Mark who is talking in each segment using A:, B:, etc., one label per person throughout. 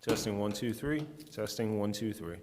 A: Testing 1, 2, 3. Testing 1, 2, 3.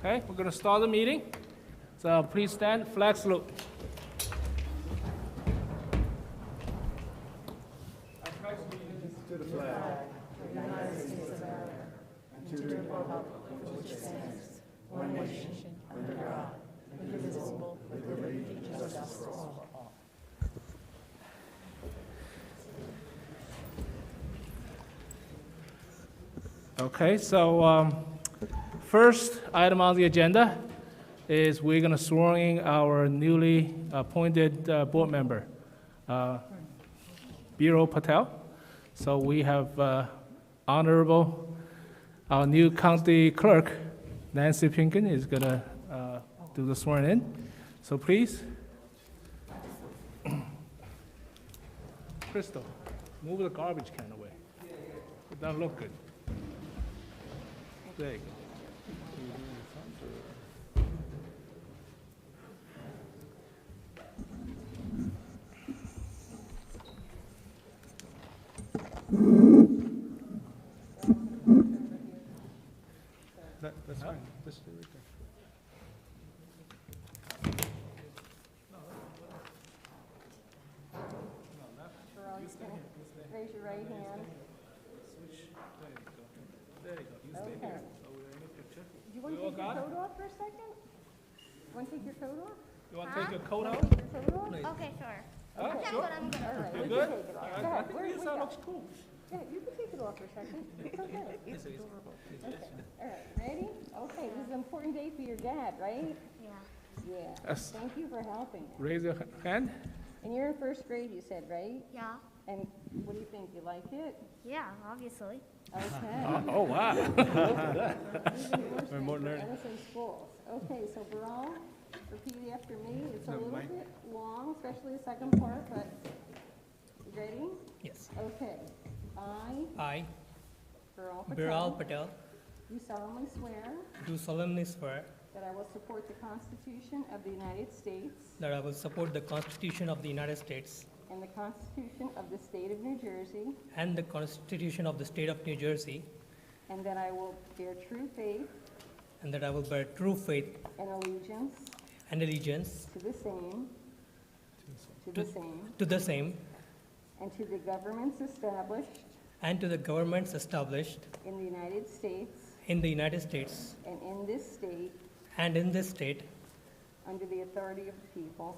B: Okay, we're going to start the meeting. So please stand, flag salute. Okay, so first item on the agenda is we're going to swear in our newly appointed board member, Biro Patel. So we have Honorable, our new county clerk, Nancy Pinkin, is going to do the swearing in. So please. Crystal, move the garbage can away. It doesn't look good. There you go.
A: That's fine. Just stay right there.
C: Raise your right hand.
B: There you go. You stay
C: Okay.
B: here. So we're in a picture.
C: You want
B: We
C: to
B: all
C: take your
B: got it?
C: coat off for a second? Want to take your coat off?
B: You want to take your coat
C: Want
B: out?
C: to take your coat off?
D: Okay, sure.
B: Oh,
C: Okay.
B: sure.
D: I'm good.
C: All right,
B: You
C: we
B: good?
C: can take it off. Go
B: I
C: ahead.
B: think
C: Where-
B: this
C: we
B: side
C: got-
B: looks cool.
C: Yeah, you can take it off for a second. It's okay. Okay. All right, ready? Okay, this is an important day for your dad, right?
D: Yeah.
C: Yeah.
B: Yes.
C: Thank you for helping.
B: Raise your hand.
C: And you're in first grade, you said, right?
D: Yeah.
C: And what do you think? You like it?
D: Yeah, obviously.
C: Okay.
B: Oh, wow.
C: More learning. Edison Schools. Okay, so Baral, repeat after me. It's a little bit long, especially the second part, but you ready?
E: Yes.
C: Okay.
E: I,
C: Baral
E: Biral
C: Patel,
E: Patel,
C: do solemnly swear
E: do solemnly swear
C: that I will support the Constitution of the United States
E: that I will support the Constitution of the United States
C: and the Constitution of the State of New Jersey,
E: and the Constitution of the State of New Jersey,
C: and that I will bear true faith
E: and that I will bear true faith
C: and allegiance
E: and allegiance
C: to the same,
E: to the same
C: and to the governments established
E: and to the governments established
C: in the United States
E: in the United States
C: and in this state
E: and in this state
C: under the authority of the people,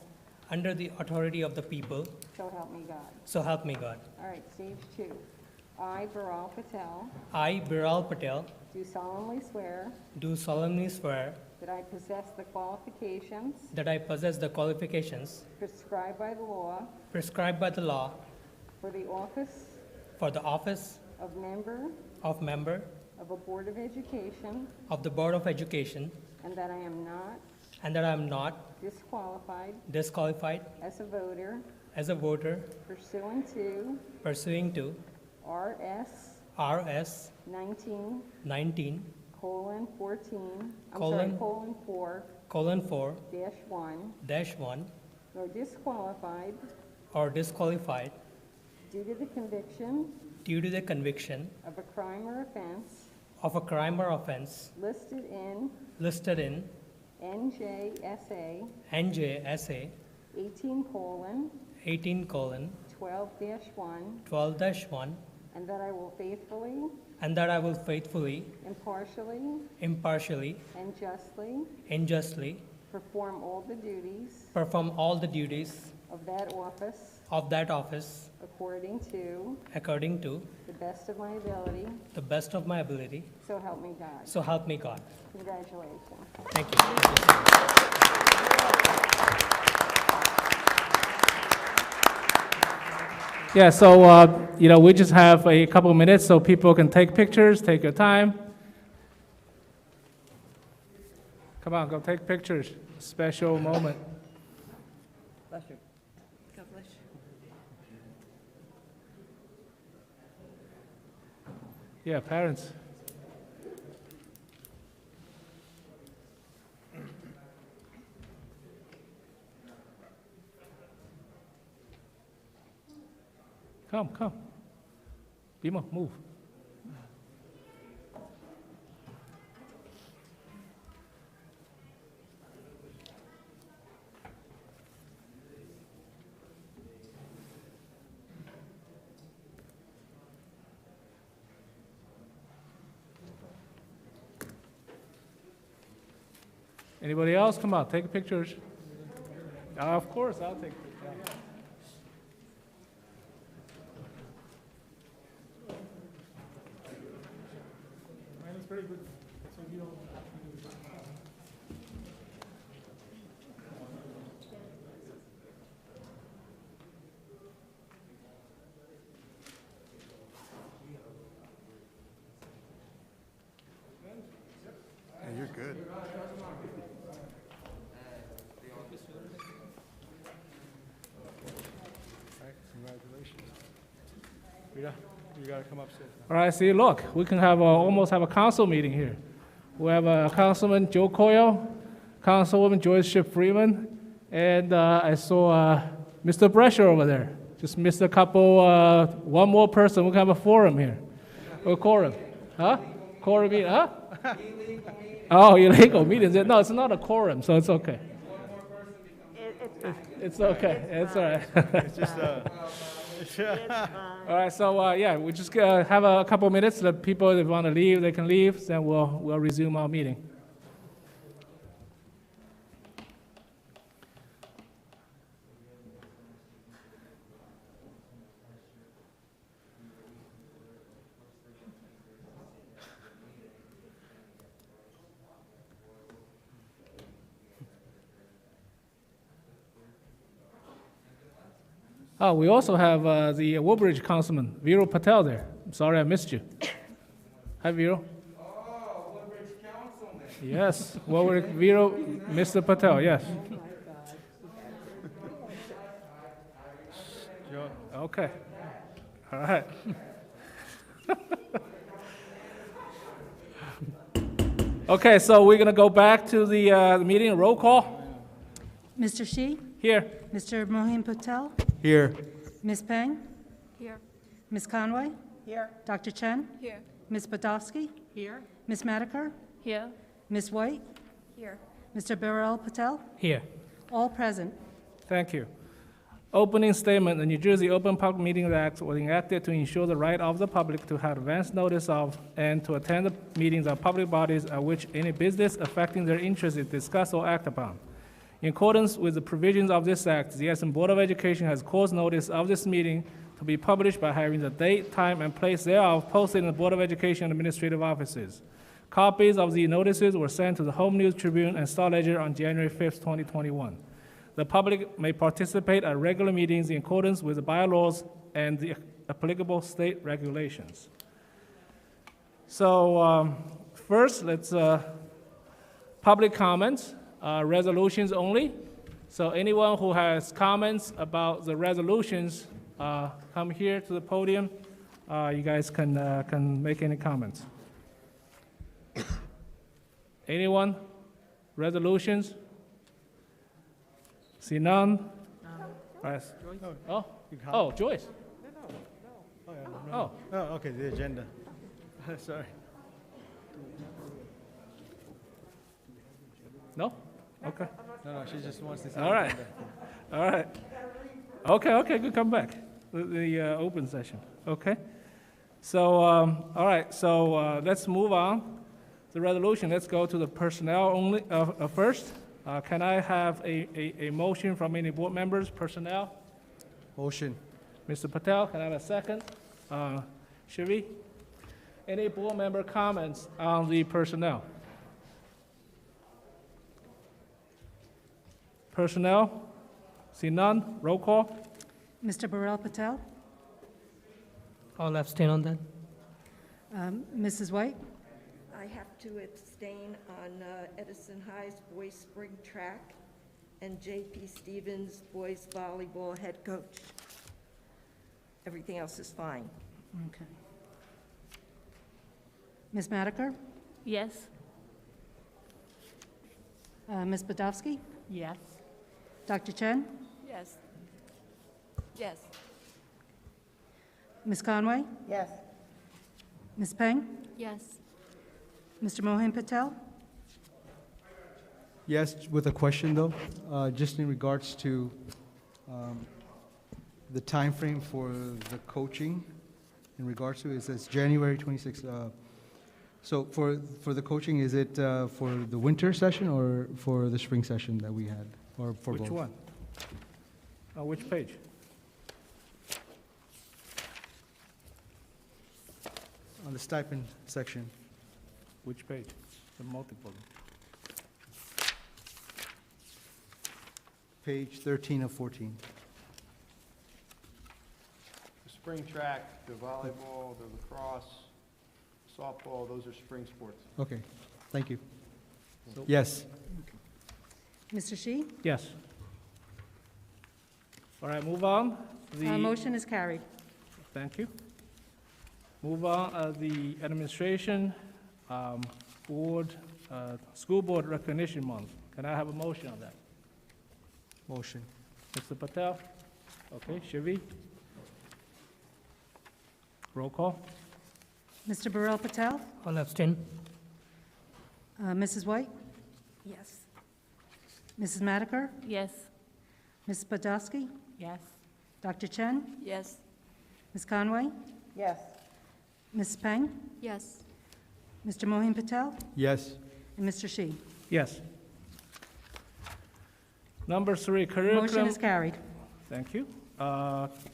E: under the authority of the people,
C: so help me God.
E: so help me God.
C: All right, stage two. I, Baral Patel,
E: I, Biral Patel,
C: do solemnly swear
E: do solemnly swear
C: that I possess the qualifications
E: that I possess the qualifications
C: prescribed by the law
E: prescribed by the law
C: for the office
E: for the office
C: of member
E: of member
C: of a Board of Education,
E: of the Board of Education,
C: and that I am not
E: and that I am not
C: disqualified
E: disqualified
C: as a voter
E: as a voter
C: pursuant to
E: pursuing to
C: RS
E: RS
C: 19:14,
E: 19
C: colon 4
E: dash 1
C: nor disqualified
E: or disqualified
C: due to the conviction
E: due to the conviction
C: of a crime or offense
E: of a crime or offense
C: listed in
E: listed in
C: NJSA
E: NJSA
C: 18:12-1,
E: 12-1,
C: and that I will faithfully,
E: and that I will faithfully,
C: impartially,
E: impartially,
C: and justly
E: and justly
C: perform all the duties
E: perform all the duties
C: of that office
E: of that office
C: according to
E: according to
C: the best of my ability,
E: the best of my ability,
C: so help me God.
E: so help me God.
C: Congratulations.
E: Thank you. Thank you.
B: Yeah, so, we just have a couple of minutes so people can take pictures, take your time. Come on, go take pictures. Special moment.
F: God bless you.
B: Yeah, parents. Come. Bima, move. Anybody else? Come on, take pictures. Of course, I'll take pictures. That's pretty good. So you don't.
A: Yeah, you're good. All right, congratulations. Rita, you gotta come upstairs now.
B: All right, see, look, we can have almost have a council meeting here. We have Councilman Joe Coyle, Councilwoman Joyce Shipp Freeman, and I saw Mr. Brescher over there. Just missed a couple, one more person. We can have a forum here. Or quorum. Huh? Quorum meeting, huh? Oh, illegal meetings. No, it's not a quorum, so it's okay. It's okay. It's all right.
A: It's just,
B: All right, so yeah, we just have a couple minutes. The people that want to leave, they can leave. Then we'll resume our meeting. Oh, we also have the Woodbridge Councilman, Viro Patel there. I'm sorry I missed you. Hi, Viro.
D: Oh, Woodbridge Councilman.
B: Yes, Woodbridge, Viro, Mr. Patel, yes.
A: Joe,
B: Okay. All right. Okay, so we're going to go back to the meeting. Roll call.
G: Mr. Shi,
B: Here.
G: Mr. Mohin Patel,
A: here.
G: Ms. Peng,
F: Here.
G: Ms. Conway,
F: Here.
G: Dr. Chen,
F: Here.
G: Ms. Podolsky,
F: Here.
G: Ms. Madiker,
F: Here.
G: Ms. White,
F: Here.
G: Mr. Burrell Patel,
E: Here.
G: all present.
B: Thank you. Opening statement, the New Jersey Open Public Meetings Act was enacted to ensure the right of the public to have advance notice of and to attend the meetings of public bodies at which any business affecting their interests is discussed or acted upon. In accordance with the provisions of this act, the Essen Board of Education has caused notice of this meeting to be published by having the date, time, and place thereof posted in the Board of Education administrative offices. Copies of the notices were sent to the Home News Tribune and Star Ledger on January 5th, 2021. The public may participate at regular meetings in accordance with the bylaws and the applicable state regulations. So first, let's public comments, resolutions only. So anyone who has comments about the resolutions, come here to the podium. You guys can make any comments. Anyone? Resolutions? See none? All right. Oh,
A: You
B: oh, Joyce.
A: Oh, yeah,
B: Oh,
A: oh, okay, the agenda. Sorry.
B: no? Okay.
A: No, she just wants to see.
B: All
A: the
B: right.
A: agenda.
B: All right. Okay, good, come back. The open session, okay? So, all right, so let's move on. The resolution, let's go to the personnel only, first. Can I have a motion from any board members, personnel?
A: Motion.
B: Mr. Patel, can I have a second? Shivi? Any board member comments on the personnel? Personnel? See none? Roll call?
G: Mr. Burrell Patel,
E: I'll abstain on that.
G: Mrs. White,
F: I have to abstain on Edison High's boys spring track and J.P. Stevens boys volleyball head coach. Everything else is fine.
G: okay. Ms. Madiker,
H: Yes.
G: Ms. Podolsky,
H: Yes.
G: Dr. Chen,
F: Yes. Yes.
G: Ms. Conway,
F: Yes.
G: Ms. Peng,
H: Yes.
G: Mr. Mohin Patel,
A: Yes, with a question though, just in regards to the time frame for the coaching, in regards to, it says January 26th. So for the coaching, is it for the winter session or for the spring session that we had, or for both?
B: Which one? Which page?
A: On the stipend section.
B: Which page? The multiple.
A: Page 13 of 14.
H: The spring track, the volleyball, the lacrosse, softball, those are spring sports.
A: Okay, thank you. Yes.
G: Mr. Shi?
B: Yes. All right, move on.
G: Motion is carried.
B: Thank you. Move on, the administration, board, school board recognition month. Can I have a motion on that?
A: Motion.
B: Mr. Patel? Okay, Shivi? Roll call?
G: Mr. Burrell Patel?
E: I'll abstain.
G: Mrs. White?
F: Yes.
G: Mrs. Madiker?
I: Yes.
G: Ms. Podolsky?
I: Yes.
G: Dr. Chen?
F: Yes.
G: Ms. Conway?
C: Yes.
G: Ms. Peng?
F: Yes.
G: Mr. Mohin Patel?
A: Yes.
G: And Mr. Shi?
B: Yes. Number 3,
G: Motion
B: curriculum.
G: is carried.
B: Thank you.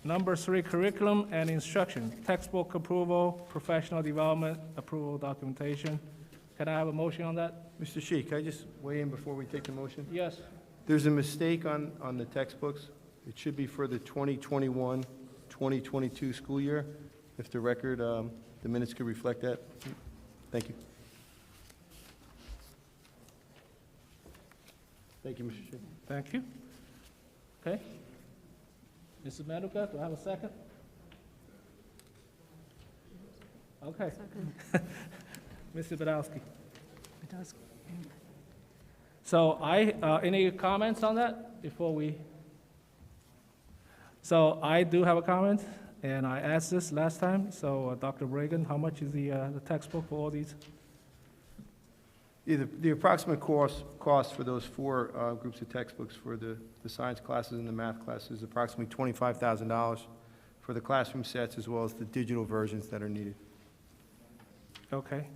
B: Number 3, curriculum and instruction, textbook approval, professional development, approval documentation. Can I have a motion on that?
H: Mr. Shi, can I just weigh in before we take the motion?
B: Yes.
H: There's a mistake on the textbooks. It should be for the 2021, 2022 school year. If the record, the minutes could reflect that. Thank you. Thank you, Mr. Shi.
B: Thank you. Okay. Mrs. Manuka, do I have a second? Okay. Mr. Badowski. So any comments on that before we? So I do have a comment, and I asked this last time. So Dr. Reagan, how much is the textbook for all these?
H: Yeah, the approximate cost for those 4 groups of textbooks for the science classes and the math classes is approximately $25,000 for the classroom sets as well as the digital versions that are needed.
B: Okay.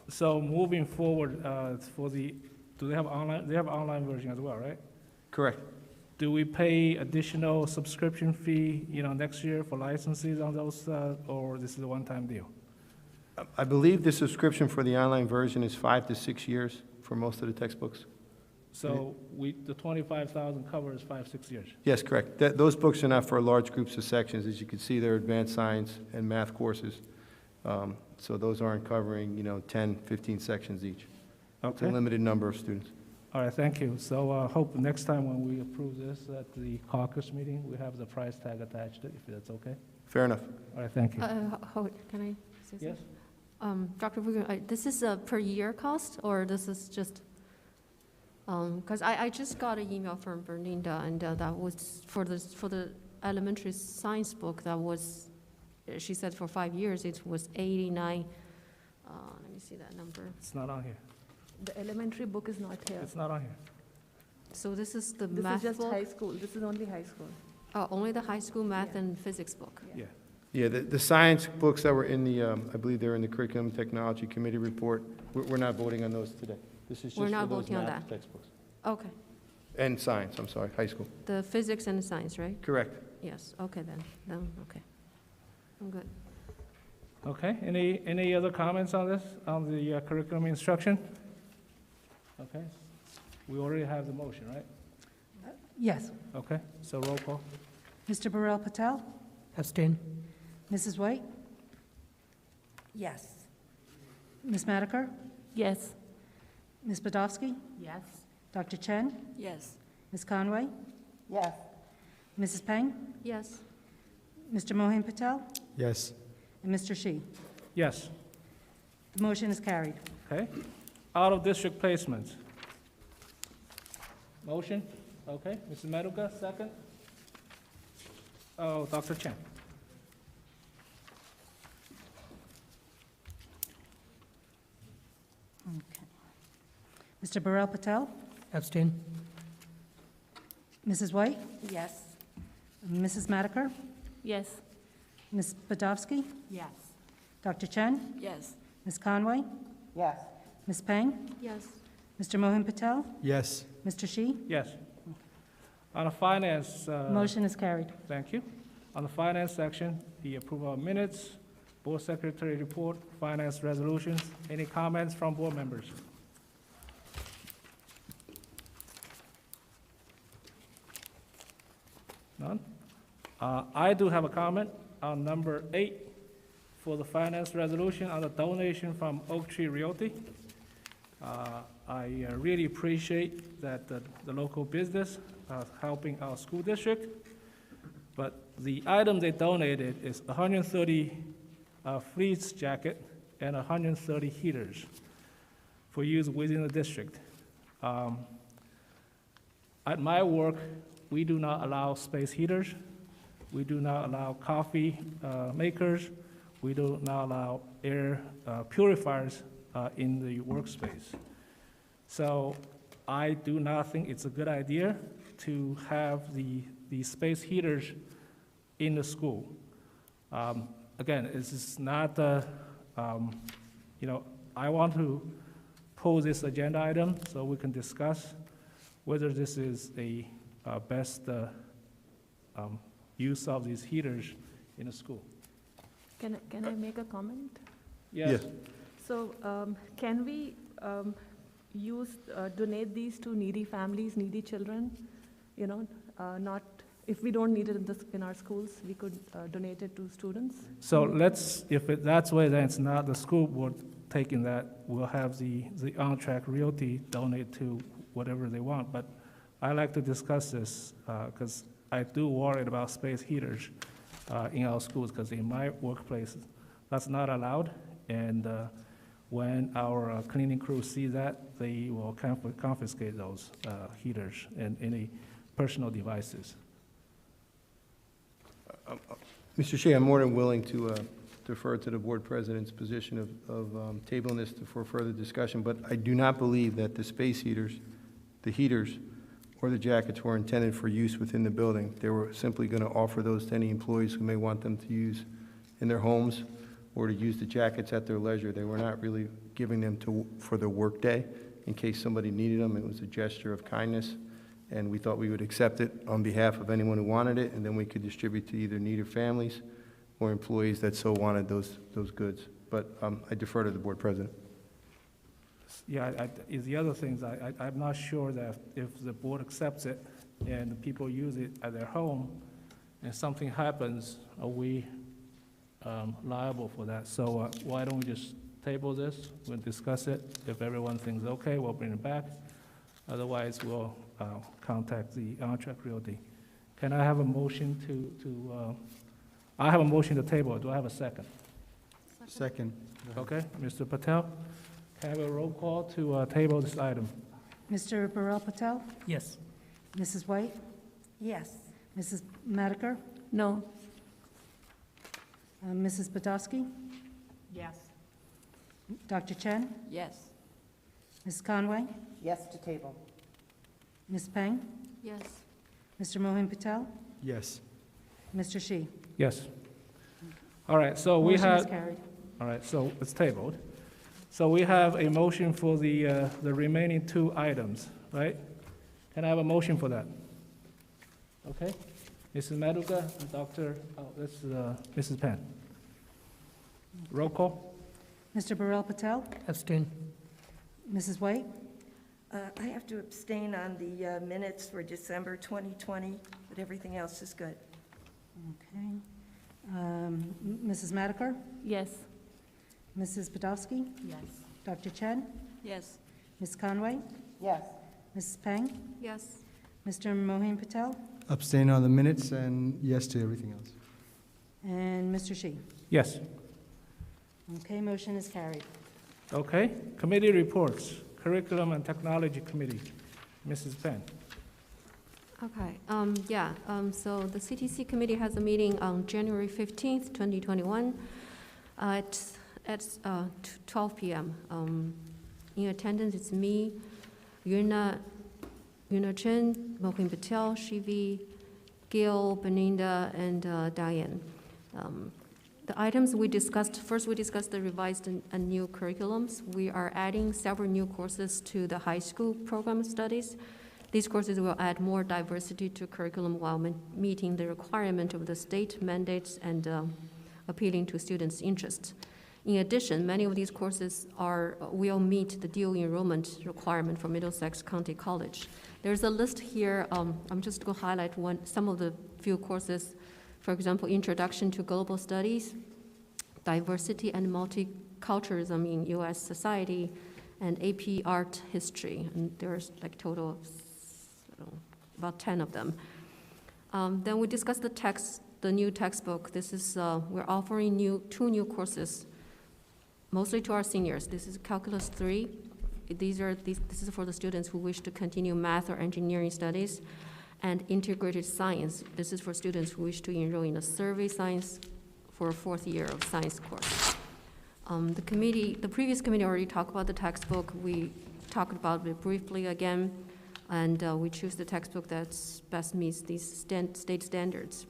B: So moving forward, do they have online? They have online version as well, right?
H: Correct.
B: Do we pay additional subscription fee, next year for licenses on those, or this is a one-time deal?
H: I believe the subscription for the online version is 5 to 6 years for most of the textbooks.
B: So the 25,000 covers 5-6 years.
H: Yes, correct. Those books are not for large groups of sections. As you can see, they're advanced science and math courses. So those aren't covering, 10, 15 sections each. It's a
B: Okay.
H: limited number of students.
B: All right, thank you. So I hope next time when we approve this at the caucus meeting, we have the price tag attached, if that's okay.
H: Fair enough.
B: All right, thank you.
I: Hold, can I say something?
B: Yes?
I: Dr. Wigan, this is a per year cost, or this is just, because I just got an email from Berninda, and that was for the elementary science book, that was, she said for 5 years, it was 89, let me see that number.
B: It's not on here.
J: The elementary book is not here.
B: It's not on here.
I: So this is the
J: This
I: math
J: is just
I: book?
J: high school. This is only high school.
I: Oh, only the high school math
J: Yeah.
I: and physics book?
B: Yeah.
H: Yeah, the science books that were in the, I believe they're in the Curriculum Technology Committee report, we're not voting on those today. This is
I: We're
H: just
I: not
H: for those
I: voting on
H: math
I: that.
H: textbooks.
I: Okay,
H: And science, I'm sorry, high school.
I: the physics and the science, right?
H: Correct.
I: Yes, okay then, okay. I'm good.
B: Okay, any other comments on this, on the curriculum instruction? Okay, we already have the motion, right?
G: Yes.
B: Okay, so roll call.
G: Mr. Burrell Patel?
E: Abstain.
G: Mrs. White?
F: Yes.
G: Ms. Madiker?
I: Yes.
G: Ms. Podolsky?
I: Yes.
G: Dr. Chen?
F: Yes.
G: Ms. Conway?
C: Yes.
G: Mrs. Peng?
I: Yes.
G: Mr. Mohin Patel?
A: Yes.
G: And Mr. Shi?
B: Yes,
G: The motion is carried.
B: okay. Out-of-district placements. Motion, okay. Mrs. Maduka, second. Oh, Dr. Chen.
G: Okay. Mr. Burrell Patel?
E: Abstain.
G: Mrs. White?
F: Yes.
G: Mrs. Madiker?
I: Yes.
G: Ms. Podolsky?
I: Yes.
G: Dr. Chen?
F: Yes.
G: Ms. Conway?
C: Yes.
G: Ms. Peng?
I: Yes.
G: Mr. Mohan Patel?
A: Yes.
G: Mr. Shi?
B: Yes. On the finance,
G: Motion is carried.
B: thank you. On the finance section, the approval of minutes, board secretary report, finance resolutions. Any comments from board members? None? I do have a comment on number 8 for the finance resolution on the donation from Oak Tree Realty. I really appreciate that the local business helping our school district, but the item they donated is 130 fleece jacket and 130 heaters for use within the district. At my work, we do not allow space heaters. We do not allow coffee makers. We do not allow air purifiers in the workspace. So I do not think it's a good idea to have the space heaters in the school. Again, this is not, I want to pose this agenda item so we can discuss whether this is a best use of these heaters in the school.
J: Can I make a comment?
B: Yes.
J: So, can we donate these to needy families, needy children? You know, not, if we don't need it in our schools, we could donate it to students?
B: So let's, if that's the way, then it's not the school board taking that. We'll have the on-track realty donate to whatever they want. But I like to discuss this because I do worry about space heaters in our schools, because in my workplace, that's not allowed. And when our cleaning crew see that, they will confiscate those heaters and any personal devices.
H: Mr. Shea, I'm more than willing to defer to the board president's position of tabling this for further discussion, but I do not believe that the space heaters, the heaters, or the jackets were intended for use within the building. They were simply going to offer those to any employees who may want them to use in their homes or to use the jackets at their leisure. They were not really giving them for the workday in case somebody needed them. It was a gesture of kindness, and we thought we would accept it on behalf of anyone who wanted it, and then we could distribute to either needy families or employees that so wanted those goods. But I defer to the board president.
B: Yeah, the other things, I'm not sure that if the board accepts it and the people use it at their home and something happens, are we liable for that? So why don't we just table this, we'll discuss it. If everyone thinks okay, we'll bring it back. Otherwise, we'll contact the on-track realty. Can I have a motion I have a motion to table. Do I have a second?
A: Second.
B: Okay, Mr. Patel, can I have a roll call to table this item?
G: Mr. Burrell Patel?
E: Yes.
G: Mrs. White?
F: Yes.
G: Mrs. Madiker?
J: No.
G: Mrs. Podolsky?
C: Yes.
G: Dr. Chen?
C: Yes.
G: Ms. Conway?
C: Yes to table.
G: Ms. Peng?
I: Yes.
G: Mr. Mohan Patel?
A: Yes.
G: Mr. Shi?
B: Yes. All right, so we
G: Motion is
B: have,
G: carried.
B: all right, so it's tabled. So we have a motion for the remaining 2 items, right? Can I have a motion for that? Okay. Mrs. Maduka and Dr., this is Mrs. Pan. Roll call?
G: Mr. Burrell Patel?
E: Abstain.
G: Mrs. White?
F: I have to abstain on the minutes for December 2020, but everything else is good.
G: Okay. Mrs. Madiker?
J: Yes.
G: Mrs. Podolsky?
C: Yes.
G: Dr. Chen?
C: Yes.
G: Ms. Conway?
C: Yes.
G: Mrs. Peng?
I: Yes.
G: Mr. Mohan Patel?
A: Abstain on the minutes and yes to everything else.
G: And Mr. Shi?
B: Yes.
G: Okay, motion is carried.
B: Okay, committee reports, Curriculum and Technology Committee, Mrs. Pan.
I: Okay, so the CTC committee has a meeting on January 15th, 2021, at 12 p.m. In attendance, it's me, Yuna Chen, Mohin Patel, Shivi, Gil, Beninda, and Diane. The items we discussed, first we discussed the revised and new curriculums. We are adding several new courses to the high school program studies. These courses will add more diversity to curriculum while meeting the requirement of the state mandates and appealing to students' interests. In addition, many of these courses will meet the dual enrollment requirement for Middlesex County College. There's a list here. I'm just going to highlight some of the few courses. For example, Introduction to Global Studies, Diversity and Multiculturalism in U.S. Society, and AP Art History. And there's like total of about 10 of them. Then we discussed the new textbook. This is, we're offering two new courses, mostly to our seniors. This is Calculus 3. This is for the students who wish to continue math or engineering studies. And Integrated Science. This is for students who wish to enroll in a survey science for a 4th year of science course. The previous committee already talked about the textbook. We talked about it briefly again, and we choose the textbook that best meets these state standards.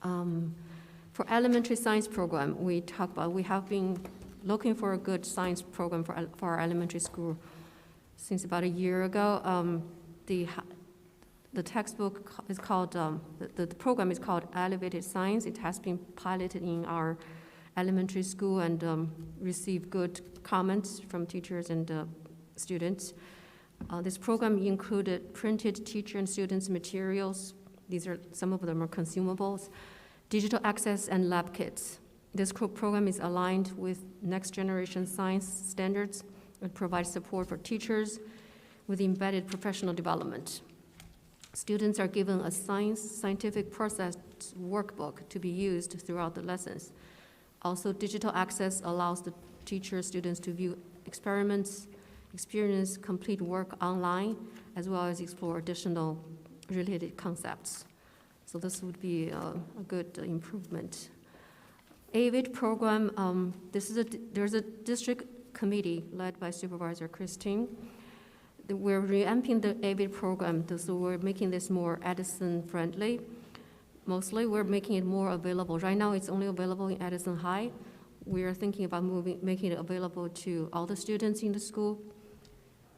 I: For elementary science program, we have been looking for a good science program for our elementary school since about a year ago. The textbook is called, the program is called Elevated Science. It has been piloted in our elementary school and received good comments from teachers and students. This program included printed teacher and students materials. Some of them are consumables, digital access, and lab kits. This program is aligned with next generation science standards and provides support for teachers with embedded professional development. Students are given a scientific process workbook to be used throughout the lessons. Also, digital access allows the teacher students to view experiments, experience complete work online, as well as explore additional related concepts. So this would be a good improvement. AVID program, there's a district committee led by Supervisor Christine. We're revamping the AVID program, so we're making this more Edison-friendly. Mostly, we're making it more available. Right now, it's only available in Edison High. We are thinking about making it available to all the students in the school,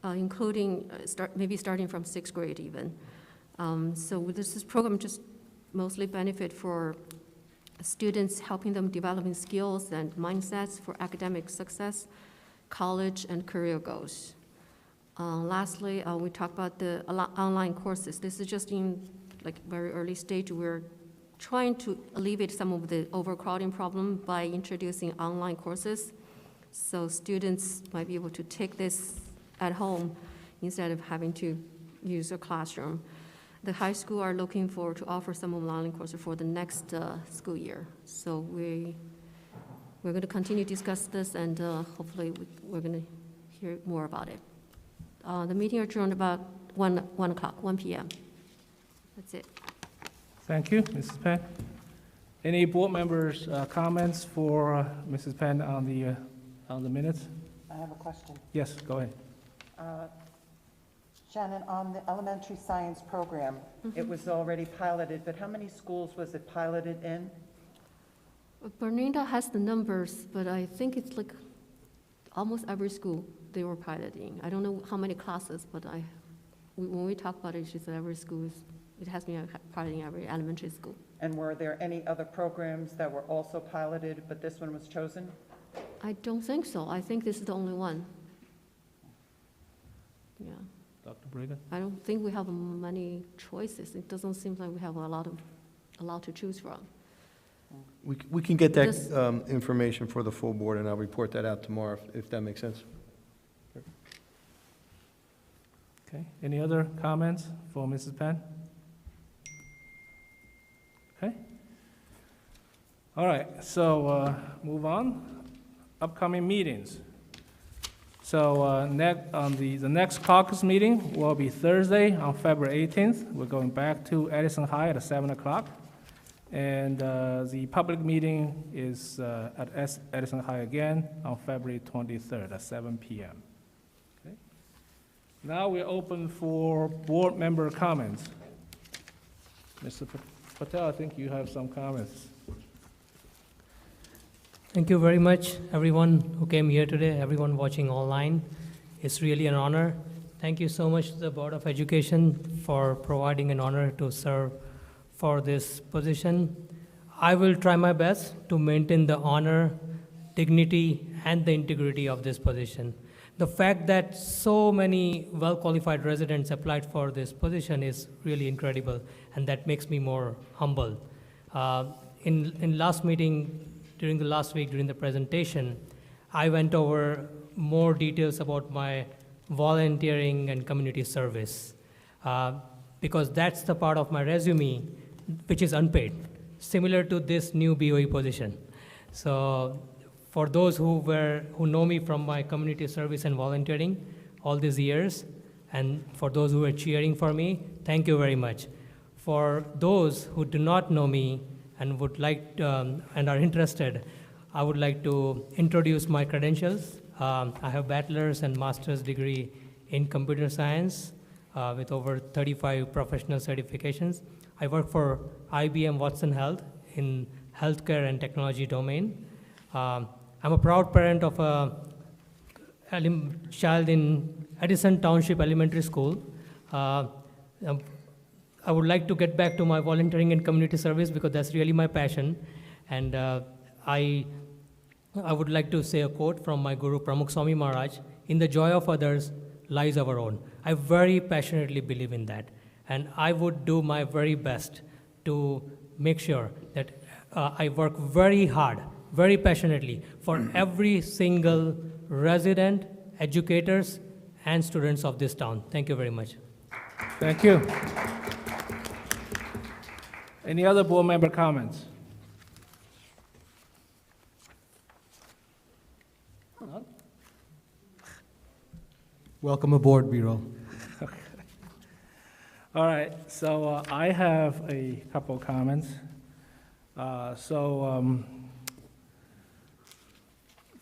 I: including maybe starting from 6th grade even. So this program just mostly benefit for students, helping them developing skills and mindsets for academic success, college, and career goals. Lastly, we talked about the online courses. This is just in very early stage. We're trying to alleviate some of the overcrowding problem by introducing online courses. So students might be able to take this at home instead of having to use a classroom. The high school are looking forward to offer some online courses for the next school year. So we're going to continue to discuss this, and hopefully we're going to hear more about it. The meeting adjourned about 1 p.m. That's it.
B: Thank you, Mrs. Pan. Any board members' comments for Mrs. Pan on the minutes?
K: I have a question.
B: Yes, go ahead.
K: Shannon, on the elementary science program, it was already piloted, but how many schools was it piloted in?
I: Bernina has the numbers, but I think it's almost every school they were piloting. I don't know how many classes, but when we talk about it, she said every school it has been piloting every elementary school.
K: And were there any other programs that were also piloted, but this one was chosen?
I: I don't think so. I think this is the only one. Yeah.
B: Dr. Brigham?
I: I don't think we have many choices. It doesn't seem like we have a lot to choose from.
H: We can get that information for the full board, and I'll report that out tomorrow, if that makes sense.
B: Okay, any other comments for Mrs. Pan? Okay. All right, so move on. Upcoming meetings. So the next caucus meeting will be Thursday on February 18th. We're going back to Edison High at 7 o'clock. And the public meeting is at Edison High again on February 23rd at 7 p.m. Okay. Now we're open for board member comments. Mr. Patel, I think you have some comments.
E: Thank you very much, everyone who came here today, everyone watching online. It's really an honor. Thank you so much to the Board of Education for providing an honor to serve for this position. I will try my best to maintain the honor, dignity, and the integrity of this position. The fact that so many well-qualified residents applied for this position is really incredible, and that makes me more humble. In last meeting, during the last week, during the presentation, I went over more details about my volunteering and community service, because that's the part of my resume which is unpaid, similar to this new BOE position. So for those who know me from my community service and volunteering all these years, and for those who are cheering for me, thank you very much. For those who do not know me and would like and are interested, I would like to introduce my credentials. I have bachelor's and master's degree in computer science with over 35 professional certifications. I work for IBM Watson Health in healthcare and technology domain. I'm a proud parent of a child in Edison Township Elementary School. I would like to get back to my volunteering and community service because that's really my passion. And I would like to say a quote from my guru, Pramukh Swami Maharaj: "In the joy of others lies our own." I very passionately believe in that. And I would do my very best to make sure that I work very hard, very passionately for every single resident, educators, and students of this town. Thank you very much.
B: Thank you. Any other board member comments? None?
A: Welcome aboard, B-roll.
B: All right, so I have a couple comments.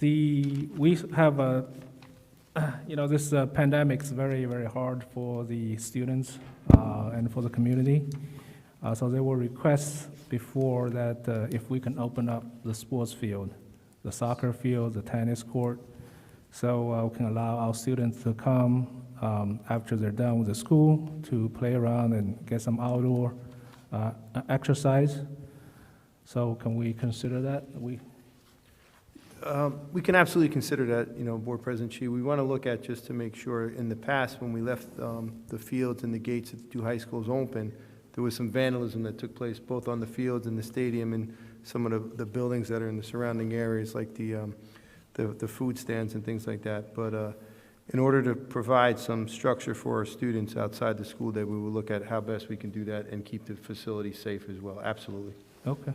B: We have a, this pandemic is very, very hard for the students and for the community. So there were requests before that if we can open up the sports field, the soccer field, the tennis court, so we can allow our students to come after they're done with the school to play around and get some outdoor exercise. So can we consider that?
H: We can absolutely consider that, Board President Chi. We want to look at, just to make sure, in the past, when we left the fields and the gates at the two high schools open, there was some vandalism that took place both on the fields and the stadium and some of the buildings that are in the surrounding areas, like the food stands and things like that. But in order to provide some structure for our students outside the school day, we will look at how best we can do that and keep the facility safe as well. Absolutely.
B: Okay.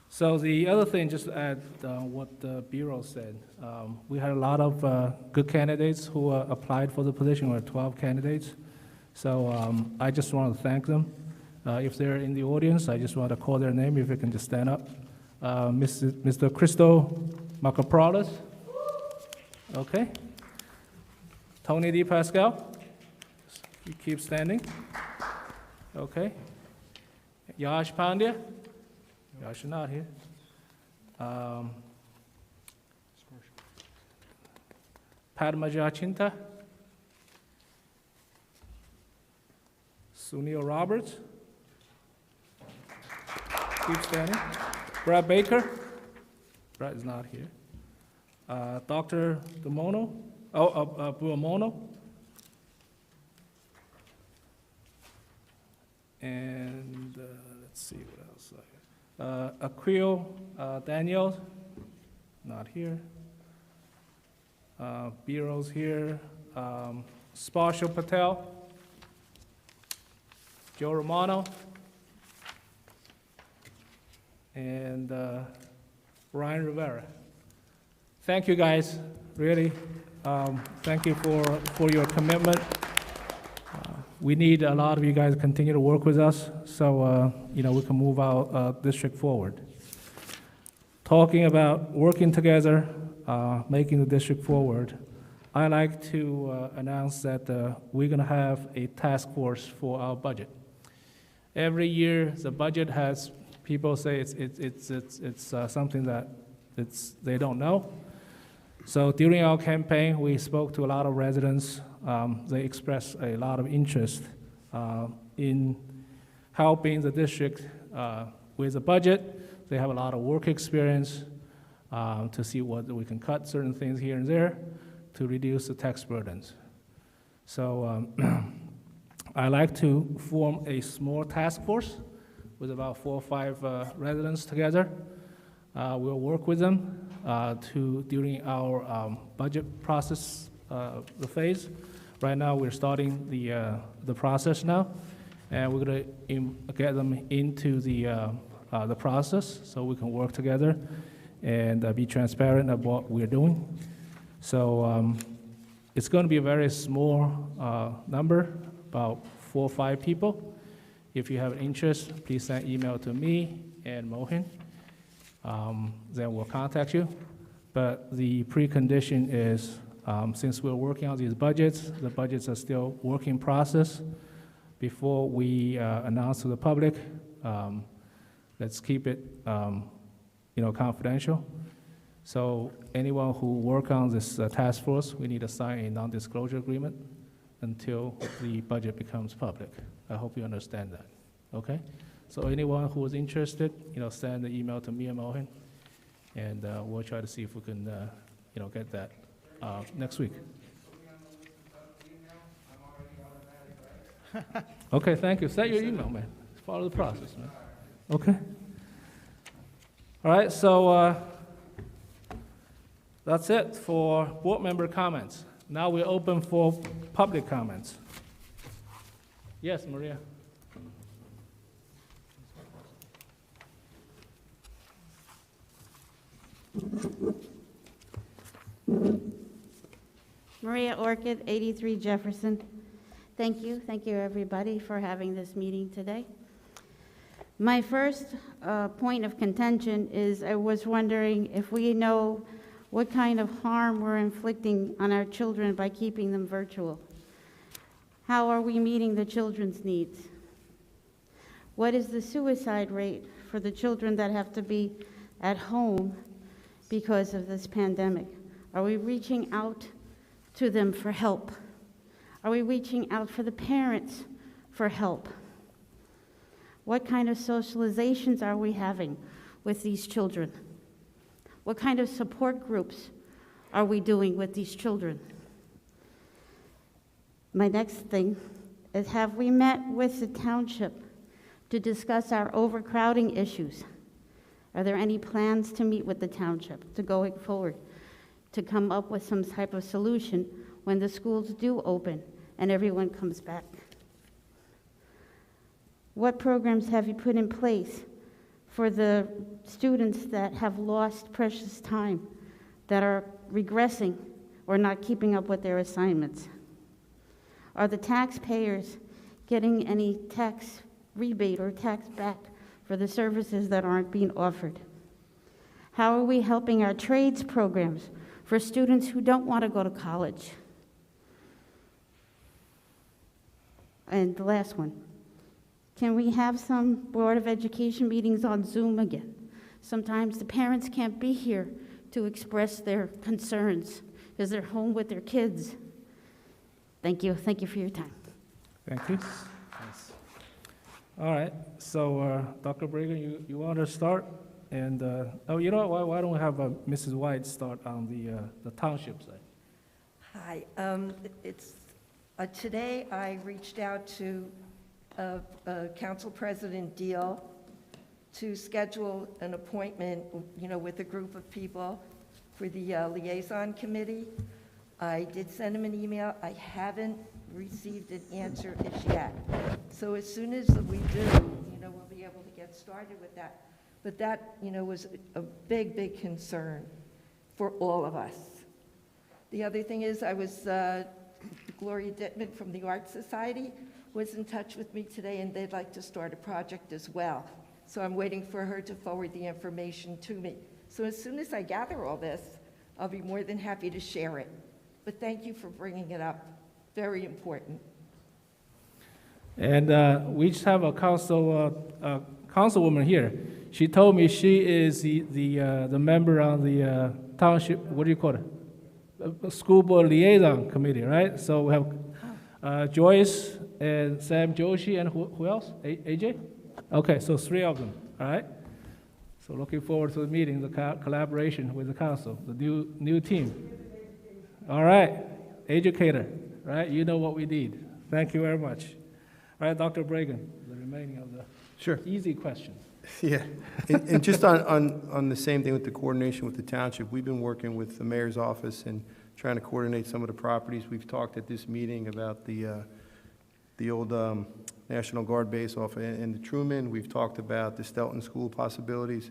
B: So the other thing, just to add what the Bureau said, we had a lot of good candidates who applied for the position. We had 12 candidates. So I just want to thank them. If they're in the audience, I just want to call their name, if you can just stand up. Mr. Christo Macaprolis. Okay. Tony D. Pascal. You keep standing. Okay. Yash Pandya. Yash is not here. Padma Jacinta. Sunil Roberts. Keep standing. Brad Baker. Brad is not here. Dr. Buomono. Buomono. And let's see what else. Aquil Daniel. Not here. Bureau's here. Sparsha Patel. Joe Romano, and Ryan Rivera. Thank you, guys, really. Thank you for your commitment. We need a lot of you guys to continue to work with us so we can move our district forward. Talking about working together, making the district forward, I'd like to announce that we're going to have a task force for our budget. Every year, the budget has, people say it's something that they don't know. So during our campaign, we spoke to a lot of residents. They expressed a lot of interest in helping the district with the budget. They have a lot of work experience to see what we can cut certain things here and there to reduce the tax burdens. So I like to form a small task force with about 4 or 5 residents together. We'll work with them during our budget process, the phase. Right now, we're starting the process now, and we're going to get them into the process so we can work together and be transparent of what we're doing. So it's going to be a very small number, about 4 or 5 people. If you have an interest, please send email to me and Mohin. Then we'll contact you. But the precondition is, since we're working on these budgets, the budgets are still work in process. Before we announce to the public, let's keep it, confidential. So anyone who work on this task force, we need to sign a non-disclosure agreement until the budget becomes public. I hope you understand that. Okay? So anyone who is interested, send an email to me and Mohin, and we'll try to see if we can, get that next week. Okay, thank you. Send your email, man. It's part of the process, man. Okay. All right, so that's it for board member comments. Now we're open for public comments. Yes, Maria.
L: Maria Orchid, 83 Jefferson. Thank you everybody for having this meeting today. My first point of contention is I was wondering if we know what kind of harm we're inflicting on our children by keeping them virtual. How are we meeting the children's needs? What is the suicide rate for the children that have to be at home because of this pandemic? Are we reaching out to them for help? Are we reaching out for the parents for help? What kind of socializations are we having with these children? What kind of support groups are we doing with these children? My next thing is, have we met with the township to discuss our overcrowding issues? Are there any plans to meet with the township to going forward, to come up with some type of solution when the schools do open and everyone comes back? What programs have you put in place for the students that have lost precious time, that are regressing or not keeping up with their assignments? Are the taxpayers getting any tax rebate or tax back for the services that aren't being offered? How are we helping our trades programs for students who don't want to go to college? And the last one, can we have some Board of Education meetings on Zoom again? Sometimes the parents can't be here to express their concerns because they're home with their kids. Thank you for your time.
B: Thank you. All right, so Dr. Bragan, you want to start? And, you know what, why don't we have Mrs. White start on the township side?
F: Hi, today I reached out to Council President Deal to schedule an appointment, with a group of people for the liaison committee. I did send him an email. I haven't received an answer as yet. So as soon as we do, we'll be able to get started with that. But that, was a big, big concern for all of us. The other thing is Gloria Dittman from the Art Society was in touch with me today, and they'd like to start a project as well. So I'm waiting for her to forward the information to me. So as soon as I gather all this, I'll be more than happy to share it. But thank you for bringing it up. Very important.
B: And we just have a councilwoman here. She told me she is the member on the township, what do you call it? School board liaison committee, right? So we have Joyce and Sam Joshi, and who else? AJ? Okay, so 3 of them, all right? So looking forward to the meeting, the collaboration with the council, the new team. All right, educator, right? You know what we need. Thank you very much. All right, Dr. Bragan, the remaining of the
H: Sure.
B: easy questions.
H: Yeah, and just on the same thing with the coordination with the township, we've been working with the mayor's office and trying to coordinate some of the properties. We've talked at this meeting about the old National Guard base off in the Truman. We've talked about the Stelton School possibilities,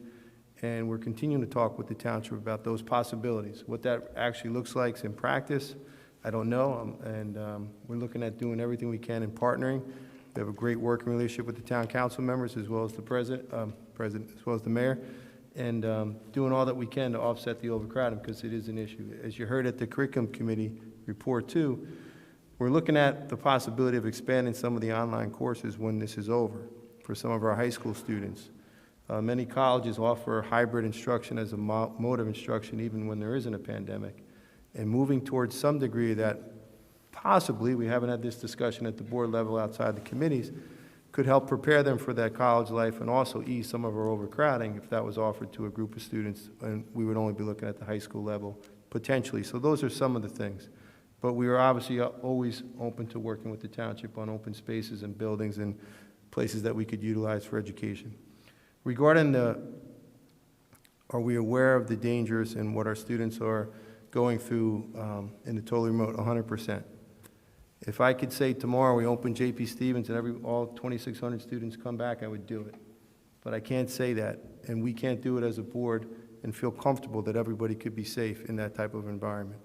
H: and we're continuing to talk with the township about those possibilities. What that actually looks like in practice, I don't know, and we're looking at doing everything we can in partnering. We have a great working relationship with the town council members as well as the president as well as the mayor, and doing all that we can to offset the overcrowding because it is an issue. As you heard at the curriculum committee report too, we're looking at the possibility of expanding some of the online courses when this is over for some of our high school students. Many colleges offer hybrid instruction as a mode of instruction even when there isn't a pandemic, and moving towards some degree of that. Possibly, we haven't had this discussion at the board level outside the committees, could help prepare them for that college life and also ease some of our overcrowding if that was offered to a group of students, and we would only be looking at the high school level potentially. So those are some of the things. But we are obviously always open to working with the township on open spaces and buildings and places that we could utilize for education. Regarding are we aware of the dangers and what our students are going through in the totally remote? 100%. If I could say tomorrow we open J.P. Stevens and all 2,600 students come back, I would do it. But I can't say that, and we can't do it as a board and feel comfortable that everybody could be safe in that type of environment.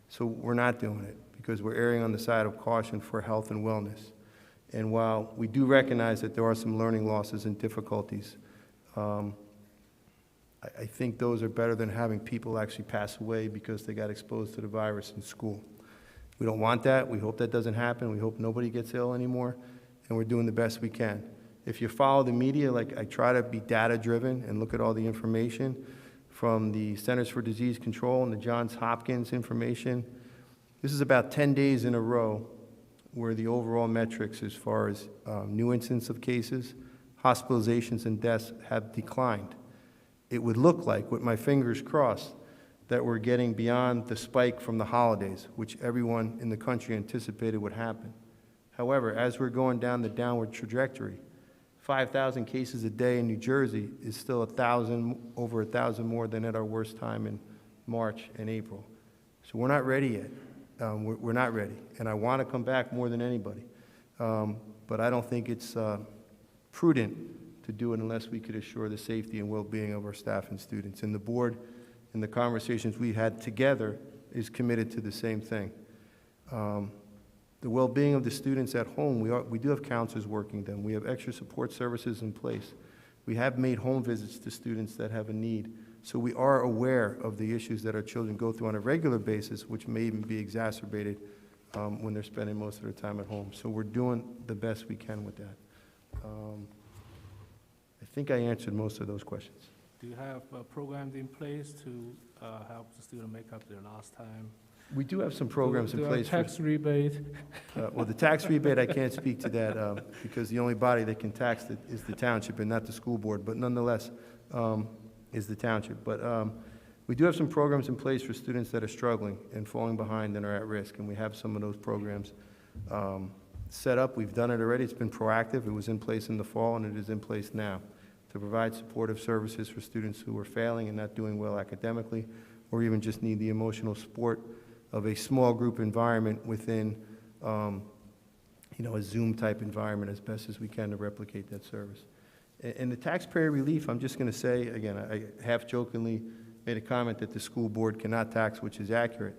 H: So we're not doing it because we're erring on the side of caution for health and wellness. And while we do recognize that there are some learning losses and difficulties, I think those are better than having people actually pass away because they got exposed to the virus in school. We don't want that. We hope that doesn't happen. We hope nobody gets ill anymore, and we're doing the best we can. If you follow the media, like I try to be data-driven and look at all the information from the Centers for Disease Control and the Johns Hopkins information, this is about 10 days in a row where the overall metrics as far as new incidence of cases, hospitalizations, and deaths have declined. It would look like, with my fingers crossed, that we're getting beyond the spike from the holidays, which everyone in the country anticipated would happen. However, as we're going down the downward trajectory, 5,000 cases a day in New Jersey is still over 1,000 more than at our worst time in March and April. So we're not ready yet. We're not ready, and I want to come back more than anybody. But I don't think it's prudent to do it unless we could assure the safety and well-being of our staff and students. And the board, in the conversations we had together, is committed to the same thing. The well-being of the students at home, we do have counselors working them. We have extra support services in place. We have made home visits to students that have a need. So we are aware of the issues that our children go through on a regular basis, which may even be exacerbated when they're spending most of their time at home. So we're doing the best we can with that. I think I answered most of those questions.
B: Do you have programs in place to help the student make up their lost time?
H: We do have some programs in place.
B: Tax rebate?
H: Well, the tax rebate, I can't speak to that because the only body that can tax it is the township and not the school board, but nonetheless is the township. But we do have some programs in place for students that are struggling and falling behind and are at risk, and we have some of those programs set up. We've done it already. It's been proactive. It was in place in the fall, and it is in place now to provide supportive services for students who are failing and not doing well academically, or even just need the emotional support of a small group environment within a Zoom-type environment as best as we can to replicate that service. And the taxpayer relief, I'm just going to say, again, I half-jokingly made a comment that the school board cannot tax, which is accurate,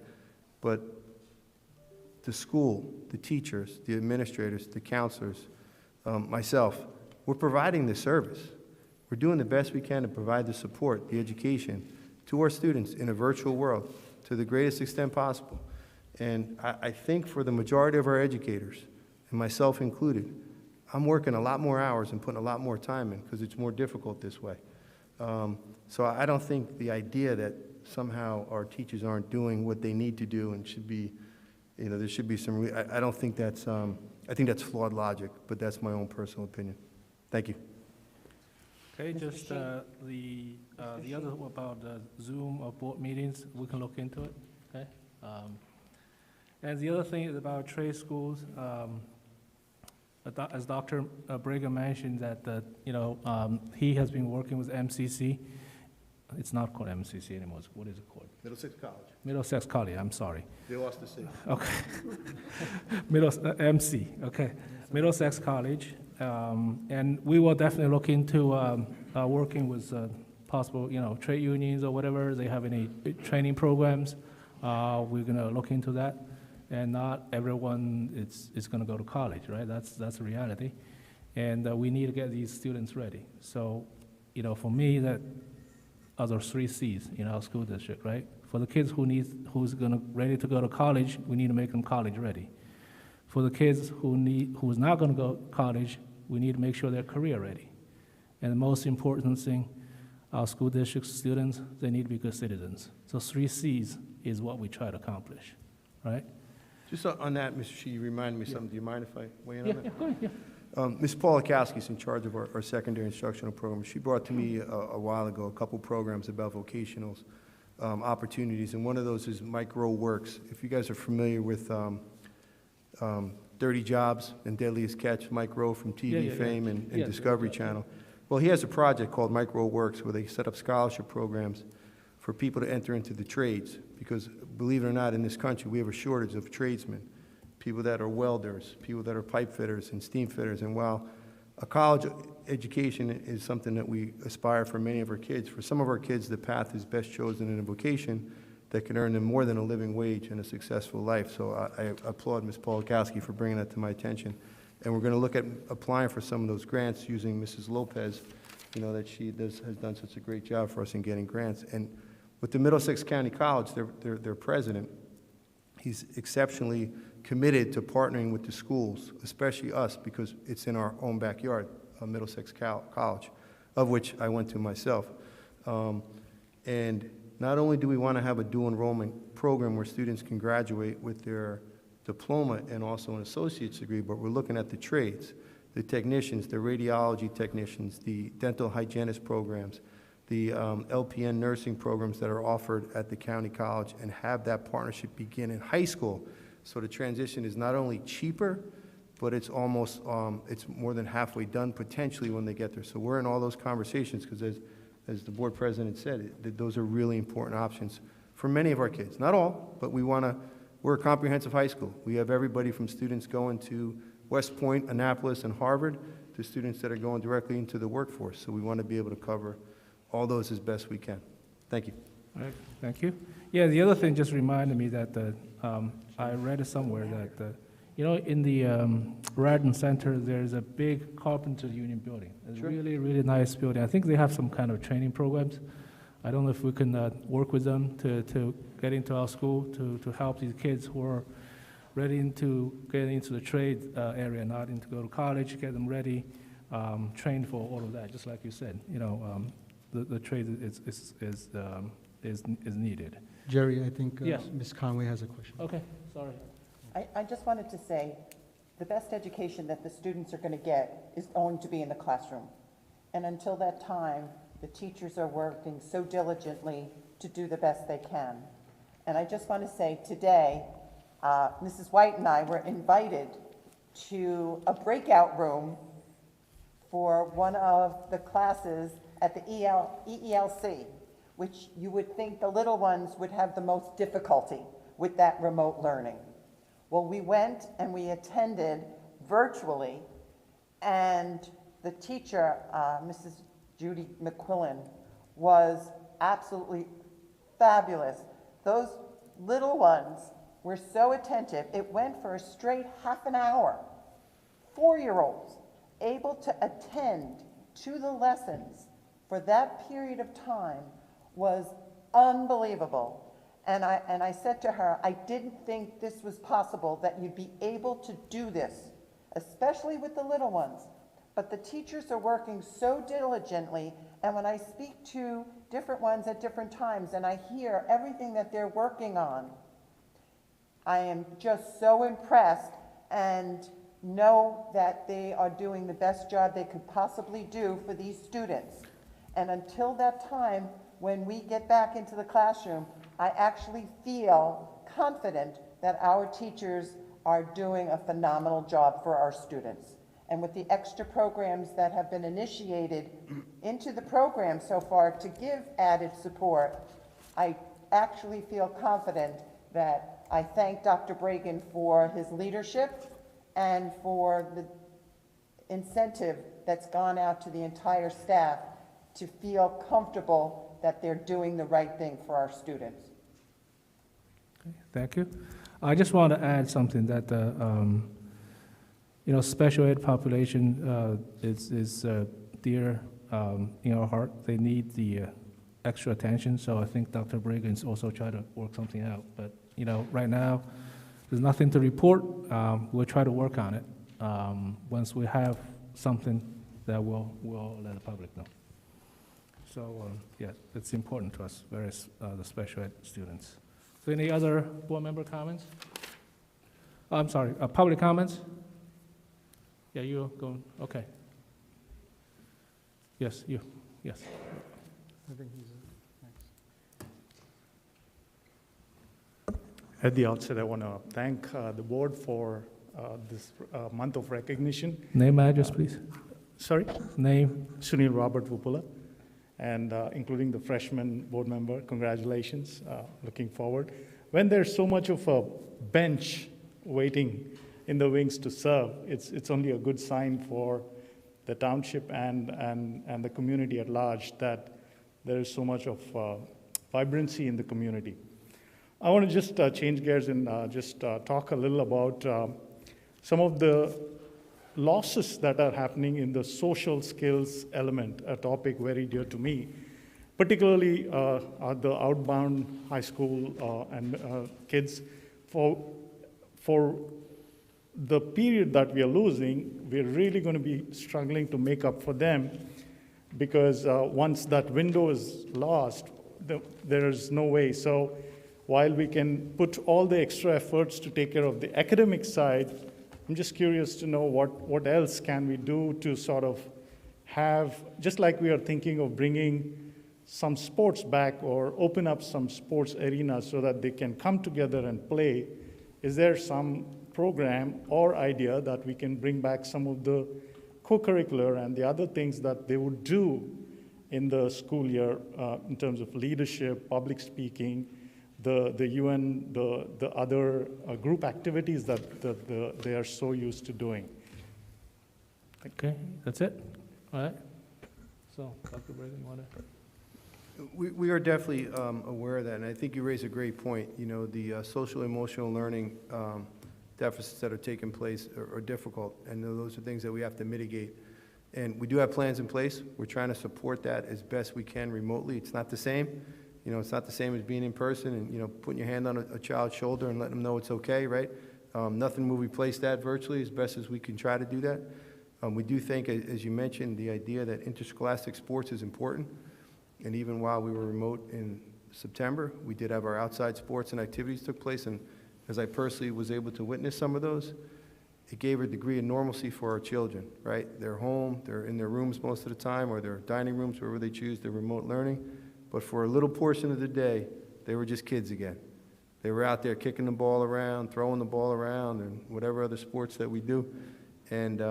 H: but the school, the teachers, the administrators, the counselors, myself, we're providing the service. We're doing the best we can to provide the support, the education to our students in a virtual world to the greatest extent possible. And I think for the majority of our educators, and myself included, I'm working a lot more hours and putting a lot more time in because it's more difficult this way. So I don't think the idea that somehow our teachers aren't doing what they need to do and should be, there should be some, I don't think that's, I think that's flawed logic, but that's my own personal opinion. Thank you.
B: Okay, just the other about Zoom or board meetings, we can look into it, okay? And the other thing is about trade schools. As Dr. Brigham mentioned that, he has been working with MCC. It's not called MCC anymore. What is it called?
H: Middlesex College.
B: Middlesex College, I'm sorry.
H: They lost the seat.
B: Okay. MC, okay. Middlesex College. And we will definitely look into working with possible, trade unions or whatever. They have any training programs. We're going to look into that. And not everyone is going to go to college, right? That's a reality. And we need to get these students ready. So, for me, that are those 3 C's in our school district, right? For the kids who's ready to go to college, we need to make them college ready. For the kids who's not going to go to college, we need to make sure they're career ready. And the most important thing, our school district students, they need to be good citizens. So 3 C's is what we try to accomplish, right?
H: Just on that, Mr. Shi, you reminded me of something. Do you mind if I weigh in on that?
B: Yeah, go ahead, yeah.
H: Ms. Polakowski is in charge of our secondary instructional program. She brought to me a while ago a couple programs about vocational opportunities, and one of those is Micro Works. If you guys are familiar with Dirty Jobs and Deadliest Catch, Mike Rowe from TV fame and Discovery Channel. Well, he has a project called Micro Works where they set up scholarship programs for people to enter into the trades, because believe it or not, in this country, we have a shortage of tradesmen, people that are welders, people that are pipe fitters and steam fitters. And while a college education is something that we aspire for many of our kids, for some of our kids, the path is best chosen in a vocation that can earn them more than a living wage and a successful life. So I applaud Ms. Polakowski for bringing that to my attention. And we're going to look at applying for some of those grants using Mrs. Lopez, that she has done such a great job for us in getting grants. And with the Middlesex County College, their president, he's exceptionally committed to partnering with the schools, especially us, because it's in our own backyard, Middlesex College, of which I went to myself. And not only do we want to have a dual enrollment program where students can graduate with their diploma and also an associate's degree, but we're looking at the trades, the technicians, the radiology technicians, the dental hygienist programs, the LPN nursing programs that are offered at the county college, and have that partnership begin in high school. So the transition is not only cheaper, but it's almost, it's more than halfway done potentially when they get there. So we're in all those conversations because as the board president said, those are really important options for many of our kids. Not all, but we're a comprehensive high school. We have everybody from students going to West Point, Annapolis, and Harvard to students that are going directly into the workforce. So we want to be able to cover all those as best we can. Thank you.
B: All right, thank you. Yeah, the other thing just reminded me that I read it somewhere that, in the Radon Center, there's a big carpenter union building. It's a really, really nice building. I think they have some kind of training programs. I don't know if we can work with them to get into our school to help these kids who are ready to get into the trade area, not to go to college, get them ready, trained for all of that, just like you said. The trade is needed.
A: Jerry, I think
B: Yes.
A: Ms. Conway has a question.
B: Okay, sorry.
K: I just wanted to say, the best education that the students are going to get is going to be in the classroom. And until that time, the teachers are working so diligently to do the best they can. And I just want to say today, Mrs. White and I were invited to a breakout room for one of the classes at the EELC, which you would think the little ones would have the most difficulty with that remote learning. Well, we went and we attended virtually, and the teacher, Mrs. Judy McQuillan, was absolutely fabulous. Those little ones were so attentive. It went for a straight half an hour. 4-year-olds able to attend to the lessons for that period of time was unbelievable. And I said to her, I didn't think this was possible, that you'd be able to do this, especially with the little ones. But the teachers are working so diligently, And when I speak to different ones at different times and I hear everything that they're working on, I am just so impressed and know that they are doing the best job they could possibly do for these students. And until that time, when we get back into the classroom, I actually feel confident that our teachers are doing a phenomenal job for our students. And with the extra programs that have been initiated into the program so far to give added support, I actually feel confident that I thank Dr. Bragan for his leadership and for the incentive that's gone out to the entire staff to feel comfortable that they're doing the right thing for our students.
B: Okay, thank you. I just want to add something that special ed population is dear in our heart. They need the extra attention. So I think Dr. Bragan's also trying to work something out. But right now, there's nothing to report. We'll try to work on it. Once we have something, that we'll let the public know. So yeah, it's important to us, various the special ed students. So any other board member comments? Oh, I'm sorry, public comments? Yeah, you go, okay. Yes, you, yes.
A: I think he's next.
M: At the outset, I want to thank the board for this month of recognition.
B: Name, address, please.
M: Sorry?
B: Name.
M: Sunil Robert Vupula, and including the freshman board member, congratulations, looking forward. When there's so much of a bench waiting in the wings to serve, it's only a good sign for the township and the community at large that there is so much of vibrancy in the community. I want to just change gears and just talk a little about some of the losses that are happening in the social skills element, a topic very dear to me, particularly at the outbound high school and kids. For the period that we are losing, we're really going to be struggling to make up for them, because once that window is lost, there is no way. So while we can put all the extra efforts to take care of the academic side, I'm just curious to know what else can we do to sort of have, just like we are thinking of bringing some sports back or open up some sports arenas so that they can come together and play. Is there some program or idea that we can bring back some of the co-curricular and the other things that they would do in the school year in terms of leadership, public speaking, the UN, the other group activities that they are so used to doing?
B: Okay, that's it? All right. So, Dr. Bragan, you want to?
H: We are definitely aware of that, and I think you raise a great point. The social emotional learning deficits that are taking place are difficult, and those are things that we have to mitigate. And we do have plans in place. We're trying to support that as best we can remotely. It's not the same. It's not the same as being in person and, putting your hand on a child's shoulder and letting them know it's okay, right? Nothing will replace that virtually, as best as we can try to do that. We do think, as you mentioned, the idea that interscholastic sports is important. And even while we were remote in September, we did have our outside sports and activities took place. And as I personally was able to witness some of those, it gave a degree of normalcy for our children, right? They're home, they're in their rooms most of the time, or their dining rooms, wherever they choose their remote learning. But for a little portion of the day, they were just kids again. They were out there kicking the ball around, throwing the ball around, and whatever other sports that we do. And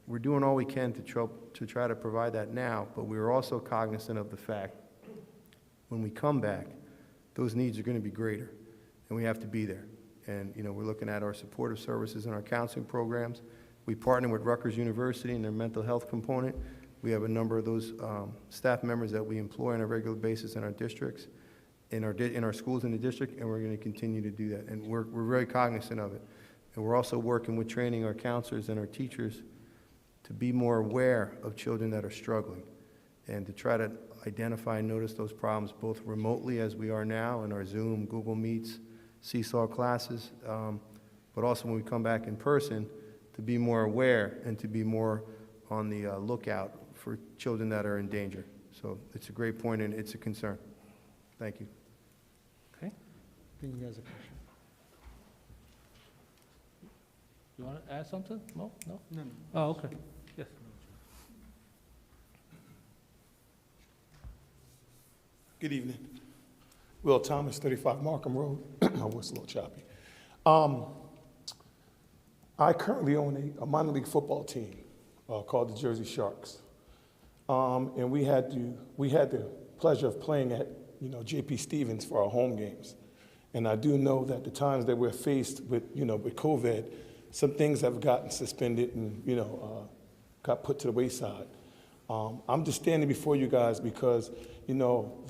H: we're doing all we can to try to provide that now, but we're also cognizant of the fact when we come back, those needs are going to be greater, and we have to be there. And we're looking at our supportive services and our counseling programs. We partner with Rutgers University and their mental health component. We have a number of those staff members that we employ on a regular basis in our districts, in our schools in the district, and we're going to continue to do that. And we're very cognizant of it. And we're also working with training our counselors and our teachers to be more aware of children that are struggling and to try to identify and notice those problems both remotely, as we are now in our Zoom, Google Meets, Seesaw classes, but also when we come back in person, to be more aware and to be more on the lookout for children that are in danger. So it's a great point, and it's a concern. Thank you.
B: Okay.
A: I think he has a question.
B: You want to add something? No? No?
A: No, no.
B: Oh, okay. Yes.
N: Good evening. Will Thomas, 35 Markham Road. My voice a little choppy. I currently own a minor league football team called the Jersey Sharks. And we had the pleasure of playing at, J.P. Stevens for our home games. And I do know that the times that we're faced with, with COVID, some things have gotten suspended and, got put to the wayside. I'm just standing before you guys because, the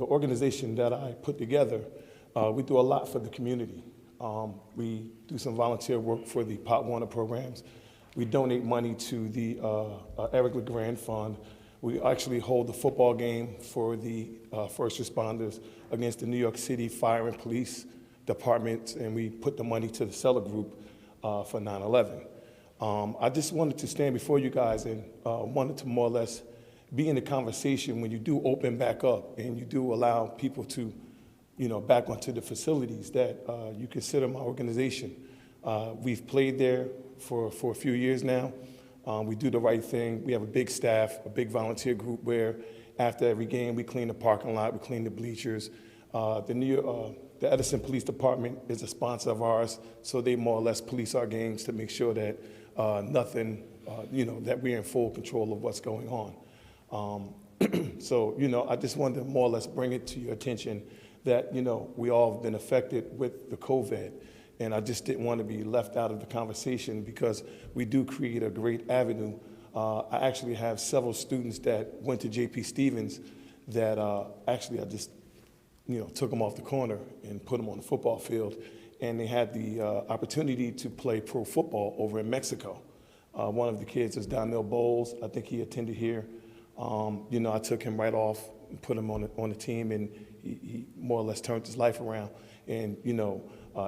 N: organization that I put together, we do a lot for the community. We do some volunteer work for the Pop Warner programs. We donate money to the Eric LeGrand Fund. We actually hold the football game for the first responders against the New York City Fire and Police Departments, and we put the money to the Seller Group for 9/11. I just wanted to stand before you guys and wanted to more or less be in the conversation when you do open back up and you do allow people to, back onto the facilities that you consider my organization. We've played there for a few years now. We do the right thing. We have a big staff, a big volunteer group where after every game we clean the parking lot, we clean the bleachers. The Edison Police Department is a sponsor of ours, so they more or less police our games to make sure that nothing, that we're in full control of what's going on. So, I just wanted to more or less bring it to your attention that, we all have been affected with the COVID. And I just didn't want to be left out of the conversation because we do create a great avenue. I actually have several students that went to J.P. Stevens that actually I just, took them off the corner and put them on the football field. And they had the opportunity to play pro football over in Mexico. One of the kids is Donnell Bowles. I think he attended here. I took him right off and put him on the team, and he more or less turned his life around. And,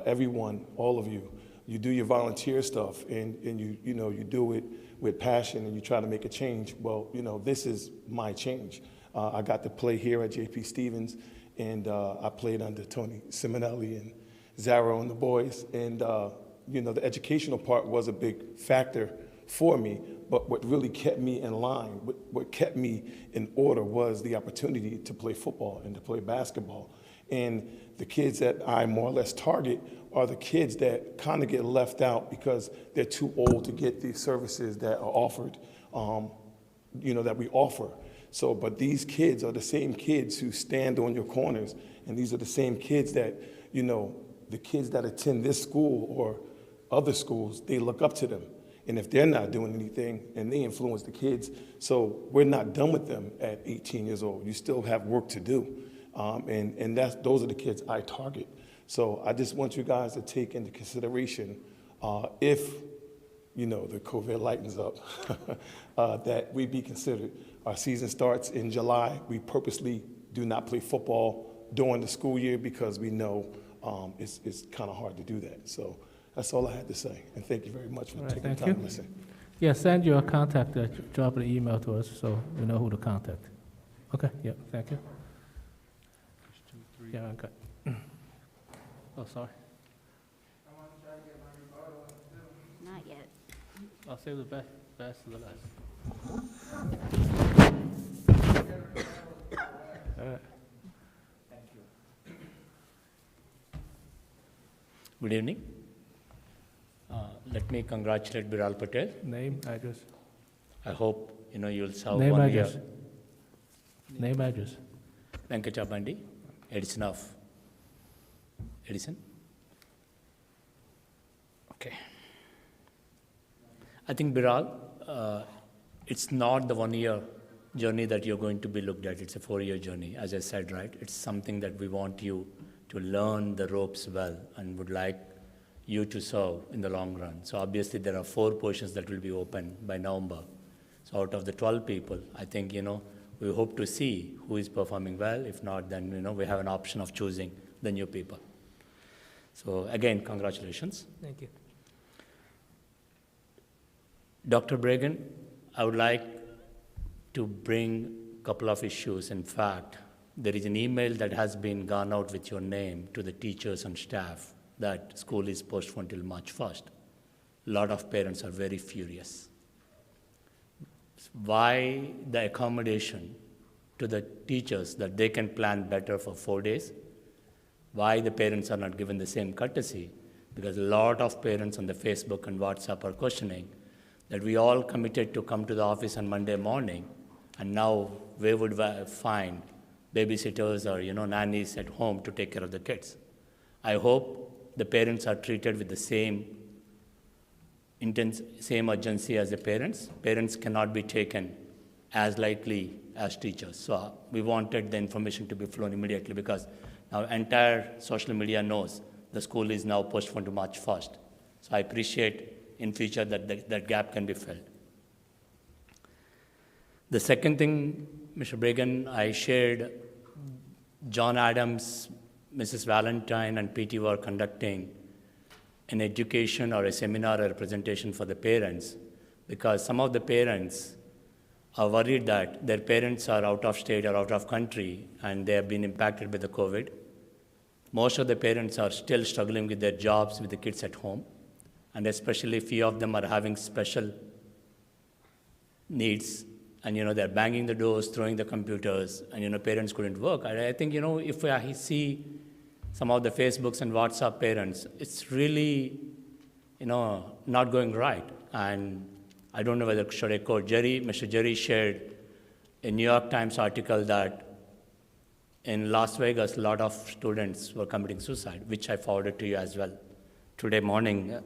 N: everyone, all of you, you do your volunteer stuff and you do it with passion and you try to make a change. Well, this is my change. I got to play here at J.P. Stevens, and I played under Tony Simonelli and Zarro and the boys. And, the educational part was a big factor for me, but what really kept me in line, what kept me in order was the opportunity to play football and to play basketball. And the kids that I more or less target are the kids that kind of get left out because they're too old to get the services that are offered, that we offer. So, but these kids are the same kids who stand on your corners, and these are the same kids that, the kids that attend this school or other schools, they look up to them. And if they're not doing anything, and they influence the kids, so we're not done with them at 18 years old. You still have work to do. And those are the kids I target. So I just want you guys to take into consideration if, the COVID lightens up, that we be considered. Our season starts in July. We purposely do not play football during the school year because we know it's kind of hard to do that. So that's all I had to say. And thank you very much for taking the time to listen.
B: Yeah, send your contact, drop an email to us so we know who to contact. Okay, yeah, thank you. Yeah, okay. Oh, sorry.
L: Not yet.
B: I'll save the best to the last. All right.
O: Good evening. Let me congratulate Biral Patel.
B: Name, address.
O: I hope you'll serve
B: Name,
O: 1
B: address.
O: year.
B: Name, address.
O: Venkachabandi, Edison of Edison. Okay. I think Biral, it's not the 1 year journey that you're going to be looked at. It's a 4-year journey, as I said, right? It's something that we want you to learn the ropes well and would like you to serve in the long run. So obviously there are 4 positions that will be open by November. So out of the 12 people, I think, we hope to see who is performing well. If not, then, we have an option of choosing the new people. So again, congratulations.
E: Thank you.
O: Dr. Bregan, I would like to bring couple of issues. In fact, there is an email that has been gone out with your name to the teachers and staff that school is postponed till March 1st. A lot of parents are very furious. Why the accommodation to the teachers that they can plan better for 4 days? Why the parents are not given the same courtesy? Because a lot of parents on the Facebook and WhatsApp are questioning that we all committed to come to the office on Monday morning, and now where would we find babysitters or nannies at home to take care of the kids? I hope the parents are treated with the same urgency as the parents. Parents cannot be taken as lightly as teachers. So we wanted the information to be flown immediately, because now entire social media knows the school is now postponed to March 1st. So I appreciate in future that that gap can be filled. The second thing, Mr. Bregan, I shared John Adams, Mrs. Valentine, and PT were conducting an education or a seminar or a presentation for the parents, because some of the parents are worried that their parents are out of state or out of country and they have been impacted by the COVID. Most of the parents are still struggling with their jobs with the kids at home, and especially few of them are having special needs, and they're banging the doors, throwing the computers, and parents couldn't work. I think if I see some of the Facebooks and WhatsApp parents, it's really not going right. And I don't know whether should I quote Jerry. Mr. Jerry shared a New York Times article that in Las Vegas, a lot of students were committing suicide, which I forwarded to you as well today morning,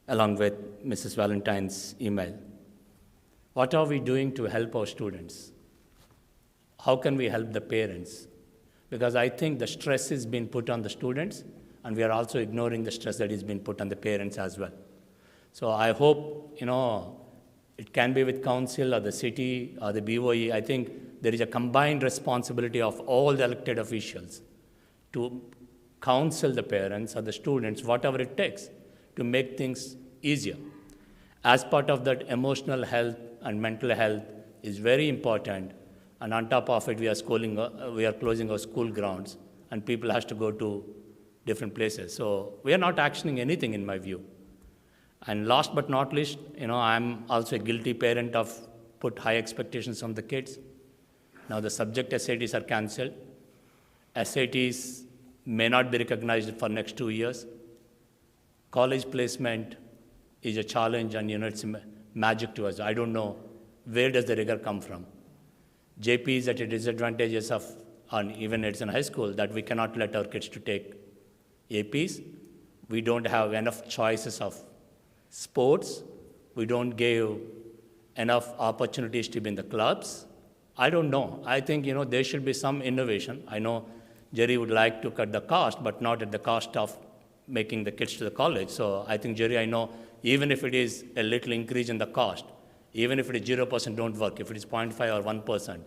O: along with Mrs. Valentine's email. What are we doing to help our students? How can we help the parents? Because I think the stress is being put on the students, and we are also ignoring the stress that is being put on the parents as well. So I hope, it can be with council or the city or the BOE. I think there is a combined responsibility of all the elected officials to counsel the parents or the students, whatever it takes, to make things easier. As part of that, emotional health and mental health is very important. And on top of it, we are closing our school grounds, and people have to go to different places. So we are not actioning anything, in my view. And last but not least, I'm also a guilty parent of put high expectations on the kids. Now the subject SATs are cancelled. SATs may not be recognized for next 2 years. College placement is a challenge, and it's magic to us. I don't know where does the rigor come from. JP is at a disadvantage even it's in high school, that we cannot let our kids to take APs. We don't have enough choices of sports. We don't give enough opportunities to be in the clubs. I don't know. I think, there should be some innovation. I know Jerry would like to cut the cost, but not at the cost of making the kids to the college. So I think, Jerry, I know even if it is a little increase in the cost, even if it is 0% don't work, if it is 0.5 or 1%,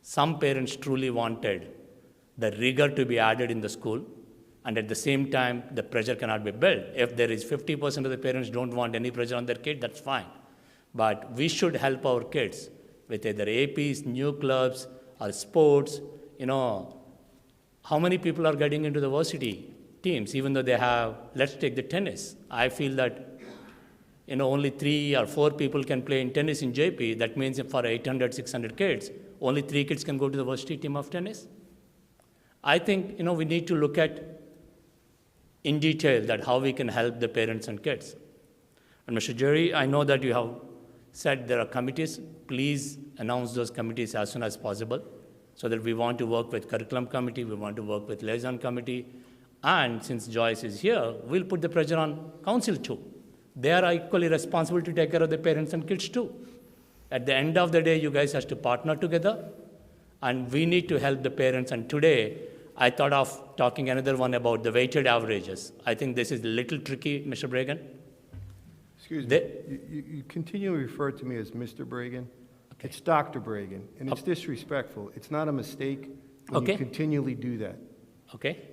O: some parents truly wanted the rigor to be added in the school, and at the same time, the pressure cannot be built. If there is 50% of the parents don't want any pressure on their kid, that's fine. But we should help our kids with either APs, new clubs, or sports. How many people are getting into the varsity teams, even though they have, let's take the tennis. I feel that only 3 or 4 people can play in tennis in JP. That means for 800, 600 kids, only 3 kids can go to the varsity team of tennis. I think, we need to look at in detail that how we can help the parents and kids. And Mr. Jerry, I know that you have said there are committees. Please announce those committees as soon as possible, so that we want to work with curriculum committee, we want to work with liaison committee, and since Joyce is here, we'll put the pressure on council too. They are equally responsible to take care of the parents and kids too. At the end of the day, you guys have to partner together, and we need to help the parents. And today, I thought of talking another one about the weighted averages. I think this is a little tricky, Mr. Bregan.
H: Excuse me, you continually refer to me as Mr. Bregan. Okay. It's Dr. Bregan, and it's disrespectful. It's not a mistake when you continually do that.
O: Okay.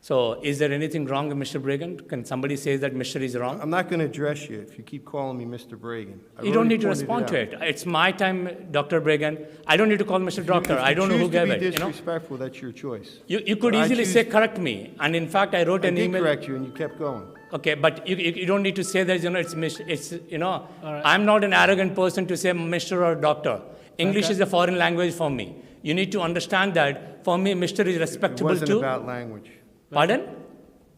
O: So is there anything wrong with Mr. Bragan? Can somebody say that Mr. is wrong?
H: I'm not going to address you if you keep calling me Mr. Bragan. I've
O: You don't
H: already
O: need to
H: pointed
O: respond to
H: out.
O: it. It's my time, Dr. Bragan. I don't need to call Mr. Doctor. I don't know who gave it,
H: If you choose
O: you
H: to be
O: know?
H: disrespectful, that's your choice.
O: You could
H: But I
O: easily
H: choose-
O: say, correct me. And in fact, I wrote
H: I
O: an
H: did
O: email.
H: correct you, and you kept going.
O: Okay, but you don't need to say that, you know, it's you know, I'm not an arrogant person to say Mr. or Doctor. English
B: Okay.
O: is a foreign language for me. You need to understand that for me, Mr. is
H: It
O: respectable
H: wasn't
O: too.
H: about language.
O: Pardon?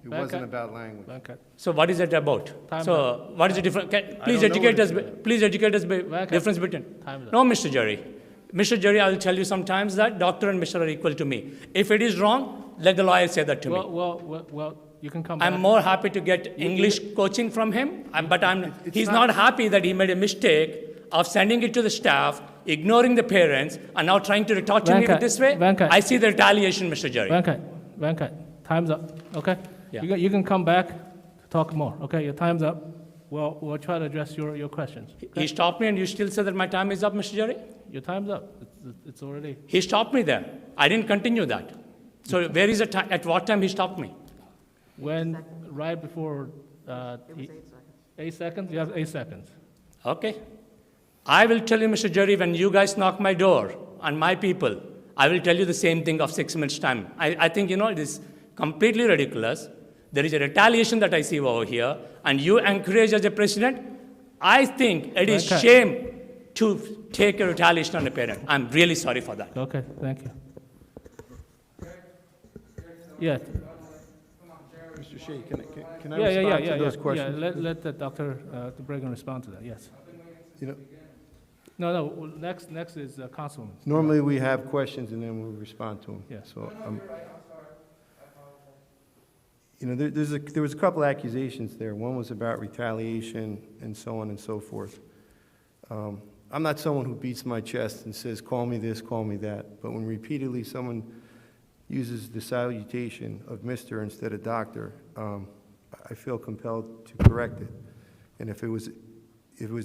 H: It wasn't about language.
B: Venkat,
O: So what is it about?
B: Time
O: So what is the difference? Please
H: don't know
O: educate
H: what
O: us.
H: it's about.
O: Please educate us.
B: Venkat,
O: Difference between.
B: time is up.
O: No, Mr. Jerry. Mr. Jerry, I will tell you sometimes that Doctor and Mr. are equal to me. If it is wrong, let the lawyer say that to me.
B: well, you can come back.
O: I'm more happy to get English coaching from him, but he's not happy that he made a mistake of sending it to the staff, ignoring the parents, and now trying to torture me
B: Venkat,
O: this way.
B: Venkat.
O: I see the retaliation, Mr. Jerry.
B: Venkat, time's up, okay?
O: Yeah.
B: You can come back to talk more, okay? Your time's up. We'll try to address your questions.
O: He stopped me and you still say that my time is up, Mr. Jerry?
B: Your time's up. It's already,
O: He stopped me there. I didn't continue that. So where is the time, at what time he stopped me?
B: right before, 8 seconds? You have 8 seconds.
O: Okay. I will tell you, Mr. Jerry, when you guys knock my door and my people, I will tell you the same thing of 6 minutes' time. I think, you know, it is completely ridiculous. There is a retaliation that I see over here, and you encourage as a president. I think it is
B: Okay.
O: shame to take a retaliation on a parent. I'm really sorry for that.
B: Okay, thank you. Yeah,
H: Mr. Shea, can I
B: yeah,
H: respond to those questions?
B: Yeah, let the Dr. Bregan respond to that, yes.
H: You know,
B: No, next is Councilman.
H: normally we have questions and then we respond to them.
B: Yeah.
H: So, you know, there was a couple accusations there. One was about retaliation and so on and so forth. I'm not someone who beats my chest and says, call me this, call me that. But when repeatedly someone uses the salutation of Mr. instead of Doctor, I feel compelled to correct it. And if it was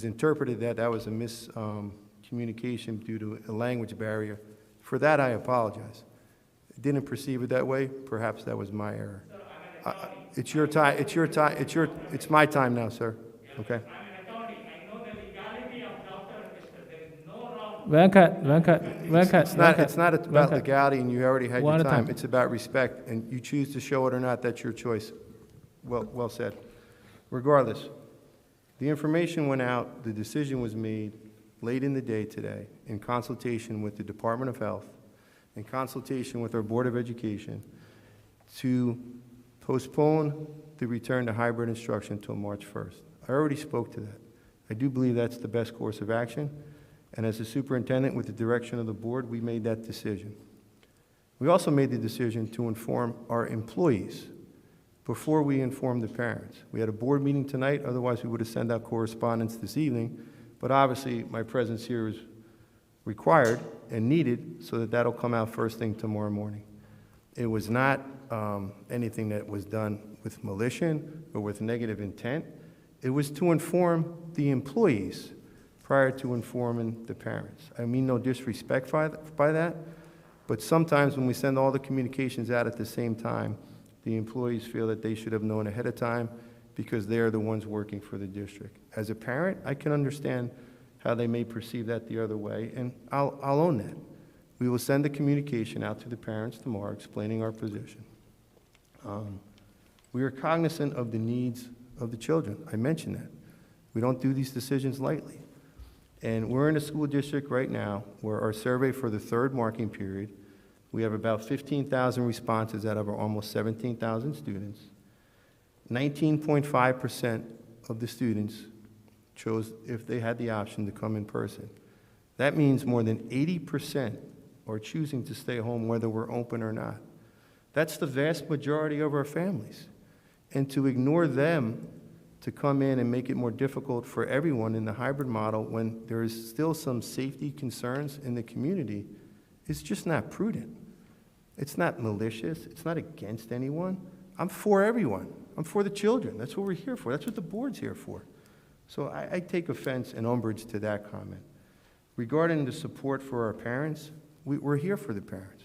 H: interpreted that was a miscommunication due to a language barrier, for that I apologize. I didn't perceive it that way. Perhaps that was my error. It's your time. It's my time now, sir. Okay.
B: Venkat.
H: It's not about legality, and you already had
B: One
H: your
B: at a
H: time.
B: time.
H: It's about respect, and you choose to show it or not. That's your choice. Well said. Regardless, the information went out. The decision was made late in the day today in consultation with the Department of Health, in consultation with our Board of Education, to postpone the return to hybrid instruction until March 1st. I already spoke to that. I do believe that's the best course of action, and as a superintendent, with the direction of the board, we made that decision. We also made the decision to inform our employees before we informed the parents. We had a board meeting tonight, otherwise we would have sent out correspondence this evening, but obviously my presence here is required and needed so that that'll come out first thing tomorrow morning. It was not anything that was done with malicious or with negative intent. It was to inform the employees prior to informing the parents. I mean no disrespect by that, but sometimes when we send all the communications out at the same time, the employees feel that they should have known ahead of time because they're the ones working for the district. As a parent, I can understand how they may perceive that the other way, and I'll own that. We will send the communication out to the parents tomorrow explaining our position. We are cognizant of the needs of the children. I mentioned that. We don't do these decisions lightly. And we're in a school district right now where our survey for the third marking period, we have about 15,000 responses out of our almost 17,000 students. 19.5% of the students chose, if they had the option, to come in person. That means more than 80% are choosing to stay home whether we're open or not. That's the vast majority of our families. And to ignore them to come in and make it more difficult for everyone in the hybrid model when there is still some safety concerns in the community is just not prudent. It's not malicious. It's not against anyone. I'm for everyone. I'm for the children. That's what we're here for. That's what the board's here for. So I take offense and umbrage to that comment. Regarding the support for our parents, we're here for the parents.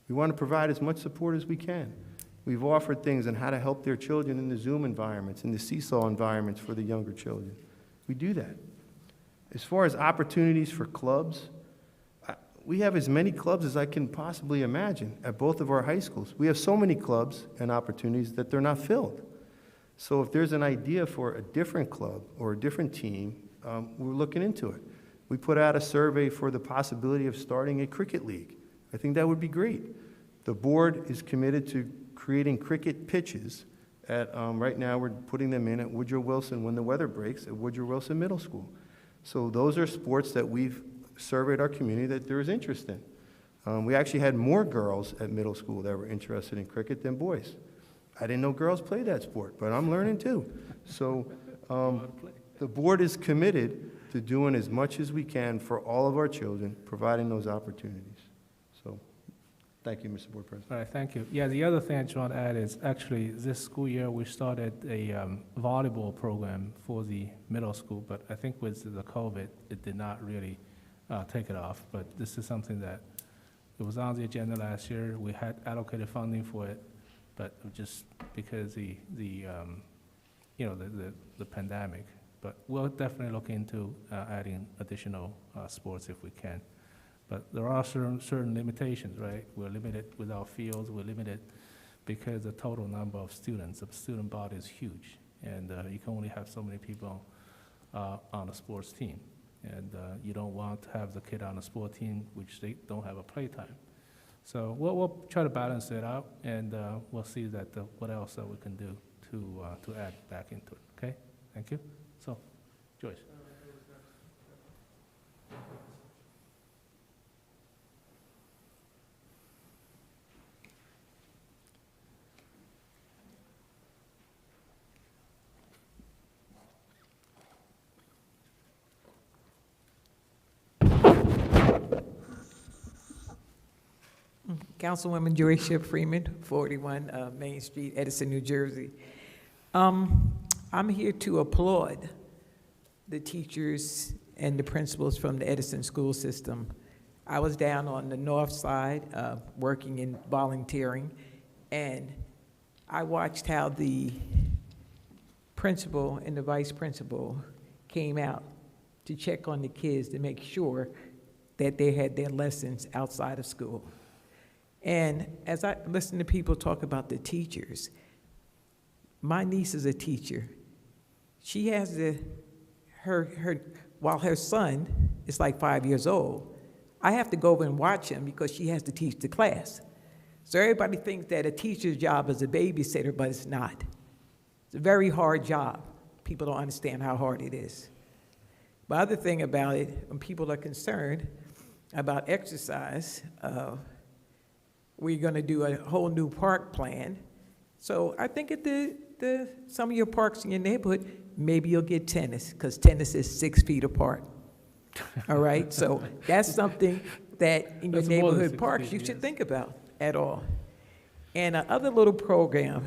H: We want to provide as much support as we can. We've offered things on how to help their children in the Zoom environments, in the seesaw environments for the younger children. We do that. As far as opportunities for clubs, we have as many clubs as I can possibly imagine at both of our high schools. We have so many clubs and opportunities that they're not filled. So if there's an idea for a different club or a different team, we're looking into it. We put out a survey for the possibility of starting a cricket league. I think that would be great. The board is committed to creating cricket pitches right now we're putting them in at Woodrow Wilson when the weather breaks at Woodrow Wilson Middle School. So those are sports that we've surveyed our community that there is interest in. We actually had more girls at middle school that were interested in cricket than boys. I didn't know girls played that sport, but I'm learning too. So the board is committed to doing as much as we can for all of our children, providing those opportunities. So thank you, Mr. Board President.
B: All right, thank you. Yeah, the other thing I just want to add is actually this school year we started a volleyball program for the middle school, but I think with the COVID, it did not really take it off. But this is something that it was on the agenda last year. We had allocated funding for it, but just because the pandemic. But we'll definitely look into adding additional sports if we can. But there are certain limitations, right? We're limited with our fields. We're limited because the total number of students, the student body is huge, and you can only have so many people on a sports team. And you don't want to have the kid on a sport team which they don't have a playtime. So we'll try to balance it out, and we'll see that what else that we can do to add back into it. Okay, thank you. So, Joyce.
P: Councilwoman Joyce Freeman, 41 Main Street, Edison, New Jersey. I'm here to applaud the teachers and the principals from the Edison school system. I was down on the north side working in volunteering, and I watched how the principal and the vice principal came out to check on the kids to make sure that they had their lessons outside of school. And as I listen to people talk about the teachers, my niece is a teacher. She has while her son is like 5 years old, I have to go over and watch him because she has to teach the class. So everybody thinks that a teacher's job is a babysitter, but it's not. It's a very hard job. People don't understand how hard it is. The other thing about it, when people are concerned about exercise, we're going to do a whole new park plan. So I think at some of your parks in your neighborhood, maybe you'll get tennis, because tennis is 6 feet apart. All right? So that's something that in your neighborhood parks you should think about at all. And another little program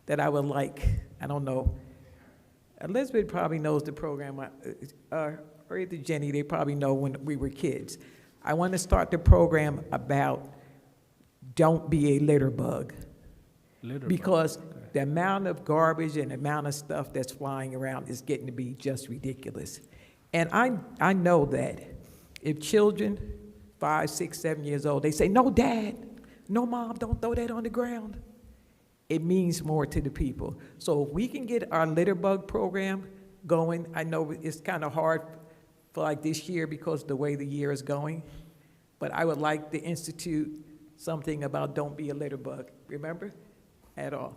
P: that I would like, I don't know, Elizabeth probably knows the program, or either Jenny, they probably know when we were kids. I want to start the program about don't be a litter bug. Because the amount of garbage and the amount of stuff that's flying around is getting to be just ridiculous. And I know that if children, 5, 6, 7 years old, they say, no, Dad, no, Mom, don't throw that on the ground, it means more to the people. So if we can get our litter bug program going, I know it's kind of hard for like this year because of the way the year is going, but I would like to institute something about don't be a litter bug, remember? At all.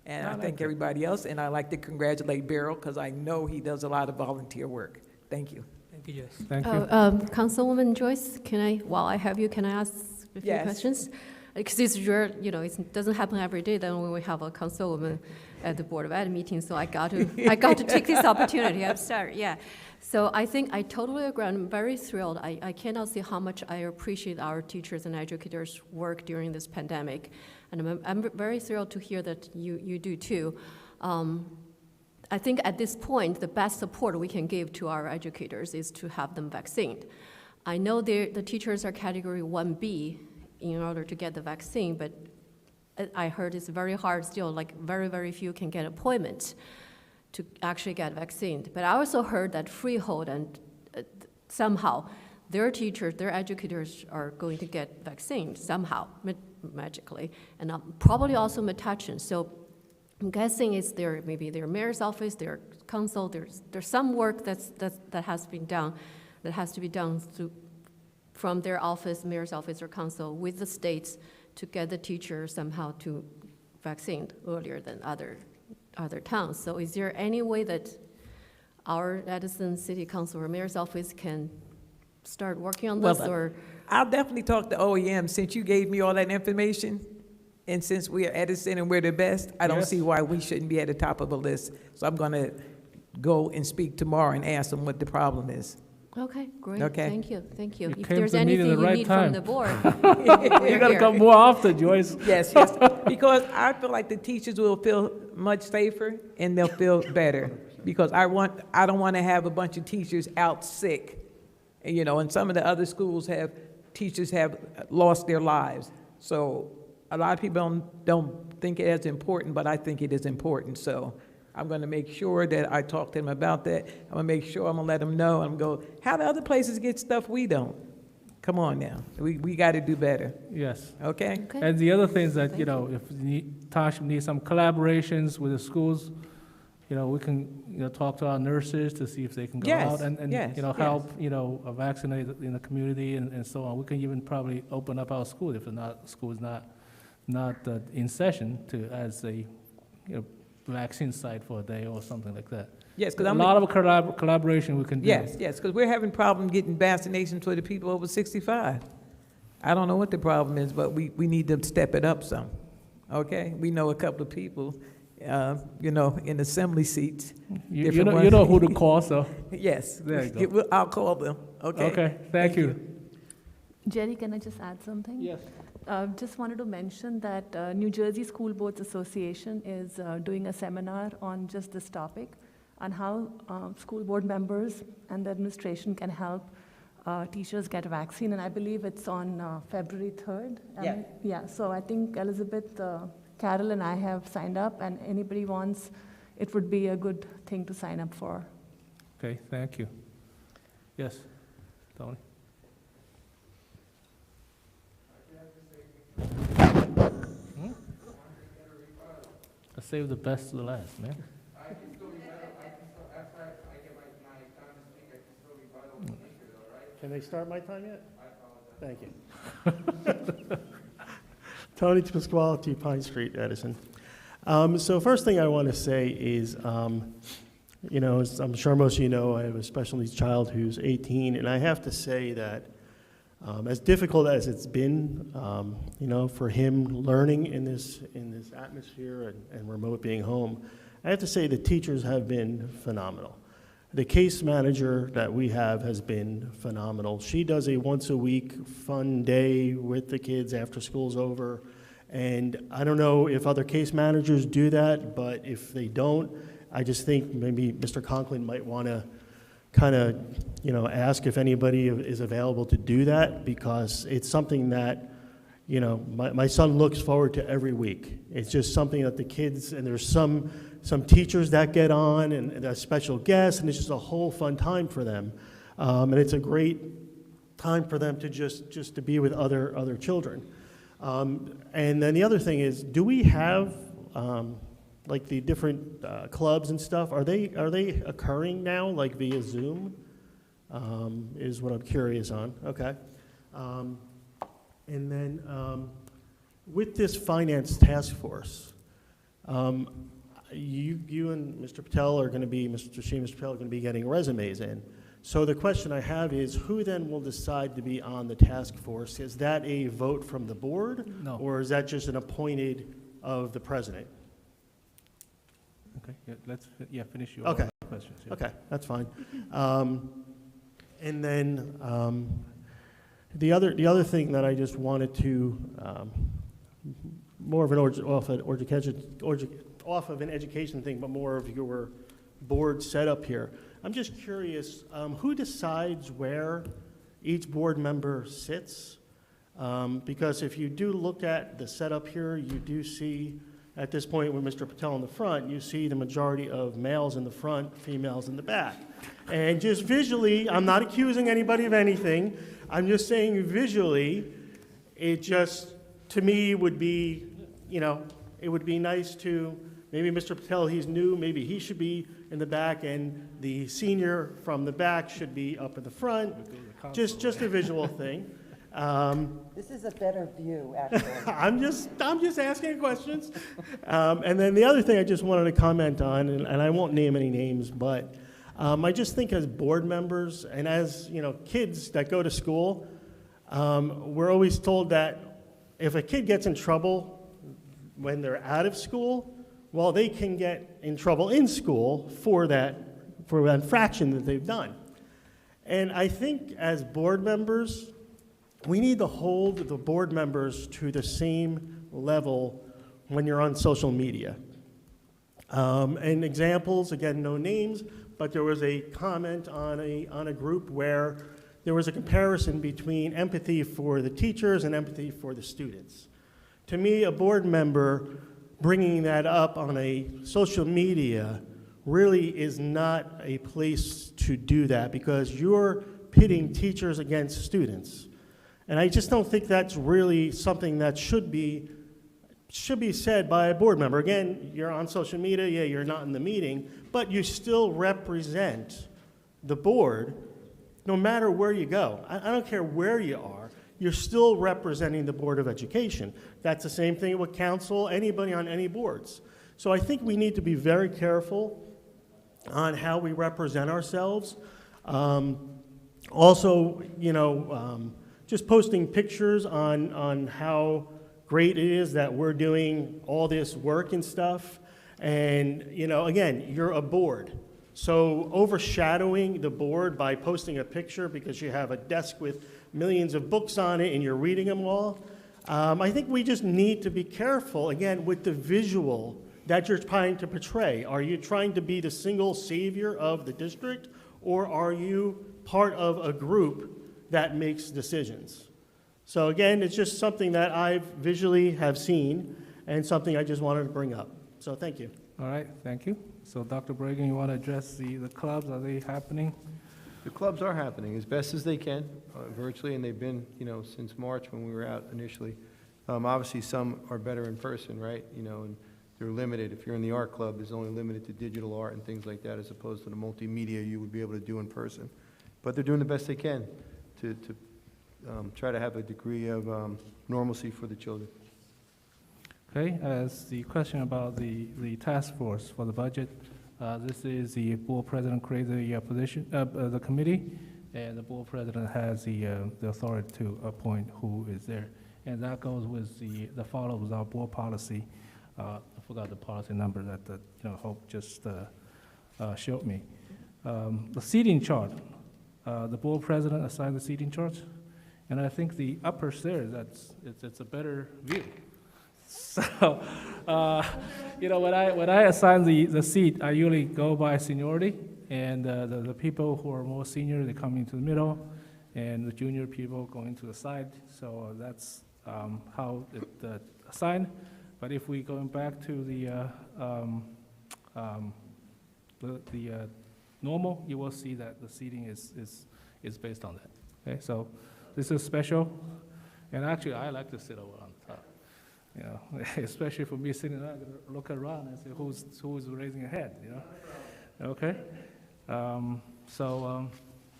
P: And I thank everybody else, and I'd like to congratulate Beryl, because I know he does a lot of volunteer work. Thank you.
E: Thank you, Joyce.
B: Thank you.
I: Councilwoman Joyce, while I have you, can I ask a few questions? Because it's rare, it doesn't happen every day that when we have a councilwoman at the Board of Ed meeting, so I got to take this opportunity. I'm sorry, yeah. So I think I totally agree. I'm very thrilled. I cannot say how much I appreciate our teachers and educators' work during this pandemic. And I'm very thrilled to hear that you do too. I think at this point, the best support we can give to our educators is to have them vaccinated. I know the teachers are category 1B in order to get the vaccine, but I heard it's very hard still, like very, very few can get appointments to actually get vaccinated. But I also heard that Freehold and somehow their teachers, their educators are going to get vaccinated somehow, magically, and probably also Metuchen. So I'm guessing it's maybe their mayor's office, their council, there's some work that has been done, that has to be done from their office, mayor's office or council with the states to get the teacher somehow to vaccinate earlier than other towns. So is there any way that our Edison City Council or mayor's office can start working on this, or?
P: I'll definitely talk to OEM since you gave me all that information. And since we are Edison and we're the best, I don't see why we shouldn't be at the top of the list. So I'm going to go and speak tomorrow and ask them what the problem is.
I: Okay, great.
P: Okay.
I: Thank you. Thank you.
B: You
I: If
B: came
I: there's
B: to the meeting
I: anything
B: at the
I: you
B: right
I: need
B: time.
I: from the board,
B: You gotta come more often, Joyce.
P: Yes, because I feel like the teachers will feel much safer and they'll feel better. Because I don't want to have a bunch of teachers out sick. You know, and some of the other schools teachers have lost their lives. So a lot of people don't think it as important, but I think it is important. So I'm going to make sure that I talk to them about that. I'm going to make sure I'm going to let them know. I'm going to go, how do other places get stuff we don't? Come on now. We got to do better.
B: Yes.
P: Okay?
B: And the other thing is that, you know, if Tosh needs some collaborations with the schools, you know, we can, you know, talk to our nurses to see if they can go out and you know, help, you know, vaccinate in the community and so on. We can even probably open up our school if school is not in session as a, you know, vaccine site for a day or something like that.
P: Yes, because
B: a lot of collaboration we can do.
P: Yes, because we're having problems getting vaccinations for the people over 65. I don't know what the problem is, but we need to step it up some. Okay, we know a couple of people, you know, in assembly seats.
B: You know who to call, so.
P: Yes,
B: there you go.
P: I'll call them. Okay.
B: Okay, thank you.
J: Jerry, can I just add something?
B: Yes.
J: Just wanted to mention that New Jersey School Boards Association is doing a seminar on just this topic, on how school board members and the administration can help teachers get a vaccine, and I believe it's on February 3rd. Yeah, so I think Elizabeth, Carol, and I have signed up, and anybody wants, it would be a good thing to sign up for.
B: Okay, thank you. Yes, Tony. I save the best to the last, man.
Q: Can they start my time yet? Thank you. Tony Pasquale, Pine Street, Edison. So first thing I want to say is, you know, as I'm sure most of you know, I have a special needs child who's 18, and I have to say that as difficult as it's been, you know, for him learning in this atmosphere and remote being home, I have to say the teachers have been phenomenal. The case manager that we have has been phenomenal. She does a once-a-week fun day with the kids after school's over, and I don't know if other case managers do that, but if they don't, I just think maybe Mr. Conklin might want to kind of, you know, ask if anybody is available to do that, because it's something that, you know, my son looks forward to every week. It's just something that the kids, and there's some teachers that get on, and a special guest, and it's just a whole fun time for them. And it's a great time for them to just to be with other children. And then the other thing is, do we have like the different clubs and stuff? Are they occurring now, like via Zoom? Is what I'm curious on. Okay. And then with this finance task force, you and Mr. Patel are going to be, Mr. Shi and Mr. Patel are going to be getting resumes in. So the question I have is, who then will decide to be on the task force? Is that a vote from the board?
B: No.
Q: Or is that just an appointed of the president?
B: Okay, yeah, let's finish your questions. Yeah.
Q: Okay, that's fine. And then the other thing that I just wanted to, more of an off of an education thing, but more of your board setup here. I'm just curious, who decides where each board member sits? Because if you do look at the setup here, you do see, at this point with Mr. Patel in the front, you see the majority of males in the front, females in the back. And just visually, I'm not accusing anybody of anything, I'm just saying visually, it just, to me, would be, you know, it would be nice to, maybe Mr. Patel, he's new, maybe he should be in the back, and the senior from the back should be up in the front. Just a visual thing.
K: This is a better view, actually.
Q: I'm just asking questions. And then the other thing I just wanted to comment on, and I won't name any names, but I just think as board members and as, you know, kids that go to school, we're always told that if a kid gets in trouble when they're out of school, well, they can get in trouble in school for that infraction that they've done. And I think as board members, we need to hold the board members to the same level when you're on social media. And examples, again, no names, but there was a comment on a group where there was a comparison between empathy for the teachers and empathy for the students. To me, a board member bringing that up on a social media really is not a place to do that, because you're pitting teachers against students. And I just don't think that's really something that should be said by a board member. Again, you're on social media, yeah, you're not in the meeting, but you still represent the board no matter where you go. I don't care where you are, you're still representing the Board of Education. That's the same thing with council, anybody on any boards. So I think we need to be very careful on how we represent ourselves. Also, you know, just posting pictures on how great it is that we're doing all this work and stuff. And, you know, again, you're a board. So overshadowing the board by posting a picture because you have a desk with millions of books on it and you're reading them all, I think we just need to be careful, again, with the visual that you're trying to portray. Are you trying to be the single savior of the district, or are you part of a group that makes decisions? So again, it's just something that I visually have seen and something I just wanted to bring up. So thank you.
B: All right, thank you. So Dr. Bragan, you want to address the clubs? Are they happening?
H: The clubs are happening as best as they can, virtually, and they've been, you know, since March when we were out initially. Obviously, some are better in person, right? You know, and they're limited. If you're in the art club, it's only limited to digital art and things like that, as opposed to the multimedia you would be able to do in person. But they're doing the best they can to try to have a degree of normalcy for the children.
B: Okay, as the question about the task force for the budget, this is the board president creates the position, the committee, and the board president has the authority to appoint who is there. And that goes with the follow with our board policy. I forgot the policy number that Hope just showed me. The seating chart, the board president assigned the seating chart, and I think the upper stairs, it's a better view. So, when I assign the seat, I usually go by seniority, and the people who are more senior, they come into the middle, and the junior people go into the side. So that's how it assigned. But if we going back to the normal, you will see that the seating is based on that. Okay, so this is special, and actually I like to sit over on the top. You know, especially for me sitting there, I look around and say, who's raising a hand, you know? Okay? All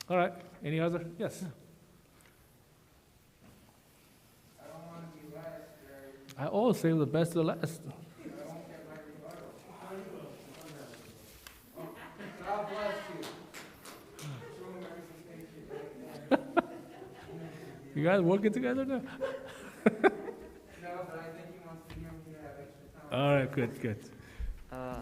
B: right, any other? Yes?
D: I don't want to be last, Jerry.
B: I always save the best to last.
D: I won't get my rebuttal. God bless you. Show him everything.
B: You guys working together now? All right, good.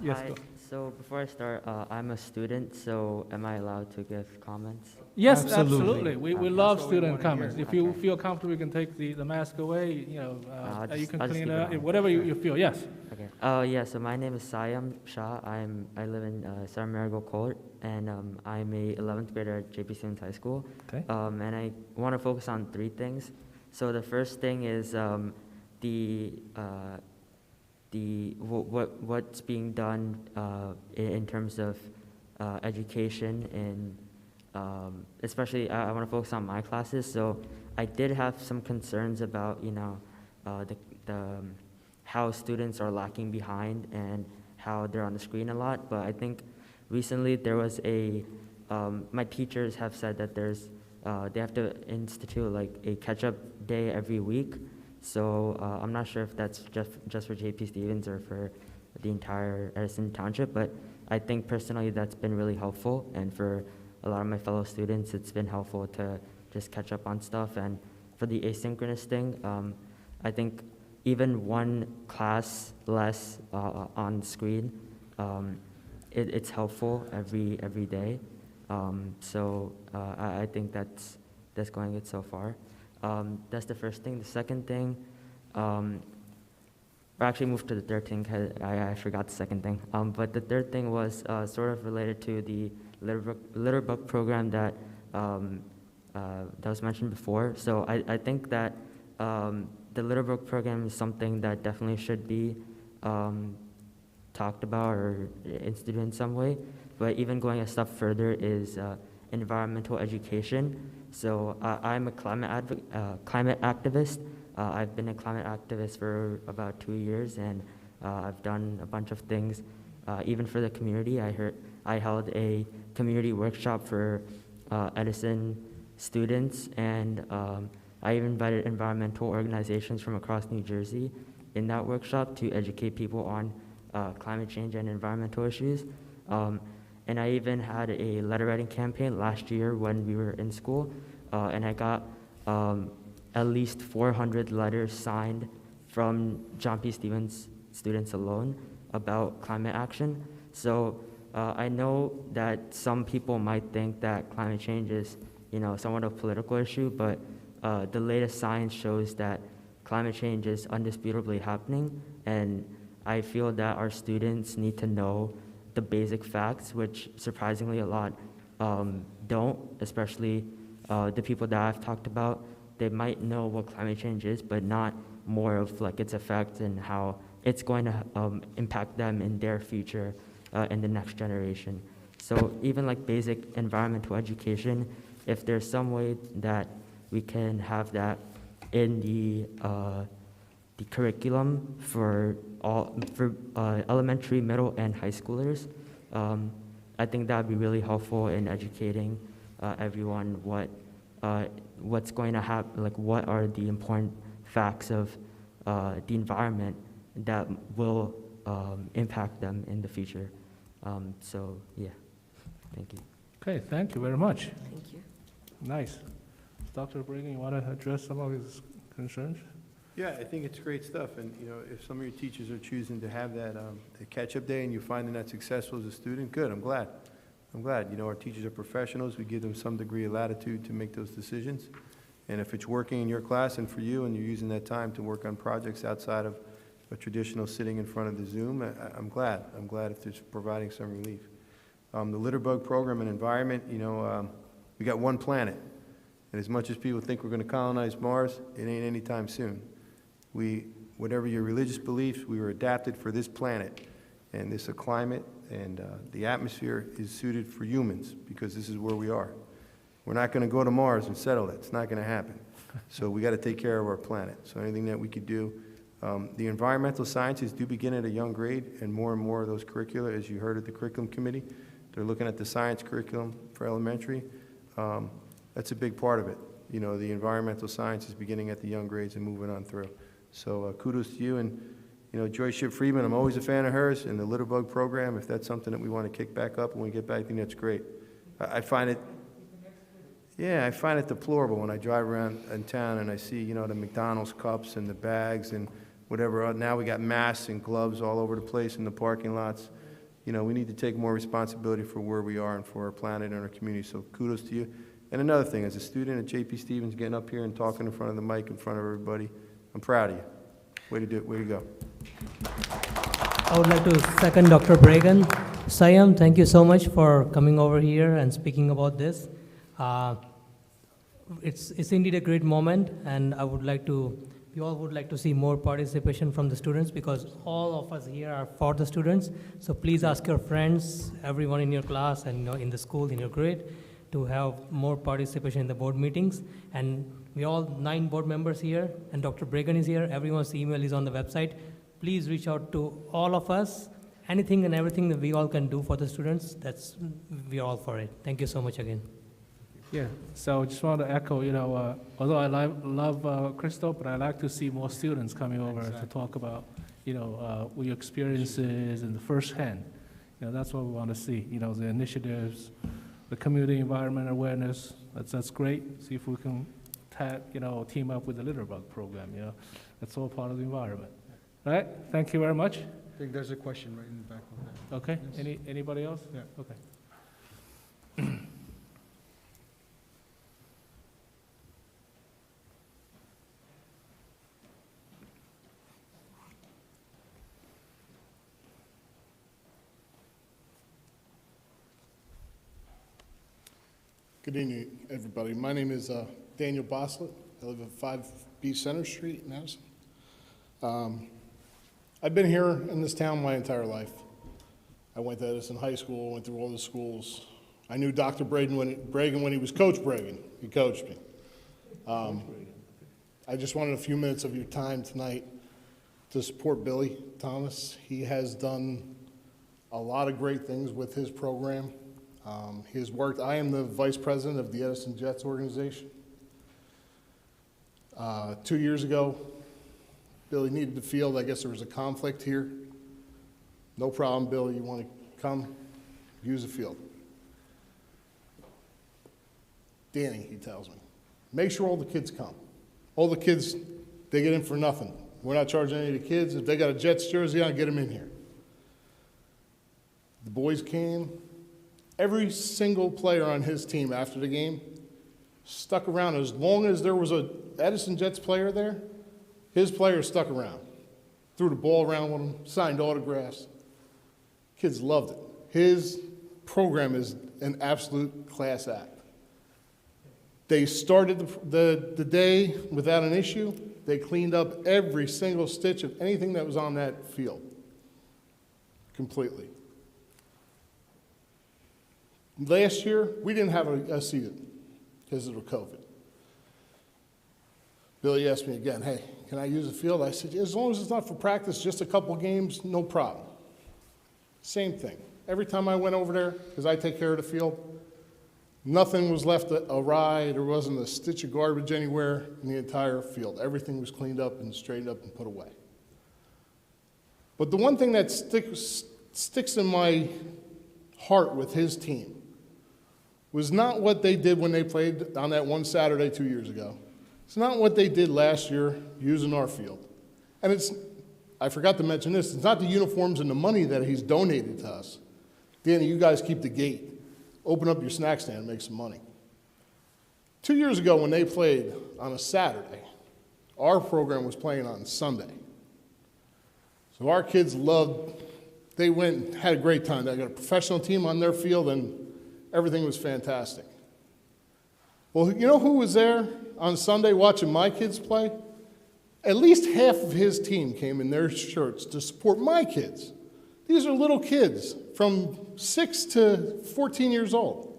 B: Yes,
R: hi.
B: go.
R: So before I start, I'm a student, so am I allowed to give comments?
B: Yes,
A: Absolutely.
B: absolutely. We love student comments. If you feel comfortable, you can take the mask away, you can
R: I'll just
B: clean
R: keep
B: it up,
R: on.
B: whatever you feel, yes.
R: Okay. Yeah, so my name is Sayam Shah. I live in San Marigold Court, and I'm a 11th grader at JP Stevens High School.
B: Okay.
R: And I want to focus on three things. So the first thing is what's being done in terms of education, and especially I want to focus on my classes. So I did have some concerns about how students are lacking behind and how they're on the screen a lot. But I think recently there was my teachers have said that they have to institute like a catch-up day every week. So I'm not sure if that's just for JP Stevens or for the entire Edison Township, but I think personally that's been really helpful, and for a lot of my fellow students, it's been helpful to just catch up on stuff. And for the asynchronous thing, I think even one class less on screen, it's helpful every day. So I think that's going good so far. That's the first thing. The second thing, or actually moved to the third thing, because I forgot the second thing. But the third thing was sort of related to the litter book program that was mentioned before. So I think that the litter book program is something that definitely should be talked about or instituted in some way. But even going a step further is environmental education. So I'm a climate activist. I've been a climate activist for about 2 years, and I've done a bunch of things, even for the community. I held a community workshop for Edison students, and I even invited environmental organizations from across New Jersey in that workshop to educate people on climate change and environmental issues. And I even had a letter writing campaign last year when we were in school, and I got at least 400 letters signed from John P. Stevens students alone about climate action. So I know that some people might think that climate change is, somewhat of a political issue, but the latest science shows that climate change is undisputably happening, and I feel that our students need to know the basic facts, which surprisingly a lot don't, especially the people that I've talked about. They might know what climate change is, but not more of like its effects and how it's going to impact them in their future in the next generation. So even like basic environmental education, if there's some way that we can have that in the curriculum for elementary, middle, and high schoolers, I think that would be really helpful in educating everyone what's going to happen, like what are the important facts of the environment that will impact them in the future. So yeah, thank you.
B: Okay, thank you very much.
F: Thank you.
B: Nice. Dr. Bregan, you want to address some of his concerns?
H: Yeah, I think it's great stuff, and if some of your teachers are choosing to have that catch-up day and you're finding that successful as a student, good. I'm glad. Our teachers are professionals. We give them some degree of latitude to make those decisions, and if it's working in your class and for you, and you're using that time to work on projects outside of a traditional sitting in front of the Zoom, I'm glad. I'm glad if it's providing some relief. The litter bug program and environment, we got one planet, and as much as people think we're going to colonize Mars, it ain't anytime soon. Whatever your religious beliefs, we were adapted for this planet, and this climate and the atmosphere is suited for humans because this is where we are. We're not going to go to Mars and settle it. It's not going to happen. So we got to take care of our planet. So anything that we could do. The environmental sciences do begin at a young grade, and more of those curricula, as you heard at the curriculum committee, they're looking at the science curriculum for elementary. That's a big part of it. The environmental sciences beginning at the young grades and moving on through. So kudos to you. And, Joyce Ship Friedman, I'm always a fan of hers, and the litter bug program, if that's something that we want to kick back up when we get back, I think that's great. I find it deplorable when I drive around in town and I see, the McDonald's cups and the bags and whatever. Now we got masks and gloves all over the place in the parking lots. We need to take more responsibility for where we are and for our planet and our community. So kudos to you. And another thing, as a student at JP Stevens, getting up here and talking in front of the mic in front of everybody, I'm proud of you. Way to do it. Way to go.
E: I would like to second Dr. Bregan. Sayam, thank you so much for coming over here and speaking about this. it's indeed a great moment, and we all would like to see more participation from the students, because all of us here are for the students. So please ask your friends, everyone in your class and in the school, in your grade, to have more participation in the board meetings. And we all 9 board members here, and Dr. Bragan is here. Everyone's email is on the website. Please reach out to all of us. Anything and everything that we all can do for the students, we're all for it. Thank you so much again.
B: Yeah, so just want to echo, although I love Crystal, but I like to see more students coming over to talk about, your experiences in the first hand. That's what we want to see, the initiatives, the community environment awareness. That's great. See if we can team up with the Litter Bug program, That's all part of the environment. All right, thank you very much.
A: I think there's a question right in the back of that.
B: Okay,
A: Yes.
B: Anybody else?
A: Yeah.
B: Okay.
S: Good evening, everybody. My name is Daniel Boslett. I live at 5B Center Street in Madison. I've been here in this town my entire life. I went to Edison High School, went through all the schools. I knew Dr. Bragan when he was Coach Bragan. He coached me. I just wanted a few minutes of your time tonight to support Billy Thomas. He has done a lot of great things with his program. He has worked, I am the vice president of the Edison Jets organization. 2 years ago, Billy needed the field. I guess there was a conflict here. No problem, Billy, you want to come, use the field. Danny, he tells me, make sure all the kids come. All the kids, they get in for nothing. We're not charging any of the kids. If they got a Jets jersey on, get them in here. The boys came. Every single player on his team after the game stuck around. As long as there was a Edison Jets player there, his players stuck around. Threw the ball around with him, signed autographs. Kids loved it. His program is an absolute class act. They started the day without an issue. They cleaned up every single stitch of anything that was on that field completely. Last year, we didn't have a season because of COVID. Billy asked me again, hey, can I use the field? I said, as long as it's not for practice, just a couple games, no problem. Same thing. Every time I went over there, because I take care of the field, nothing was left awry. There wasn't a stitch of garbage anywhere in the entire field. Everything was cleaned up and straightened up and put away. But the one thing that sticks in my heart with his team was not what they did when they played on that one Saturday 2 years ago. It's not what they did last year using our field. And I forgot to mention this, it's not the uniforms and the money that he's donated to us. Danny, you guys keep the gate. Open up your snack stand and make some money. 2 years ago when they played on a Saturday, our program was playing on Sunday. So our kids they went and had a great time. They got a professional team on their field and everything was fantastic. Well, you know who was there on Sunday watching my kids play? At least half of his team came in their shirts to support my kids. These are little kids from 6 to 14 years old.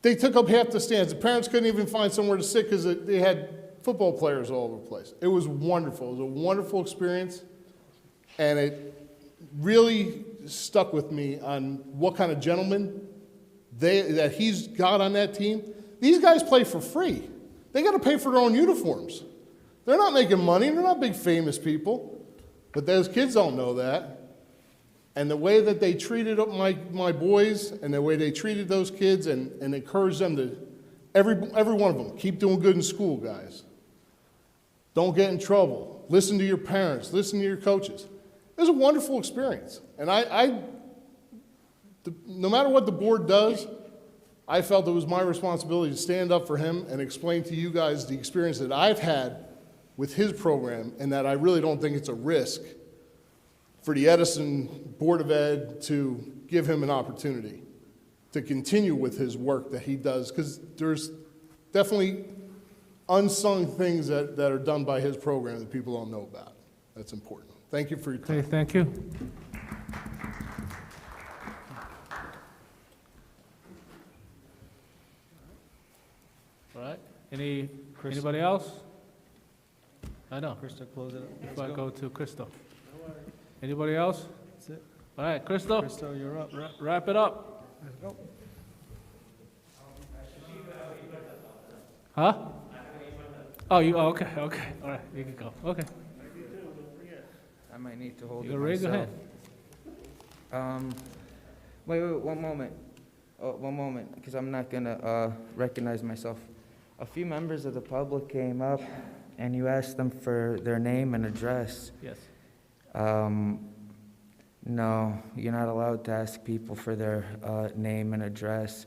S: They took up half the stands. The parents couldn't even find somewhere to sit because they had football players all over the place. It was wonderful. It was a wonderful experience, and it really stuck with me on what kind of gentleman that he's got on that team. These guys play for free. They got to pay for their own uniforms. They're not making money. They're not big famous people. But those kids don't know that. And the way that they treated my boys and the way they treated those kids and encouraged them to, every one of them, keep doing good in school, guys. Don't get in trouble. Listen to your parents. Listen to your coaches. It was a wonderful experience. And no matter what the board does, I felt it was my responsibility to stand up for him and explain to you guys the experience that I've had with his program and that I really don't think it's a risk for the Edison Board of Ed to give him an opportunity to continue with his work that he does, because there's definitely unsung things that are done by his program that people don't know about. That's important. Thank you for your time.
B: Okay, thank you. All right, anybody else? I know.
A: Krista, close it up.
B: If I go to Crystal. Anybody else?
A: That's it.
B: All right, Crystal,
A: Krista, you're up.
B: wrap it up.
A: Let's go.
B: Huh? Oh, okay, all right, you can go, okay.
T: I might need to hold
B: You're
T: it
B: ready, go
T: myself.
B: ahead.
T: Wait, one moment. One moment, because I'm not gonna recognize myself. A few members of the public came up, and you asked them for their name and address.
B: Yes.
T: No, you're not allowed to ask people for their name and address.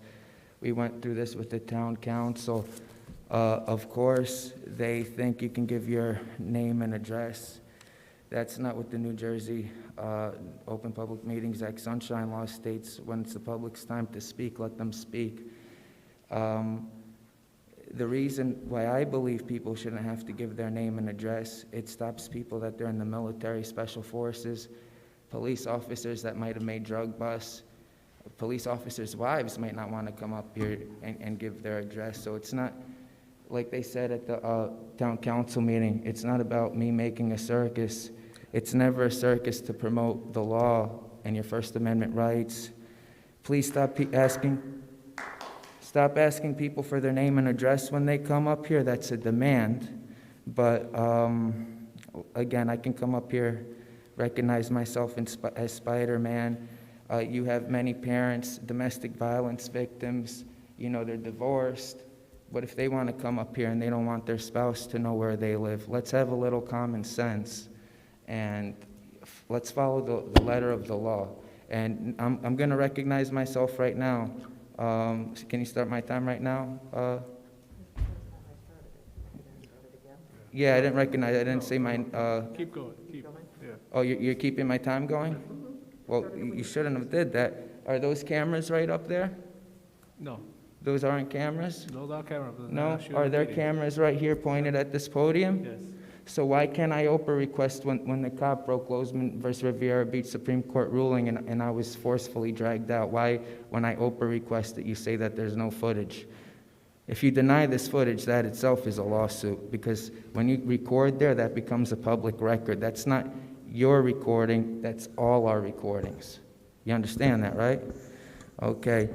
T: We went through this with the town council. Of course, they think you can give your name and address. That's not what the New Jersey Open Public Meetings Act Sunshine Law states. When it's the public's time to speak, let them speak. The reason why I believe people shouldn't have to give their name and address, it stops people that they're in the military, special forces, police officers that might have made drug busts, police officers' wives might not want to come up here and give their address. So it's not, like they said at the town council meeting, it's not about me making a circus. It's never a circus to promote the law and your First Amendment rights. Please stop asking people for their name and address when they come up here. That's a demand. But again, I can come up here, recognize myself as Spider-Man. You have many parents, domestic violence victims, they're divorced. But if they want to come up here and they don't want their spouse to know where they live, let's have a little common sense and let's follow the letter of the law. And I'm going to recognize myself right now. Can you start my time right now? Yeah, I didn't recognize. I didn't say my.
B: Keep going. Yeah.
T: Oh, you're keeping my time going? Well, you shouldn't have did that. Are those cameras right up there?
B: No.
T: Those aren't cameras?
B: Those are cameras.
T: No? Are there cameras right here pointed at this podium?
B: Yes.
T: So why can't I OPA request when the cop broke Lozman versus Riviera Beach Supreme Court ruling and I was forcefully dragged out? Why, when I OPA request it, you say that there's no footage? If you deny this footage, that itself is a lawsuit, because when you record there, that becomes a public record. That's not your recording, that's all our recordings. You understand that, right? Okay.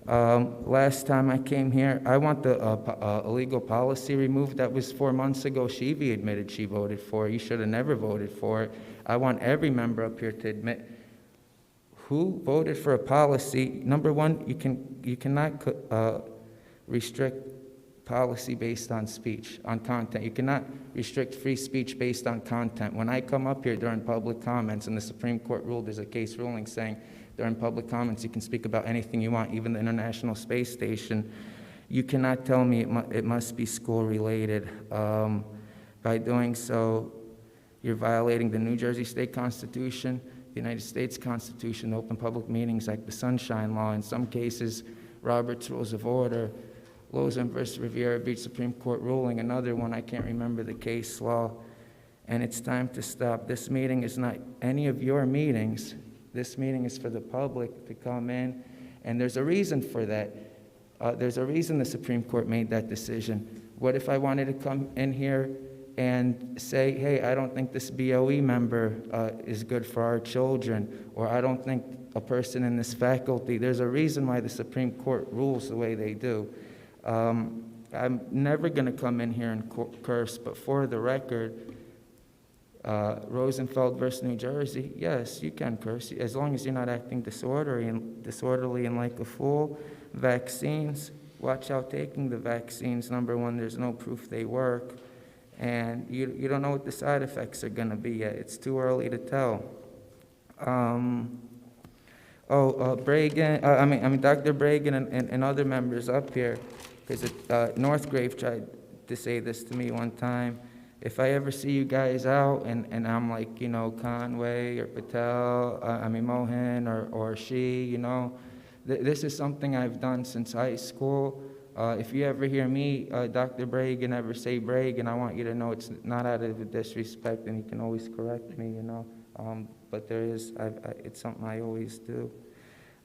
T: Last time I came here, I want the illegal policy removed. That was 4 months ago. Shivi admitted she voted for it. You should have never voted for it. I want every member up here to admit who voted for a policy. Number one, you cannot restrict policy based on speech, on content. You cannot restrict free speech based on content. When I come up here during public comments, and the Supreme Court ruled, there's a case ruling saying during public comments you can speak about anything you want, even the International Space Station, you cannot tell me it must be school-related. By doing so, you're violating the New Jersey State Constitution, the United States Constitution, the Open Public Meetings Act, the Sunshine Law, in some cases, Robert's Rules of Order, Lozman versus Riviera Beach Supreme Court ruling, another one, I can't remember the case law, and it's time to stop. This meeting is not any of your meetings. This meeting is for the public to come in, and there's a reason for that. There's a reason the Supreme Court made that decision. What if I wanted to come in here and say, hey, I don't think this BOE member is good for our children, or I don't think a person in this faculty, there's a reason why the Supreme Court rules the way they do. I'm never going to come in here and curse, but for the record, Rosenfeld versus New Jersey, yes, you can curse, as long as you're not acting disorderly and like a fool. Vaccines, watch out taking the vaccines. Number one, there's no proof they work, and you don't know what the side effects are going to be yet. It's too early to tell. Bragan, Dr. Bragan and other members up here, because Northgrave tried to say this to me one time. If I ever see you guys out and I'm like, Conway or Patel, Mohan or she, This is something I've done since high school. If you ever hear me, Dr. Bragan, ever say Bragan, I want you to know it's not out of disrespect, and you can always correct me, you know. But there is, it's something I always do.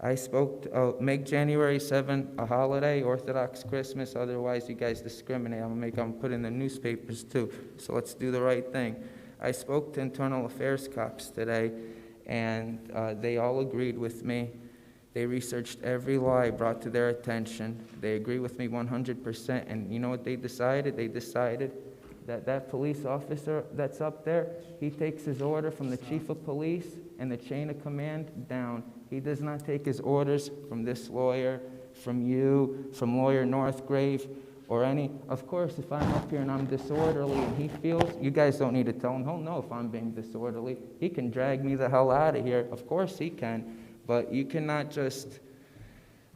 T: I spoke, make January 7th a holiday, Orthodox Christmas, otherwise you guys discriminate. I'm put in the newspapers too, so let's do the right thing. I spoke to internal affairs cops today, and they all agreed with me. They researched every lie brought to their attention. They agree with me 100%, and you know what they decided? They decided that that police officer that's up there, he takes his order from the chief of police and the chain of command down. He does not take his orders from this lawyer, from you, from lawyer Northgrave, or any. Of course, if I'm up here and I'm disorderly and he feels, you guys don't need to tell him, he'll know if I'm being disorderly. He can drag me the hell out of here. Of course he can. But you cannot just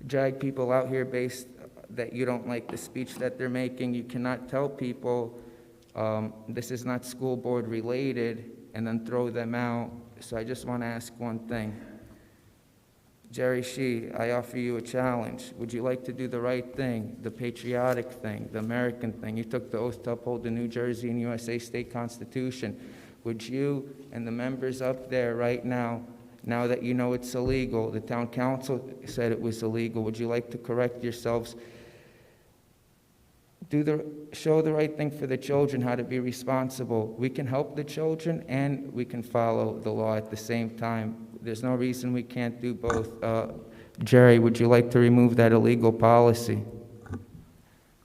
T: drag people out here based that you don't like the speech that they're making. You cannot tell people this is not school board related and then throw them out. So I just want to ask one thing. Jerry Shee, I offer you a challenge. Would you like to do the right thing, the patriotic thing, the American thing? You took the oath to uphold the New Jersey and USA state constitution. Would you and the members up there right now that you know it's illegal, the town council said it was illegal, would you like to correct yourselves? Show the right thing for the children, how to be responsible. We can help the children and we can follow the law at the same time. There's no reason we can't do both. Jerry, would you like to remove that illegal policy?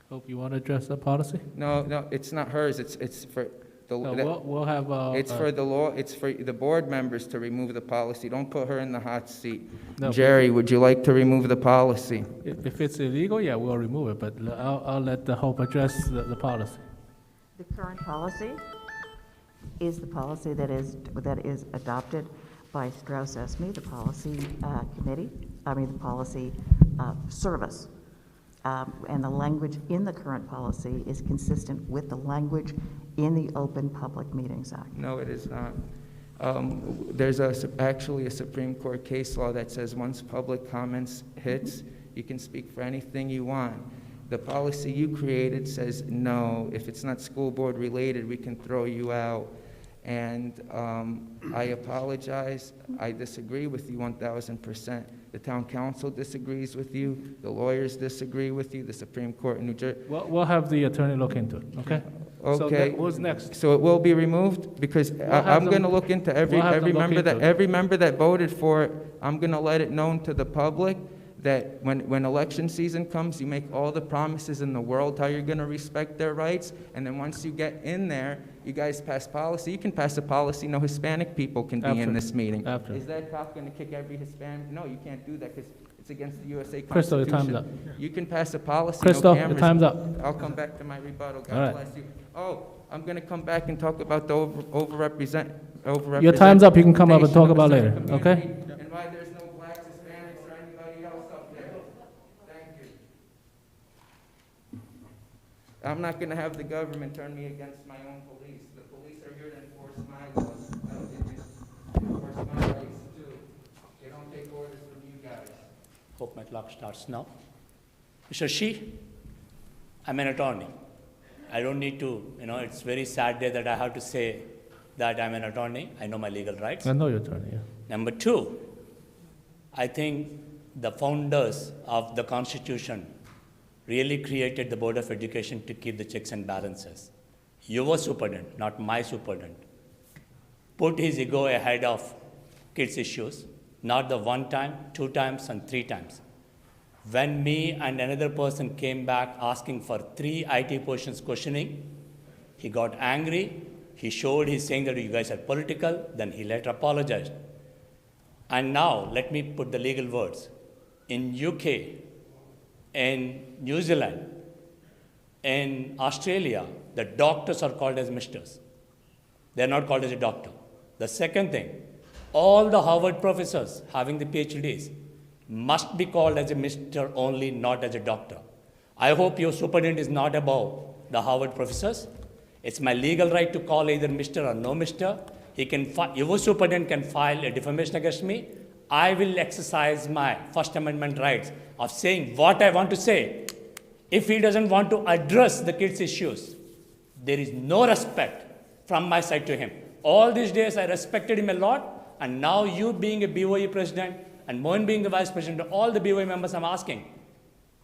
B: Hope you want to address the policy?
T: No, it's not hers. It's for the.
B: No, we'll have.
T: It's for the law. It's for the board members to remove the policy. Don't put her in the hot seat.
B: No,
T: Jerry, would you like to remove the policy?
B: If it's illegal, yeah, we'll remove it. But I'll let the Hope address the policy.
U: The current policy is the policy that is adopted by Strauss-Esme, the policy committee. The policy service. And the language in the current policy is consistent with the language in the Open Public Meetings Act.
T: No, it is not. There's actually a Supreme Court case law that says once public comments hits, you can speak for anything you want. The policy you created says no, if it's not school board related, we can throw you out. And I apologize. I disagree with you 1,000%. The town council disagrees with you. The lawyers disagree with you. The Supreme Court in New Jersey.
B: We'll have the attorney look into it, okay?
T: Okay.
B: So what's next?
T: So it will be removed? Because I'm going to look into every member that voted for it. I'm going to let it known to the public that when election season comes, you make all the promises in the world how you're going to respect their rights, and then once you get in there, you guys pass policy. You can pass a policy no Hispanic people can be in this meeting. Is that cop going to kick every Hispanic? No, you can't do that because it's against the USA Constitution.
B: Crystal, your time's up.
T: You can pass a policy.
B: Crystal,
T: no cameras.
B: your time's up.
T: I'll come back to my rebuttal. God
B: All right.
T: bless you. Oh, I'm going to come back and talk about the overrepresented.
B: Your time's up. You can come up and talk about later, okay?
T: And why there's no blacks, Hispanics, or anybody else up there. Thank you. I'm not going to have the government turn me against my own police. The police are here to enforce my laws. I don't think they enforce my rights too. They don't take orders from you guys.
O: Hope my clock starts now. Mr. Shee, I'm an attorney. I don't need to, it's very sad day that I have to say that I'm an attorney. I know my legal rights.
B: I know you're attorney, yeah.
O: Number two, I think the founders of the Constitution really created the Board of Education to keep the checks and balances. Your superintendent, not my superintendent, put his ego ahead of kids' issues, not the 1 time, 2 times, and 3 times. When me and another person came back asking for 3 IT positions questioning, he got angry. He showed he's saying that you guys are political, then he later apologized. And now, let me put the legal words. In UK, in New Zealand, in Australia, the doctors are called as misters. They're not called as a doctor. The second thing, all the Harvard professors having the PhDs must be called as a mister only, not as a doctor. I hope your superintendent is not above the Harvard professors. It's my legal right to call either mister or no mister. Your superintendent can file a defamation against me. I will exercise my First Amendment rights of saying what I want to say. If he doesn't want to address the kids' issues, there is no respect from my side to him. All these days I respected him a lot, and now you being a BOE president and Mohan being the vice president, all the BOE members, I'm asking,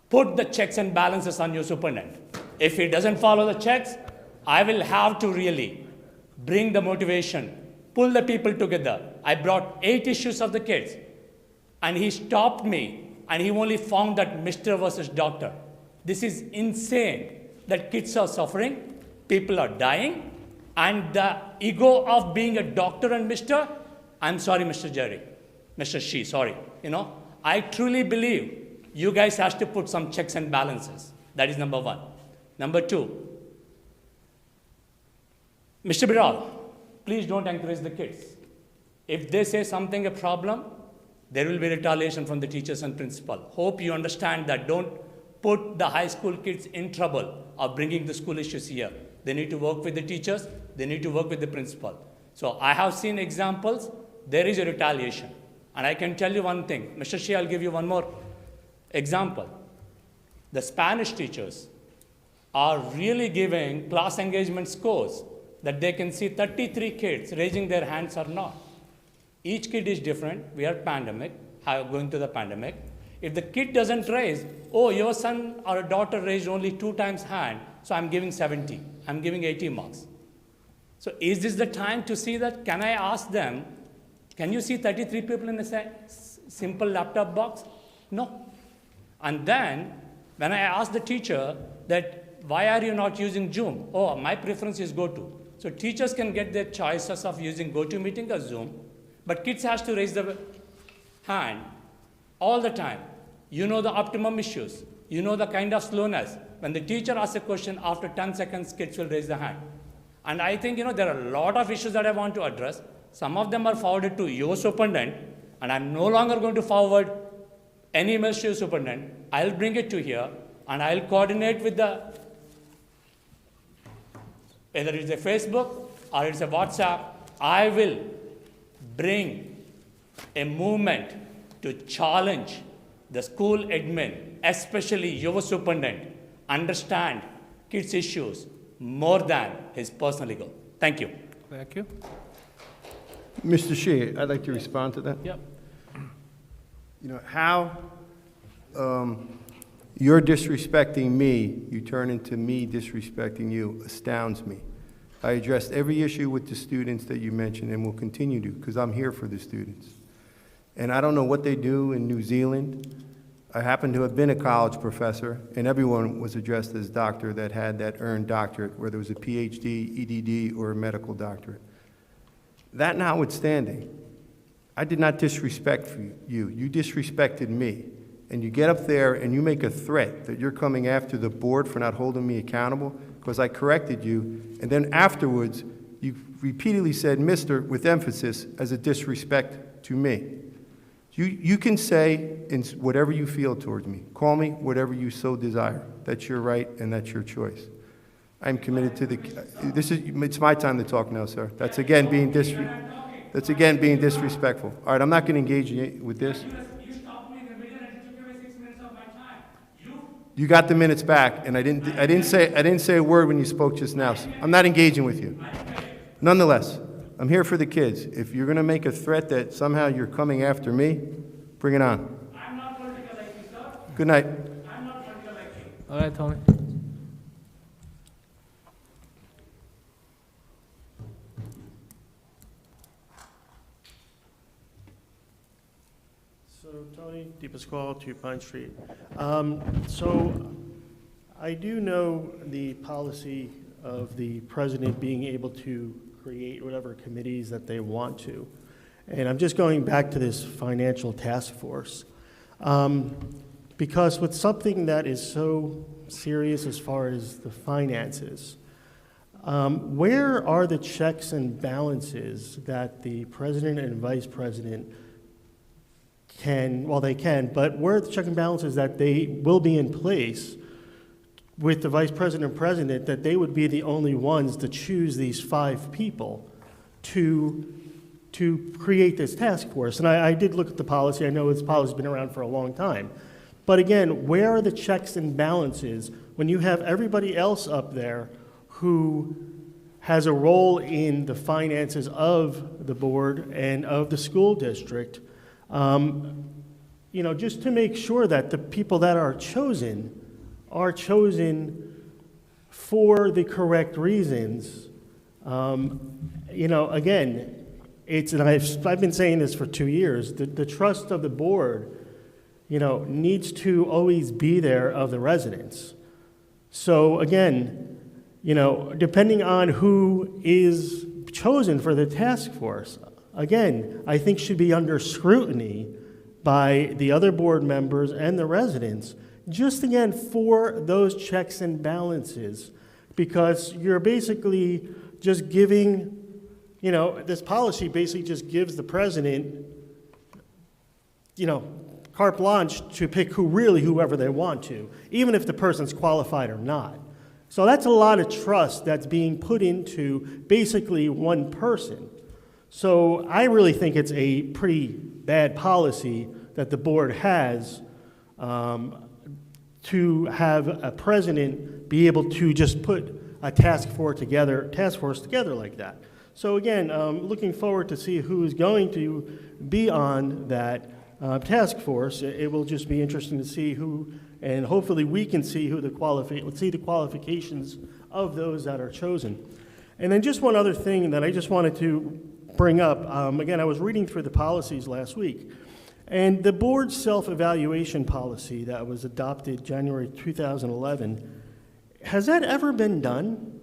O: put the checks and balances on your superintendent. If he doesn't follow the checks, I will have to really bring the motivation, pull the people together. I brought 8 issues of the kids, and he stopped me, and he only found that Mr. versus doctor. This is insane that kids are suffering, people are dying, and the ego of being a doctor and Mr. I'm sorry, Mr. Jerry, Mr. Shi, sorry. I truly believe you guys have to put some checks and balances. That is number 1. Number 2, Mr. Biral, please don't encourage the kids. If they say something a problem, there will be retaliation from the teachers and principal. Hope you understand that. Don't put the high school kids in trouble of bringing the school issues here. They need to work with the teachers. They need to work with the principal. So I have seen examples. There is a retaliation. And I can tell you one thing. Mr. Shea, I'll give you one more example. The Spanish teachers are really giving class engagement scores that they can see 33 kids raising their hands or not. Each kid is different. We are going through the pandemic. If the kid doesn't raise, oh, your son or a daughter raised only 2 times hand, so I'm giving 70. I'm giving 80 marks. So is this the time to see that? Can I ask them, can you see 33 people in a simple laptop box? No. And then, when I ask the teacher that, why are you not using Zoom? Oh, my preference is GoTo. So teachers can get their choices of using GoToMeeting or Zoom, but kids have to raise the hand all the time. You know the optimum issues. You know the kind of slowness. When the teacher asks a question, after 10 seconds, kids will raise the hand. And I think, there are a lot of issues that I want to address. Some of them are forwarded to your superintendent, and I'm no longer going to forward any emails to your superintendent. I'll bring it to here, and I'll coordinate with whether it's a Facebook or it's a WhatsApp, I will bring a movement to challenge the school admin, especially your superintendent, understand kids' issues more than his personal ego. Thank you.
B: Thank you.
H: Mr. Shea, I'd like to respond to that.
B: Yep.
H: How you're disrespecting me, you turn into me disrespecting you, astounds me. I addressed every issue with the students that you mentioned and will continue to, because I'm here for the students. And I don't know what they do in New Zealand. I happen to have been a college professor, and everyone was addressed as doctor that had that earned doctorate, whether it was a PhD, EDD, or a medical doctorate. That notwithstanding, I did not disrespect you. You disrespected me. And you get up there and you make a threat that you're coming after the board for not holding me accountable because I corrected you. And then afterwards, you repeatedly said, Mr., with emphasis, as a disrespect to me. You can say in whatever you feel towards me. Call me whatever you so desire. That's your right and that's your choice. I'm committed to it's my time to talk now, sir. That's again being disrespectful. All right, I'm not going to engage with this. You got the minutes back, and I didn't say a word when you spoke just now. So I'm not engaging with you. Nonetheless, I'm here for the kids. If you're going to make a threat that somehow you're coming after me, bring it on.
B: I'm not political like you, sir.
H: Good night.
B: I'm not political like you. All right, Tony.
Q: So Tony DePasquale, 2 Pine Street. So I do know the policy of the president being able to create whatever committees that they want to. And I'm just going back to this financial task force. Because with something that is so serious as far as the finances, where are the checks and balances that the president and vice president they can, but where are the check and balances that they will be in place with the vice president and president, that they would be the only ones to choose these 5 people to to create this task force. And I did look at the policy. I know this policy's been around for a long time. But again, where are the checks and balances when you have everybody else up there who has a role in the finances of the board and of the school district? Just to make sure that the people that are chosen for the correct reasons. Again, and I've been saying this for 2 years, the trust of the board, needs to always be there of the residents. So again, depending on who is chosen for the task force, again, I think should be under scrutiny by the other board members and the residents, just again for those checks and balances, because you're basically just giving, this policy basically just gives the president, carte blanche to pick whoever they want to, even if the person's qualified or not. So that's a lot of trust that's being put into basically one person. So I really think it's a pretty bad policy that the board has to have a president be able to just put a task force together like that. So again, looking forward to see who is going to be on that task force. It will just be interesting to see who, and hopefully we can see the qualifications of those that are chosen. And then just one other thing that I just wanted to bring up. Again, I was reading through the policies last week, and the board's self-evaluation policy that was adopted January 2011, has that ever been done?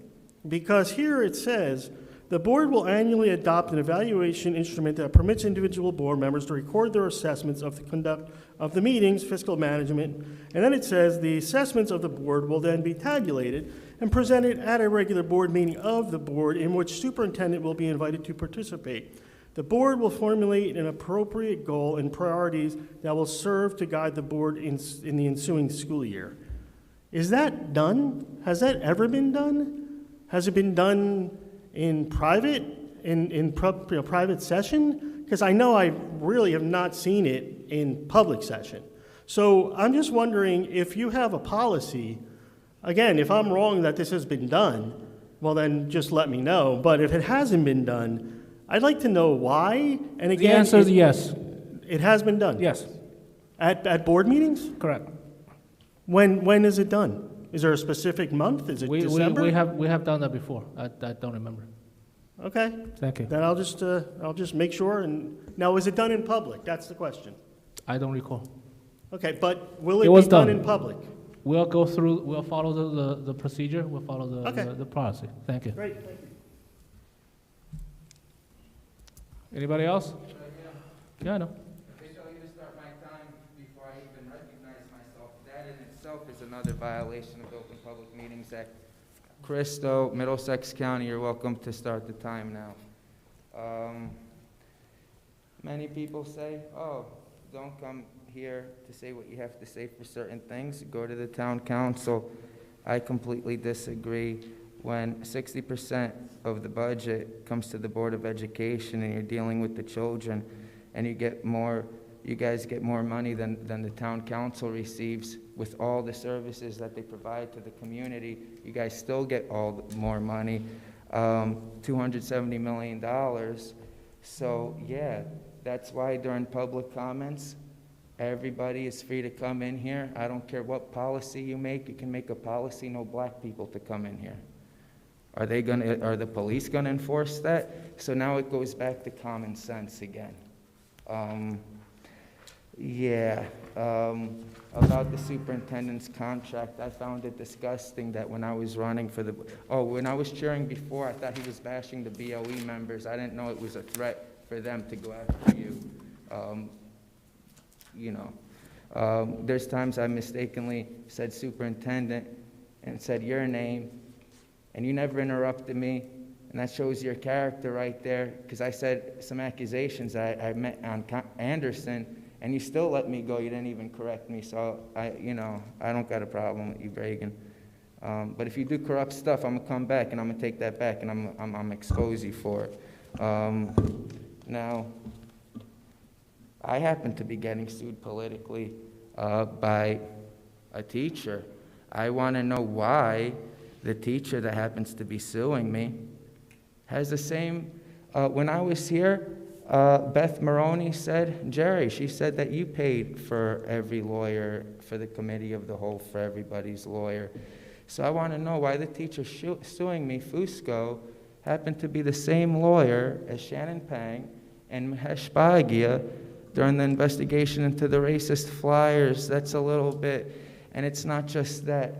Q: Because here it says, the board will annually adopt an evaluation instrument that permits individual board members to record their assessments of the conduct of the meetings, fiscal management, and then it says the assessments of the board will then be tabulated and presented at a regular board meeting of the board in which superintendent will be invited to participate. The board will formulate an appropriate goal and priorities that will serve to guide the board in the ensuing school year. Is that done? Has that ever been done? Has it been done in private, private session? Because I know I really have not seen it in public session. So I'm just wondering if you have a policy, again, if I'm wrong that this has been done, well then just let me know. But if it hasn't been done, I'd like to know why. And again,
B: The answer is yes.
Q: It has been done?
B: Yes.
Q: At board meetings?
B: Correct.
Q: When is it done? Is there a specific month? Is it December?
B: We have done that before. I don't remember.
Q: Okay.
B: Thank you.
Q: Then I'll just make sure. And now, is it done in public? That's the question.
B: I don't recall.
Q: Okay, but will
B: It
Q: it
B: was
Q: be done
B: done.
Q: in public?
B: We'll follow the procedure. We'll follow the policy. Thank you.
Q: Great. Thank you.
B: Anybody else? Yeah, I know.
T: They tell you to start my time before I even recognize myself. That in itself is another violation of the Open Public Meetings Act. Cristo, Middlesex County, you're welcome to start the time now. Many people say, oh, don't come here to say what you have to say for certain things. Go to the town council. I completely disagree. When 60% of the budget comes to the Board of Education and you're dealing with the children and you guys get more money than the town council receives with all the services that they provide to the community, you guys still get more money, $270 million. So yeah, that's why during public comments, everybody is free to come in here. I don't care what policy you can make a policy, no black people to come in here. Are the police gonna enforce that? So now it goes back to common sense again. About the superintendent's contract, I found it disgusting that when I was running for when I was cheering before, I thought he was bashing the BOE members. I didn't know it was a threat for them to go after you. There's times I mistakenly said superintendent and said your name, and you never interrupted me, and that shows your character right there, because I said some accusations I met on Anderson, and you still let me go. You didn't even correct me, so I don't got a problem with you, Reagan. But if you do corrupt stuff, I'm gonna come back, and I'm gonna take that back, and I'm expose you for it. Now, I happen to be getting sued politically by a teacher. I want to know why the teacher that happens to be suing me has the same. When I was here, Beth Maroney said, Jerry, she said that you paid for every lawyer, for the committee of the whole, for everybody's lawyer. So I want to know why the teacher suing me, Fusco, happened to be the same lawyer as Shannon Pang and Mahesh Bhagia during the investigation into the racist flyers. That's a little bit, and it's not just that.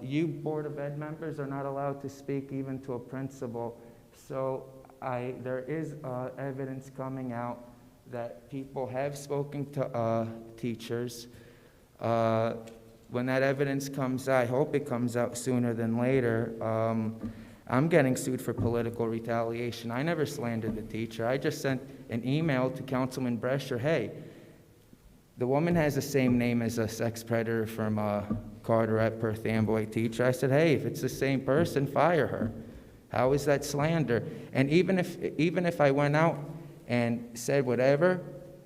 T: You Board of Ed members are not allowed to speak even to a principal. So there is evidence coming out that people have spoken to teachers. When that evidence comes out, I hope it comes out sooner than later, I'm getting sued for political retaliation. I never slandered the teacher. I just sent an email to Councilman Brescher, hey, the woman has the same name as a sex predator from Carteret, Perth Amboy teacher. I said, hey, if it's the same person, fire her. How is that slander? And even if I went out and said whatever,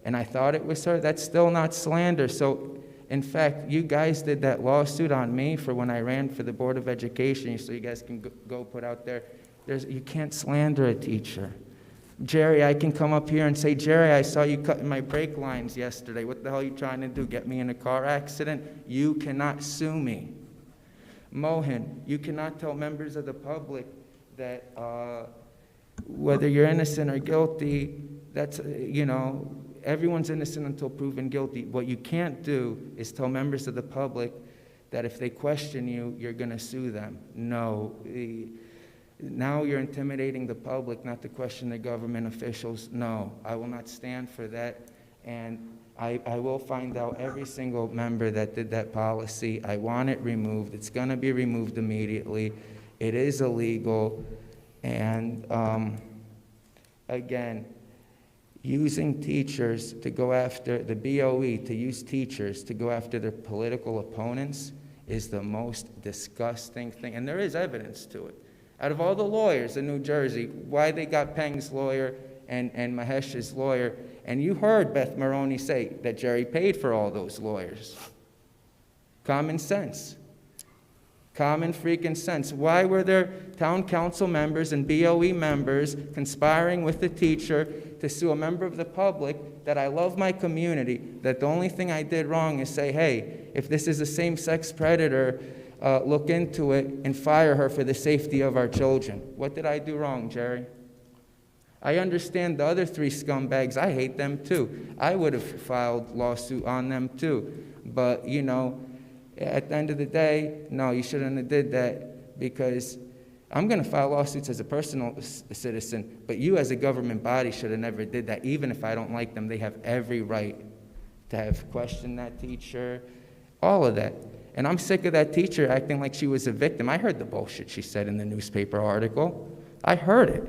T: and I thought it was her, that's still not slander. So, in fact, you guys did that lawsuit on me for when I ran for the Board of Education, so you guys can go put out there. You can't slander a teacher. Jerry, I can come up here and say, Jerry, I saw you cutting my brake lines yesterday. What the hell are you trying to do, get me in a car accident? You cannot sue me. Mohan, you cannot tell members of the public that whether you're innocent or guilty, that's, everyone's innocent until proven guilty. What you can't do is tell members of the public that if they question you, you're going to sue them. No. Now you're intimidating the public not to question the government officials. No, I will not stand for that. And I will find out every single member that did that policy. I want it removed. It's going to be removed immediately. It is illegal. And again, using teachers to go after the BOE, to use teachers to go after their political opponents is the most disgusting thing. And there is evidence to it. Out of all the lawyers in New Jersey, why they got Peng's lawyer and Mahesh's lawyer, and you heard Beth Maroney say that Jerry paid for all those lawyers. Common sense. Common freaking sense. Why were there town council members and BOE members conspiring with the teacher to sue a member of the public that I love my community, that the only thing I did wrong is say, hey, if this is a same-sex predator, look into it and fire her for the safety of our children. What did I do wrong, Jerry? I understand the other three scumbags. I hate them too. I would have filed lawsuit on them too. But, at the end of the day, no, you shouldn't have did that, because I'm going to file lawsuits as a personal citizen, but you as a government body should have never did that. Even if I don't like them, they have every right to have questioned that teacher, all of that. And I'm sick of that teacher acting like she was a victim. I heard the bullshit she said in the newspaper article. I heard it.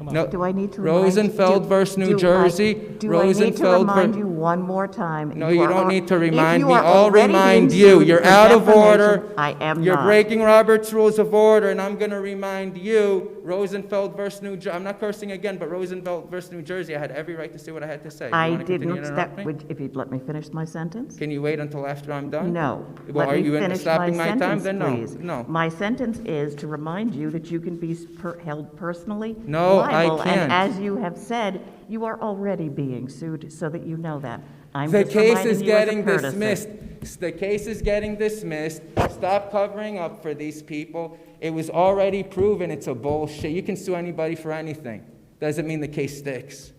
T: No,
K: Do I need to
T: Rosenfeld versus New Jersey.
K: Do I need to remind you one more time?
T: No, you don't need to remind me. I'll remind you. You're out of order.
K: I am
T: You're
K: not.
T: breaking Robert's Rules of Order, and I'm going to remind you, Rosenfeld versus New Jersey. I'm not cursing again, but Rosenfeld versus New Jersey, I had every right to say what I had to say.
K: I
T: You want to continue
K: didn't,
T: to interrupt me?
K: if you'd let me finish my sentence?
T: Can you wait until after I'm done?
K: No.
T: Well,
K: Let
T: are
K: me
T: you
K: finish
T: stopping my time?
K: sentence,
T: Then no.
K: please.
T: No.
K: My sentence is to remind you that you can be held personally
T: No, I
K: liable.
T: can't.
K: And as you have said, you are already being sued, so that you know that. I'm
T: The
K: just
T: case
K: reminding
T: is
K: you as a
T: getting
K: courtesy.
T: dismissed. The case is getting dismissed. Stop covering up for these people. It was already proven it's a bullshit. You can sue anybody for anything. Doesn't mean the case sticks.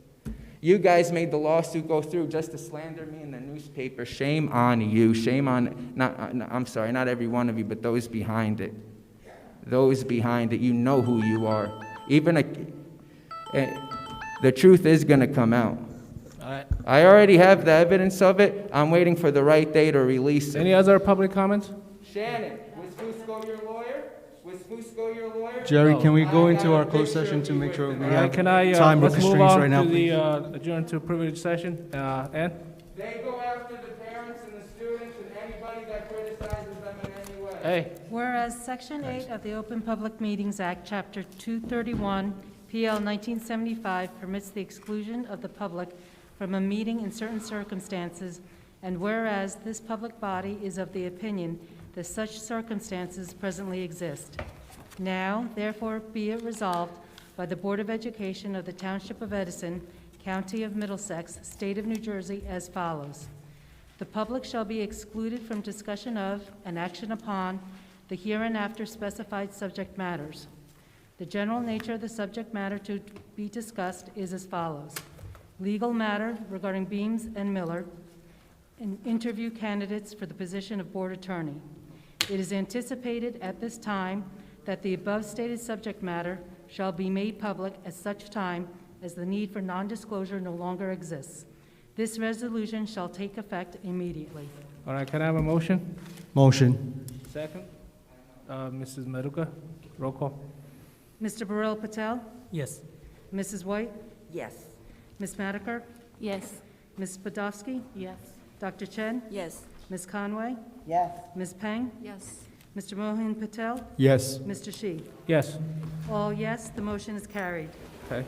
T: You guys made the lawsuit go through just to slander me in the newspaper. Shame on you. Shame on, I'm sorry, not every one of you, but those behind it. Those behind it, you know who you are. The truth is going to come out.
B: All right.
T: I already have the evidence of it. I'm waiting for the right day to release it.
B: Any other public comments?
T: Shannon, was Fusco your lawyer? Was Fusco your lawyer?
A: Jerry,
B: No.
A: can we go into our closed session to make sure we
B: All right,
A: have
B: can I,
A: time
B: let's move
A: constraints
B: on
A: right now,
B: to
A: please?
B: the adjourn to privilege session. Ann?
T: They go after the parents and the students and anybody that criticizes them in any way.
B: Hey.
G: Whereas Section 8 of the Open Public Meetings Act, Chapter 231, PL 1975 permits the exclusion of the public from a meeting in certain circumstances, and whereas this public body is of the opinion that such circumstances presently exist. Now, therefore, be it resolved by the Board of Education of the Township of Edison, County of Middlesex, State of New Jersey, as follows. The public shall be excluded from discussion of and action upon the hereinafter specified subject matters. The general nature of the subject matter to be discussed is as follows. Legal matter regarding Beams and Miller, and interview candidates for the position of board attorney. It is anticipated at this time that the above stated subject matter shall be made public at such time as the need for non-disclosure no longer exists. This resolution shall take effect immediately.
B: All right, can I have a motion?
A: Motion.
B: Second? Mrs. Maruka, roll call.
G: Mr. Burrell Patel?
E: Yes.
G: Mrs. White?
F: Yes.
G: Ms. Madiker?
J: Yes.
G: Ms. Podolsky?
J: Yes.
G: Dr. Chen?
F: Yes.
G: Ms. Conway?
K: Yes.
G: Ms. Peng?
I: Yes.
G: Mr. Mohan Patel?
A: Yes.
G: Mr. Shi?
B: Yes.
G: All yes, the motion is carried.
B: Okay.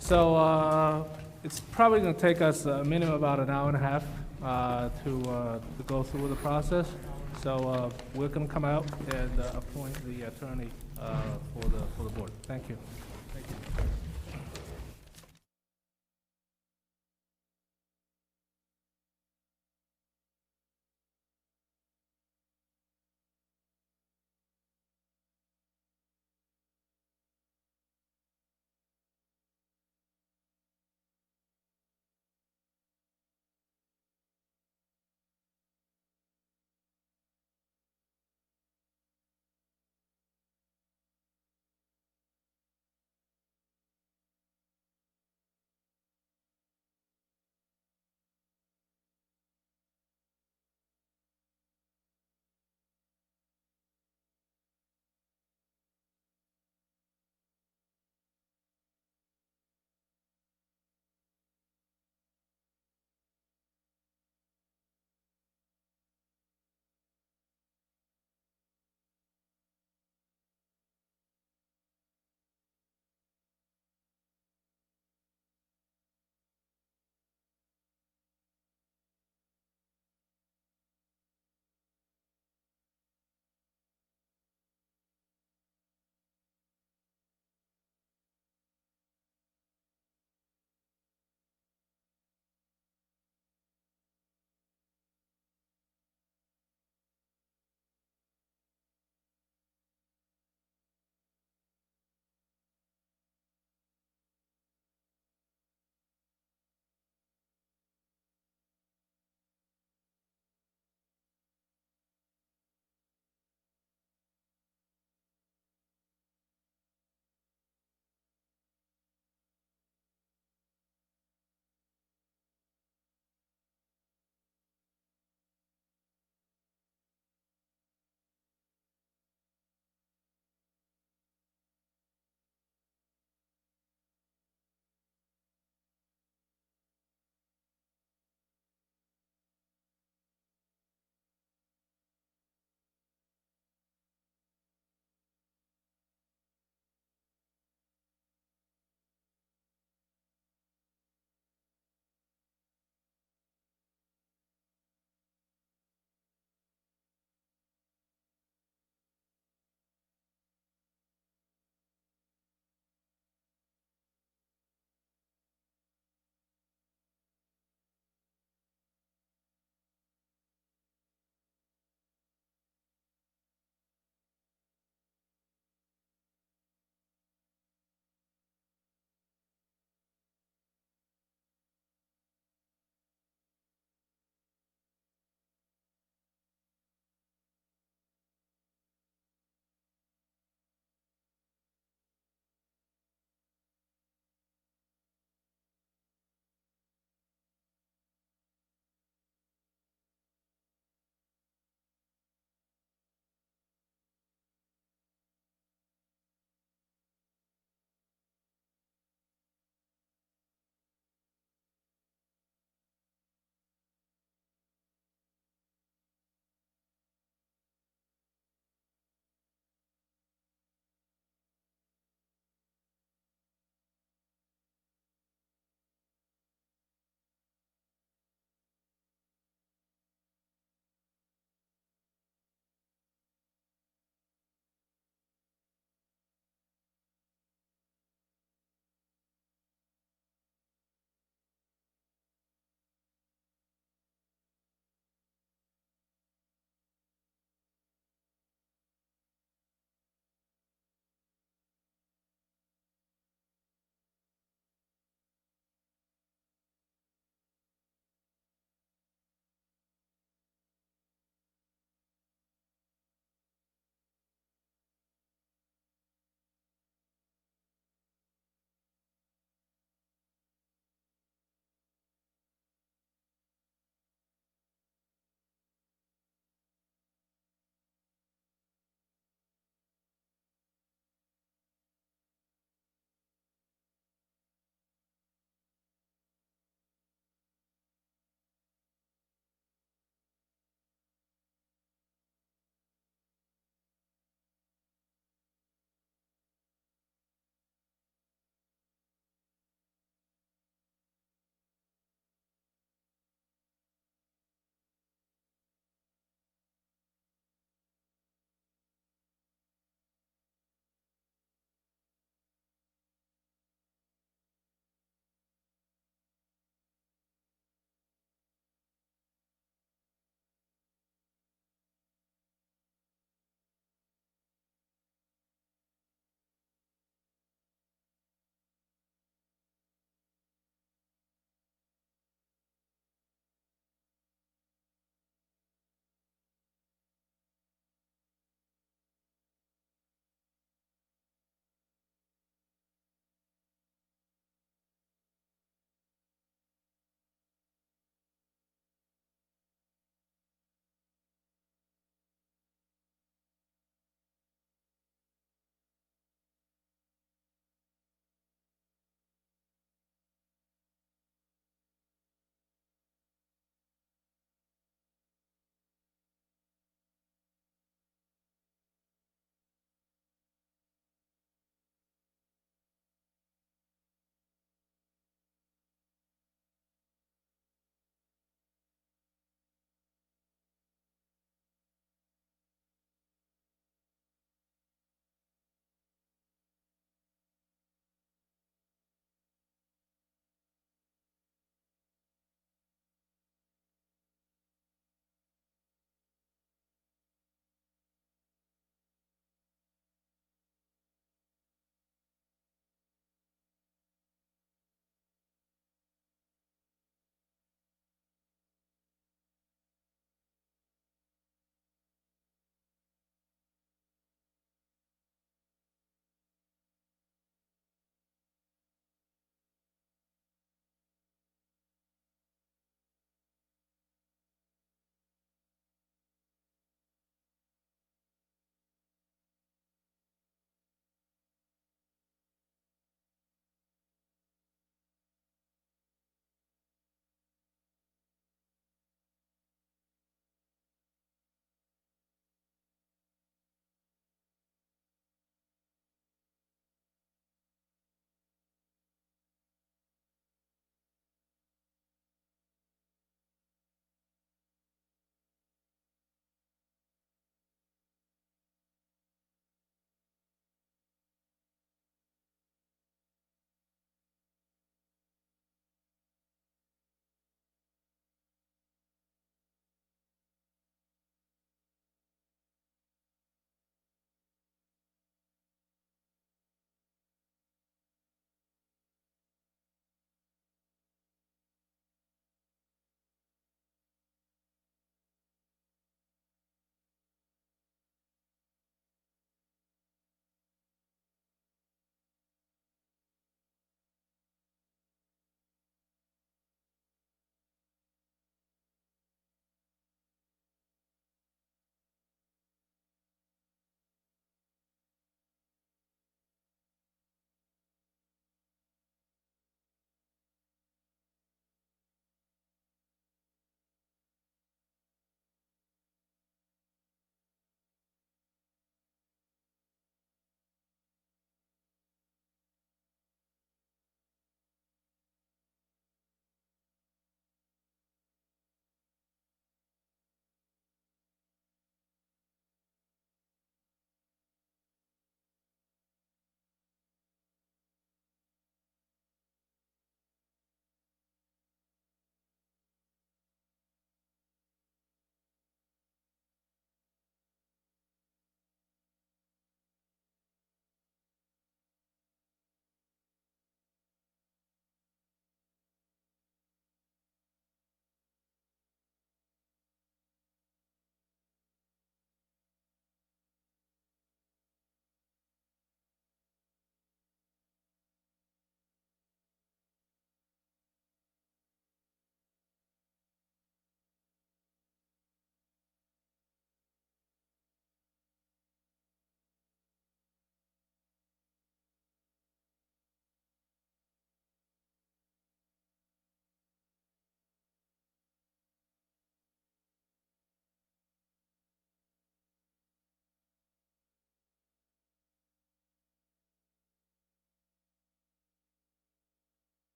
B: So it's probably going to take us a minimum about an hour and a half to go through the process. So we're going to come out and appoint the attorney for the board. Thank you. Thank you.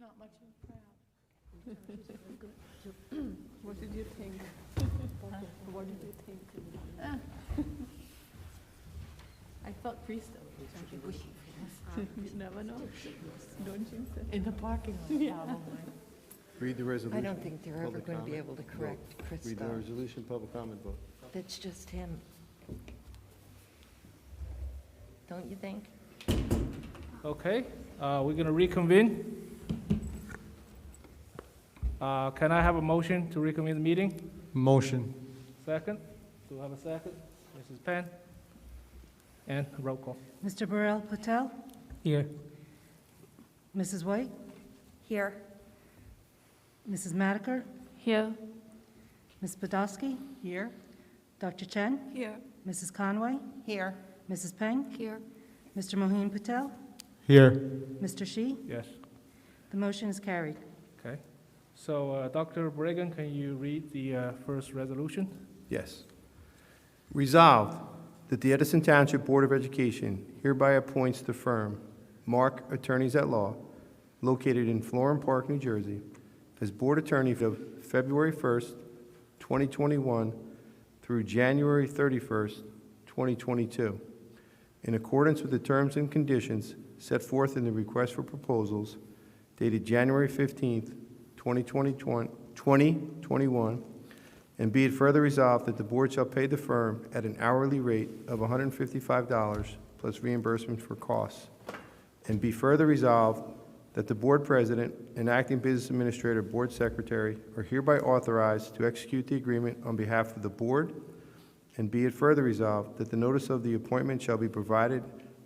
J: Not much of a crowd. What did you think? What did you think? I thought Crystal was You never know, don't you?
K: In the parking lot.
H: Read the resolution.
F: I don't think they're ever
H: public
F: going to be
H: comment,
F: able to
H: vote.
F: correct
H: Read the
F: Christoph.
H: resolution, public comment, vote.
F: That's just him. Don't you think?
B: Okay, we're gonna reconvene. Can I have a motion to reconvene the meeting?
A: Motion.
B: Second? Do I have a second? Mrs. Penn? And roll call.
G: Mr. Burrell Patel?
E: Here.
G: Mrs. White?
F: Here.
G: Mrs. Madiker?
J: Here.
G: Ms. Podolsky?
K: Here?
G: Dr. Chen?
J: Here.
G: Mrs. Conway?
K: Here.
G: Mrs. Peng?
I: Here.
G: Mr. Moheen Patel?
A: Here.
G: Mr. Shi?
B: Yes.
G: The motion is carried.
B: Okay. So, Dr. Bregan, can you read the first resolution?
H: Yes. Resolved that the Edison Township Board of Education hereby appoints the firm Mark Attorneys at Law, located in Florham Park, New Jersey, as board attorney of February 1st, 2021 through January 31st, 2022, in accordance with the terms and conditions set forth in the request for proposals dated January 15th, 2021, and be it further resolved that the board shall pay the firm at an hourly rate of $155 plus reimbursement for costs, and be further resolved that the board president and acting business administrator, board secretary are hereby authorized to execute the agreement on behalf of the board, and be it further resolved that the notice of the appointment shall be provided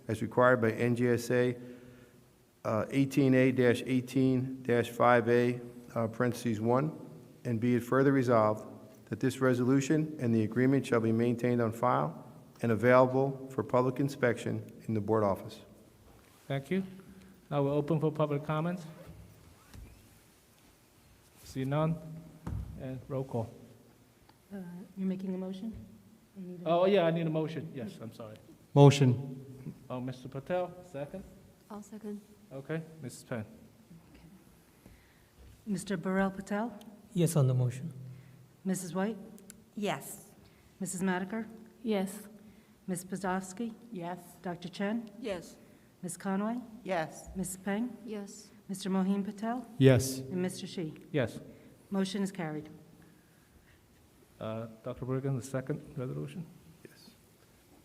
H: as required by NJSA 18A-18-5A, parentheses 1, and be it further resolved that this resolution and the agreement shall be maintained on file and available for public inspection in the board office.
B: Thank you. Now we're open for public comments. See none? And roll call.
G: You're making a motion? You need a-
B: Oh, yeah, I need a motion. Yes, I'm sorry.
A: Motion.
B: Oh, Mr. Patel, second?
I: I'll second.
B: Okay, Mrs. Penn.
G: Mr. Burrell Patel?
E: Yes on the motion.
G: Mrs. White?
F: Yes.
G: Mrs. Madiker?
J: Yes.
G: Ms. Podolsky?
K: Yes.
G: Dr. Chen?
F: Yes.
G: Ms. Conway?
K: Yes.
G: Mrs. Peng?
I: Yes.
G: Mr. Moheen Patel?
A: Yes.
G: And Mr. Shi?
B: Yes.
G: Motion is carried.
B: Dr. Bergen, the second resolution?
H: Yes.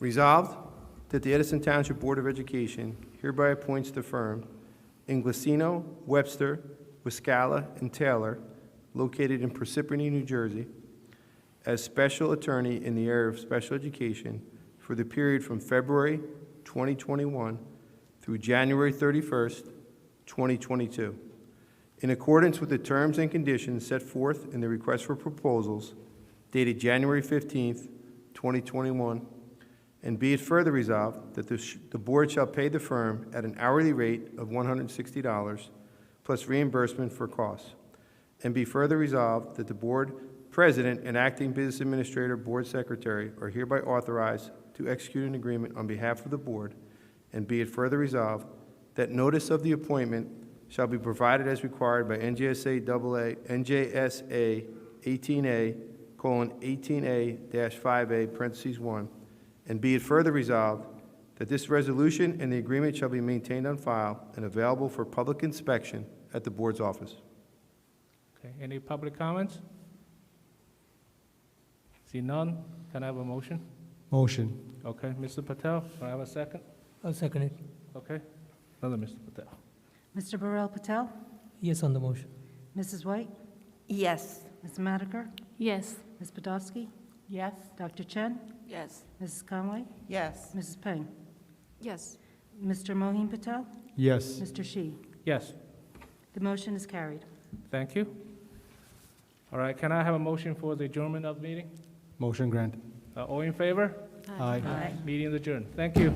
H: Resolved that the Edison Township Board of Education hereby appoints the firm Inglesino, Webster, Wiscalla, and Taylor, located in Parsippany, New Jersey, as special attorney in the area of special education for the period from February 2021 through January 31st, 2022, in accordance with the terms and conditions set forth in the request for proposals dated January 15th, 2021, and be it further resolved that the board shall pay the firm at an hourly rate of $160 plus reimbursement for costs, and be further resolved that the board president and acting business administrator, board secretary are hereby authorized to execute an agreement on behalf of the board, and be it further resolved that notice of the appointment shall be provided as required by NJSA 18A:18A-5A, parentheses 1, and be it further resolved that this resolution and the agreement shall be maintained on file and available for public inspection at the board's office.
B: Okay, any public comments? See none? Can I have a motion?
A: Motion.
B: Okay, Mr. Patel, can I have a second?
E: I'll second it.
B: Okay, another Mr. Patel.
G: Mr. Burrell Patel?
E: Yes on the motion.
G: Mrs. White?
F: Yes.
G: Ms. Madiker?
J: Yes.
G: Ms. Podolsky?
K: Yes.
G: Dr. Chen?
F: Yes.
G: Mrs. Conway?
K: Yes.
G: Mrs. Peng?
I: Yes.
G: Mr. Moheen Patel?
A: Yes.
G: Mr. Shi?
B: Yes,
G: The motion is carried.
B: thank you. All right, can I have a motion for the adjournment of the meeting?
A: Motion granted.
B: All in favor?
A: Aye.
B: Meeting adjourned. Thank you.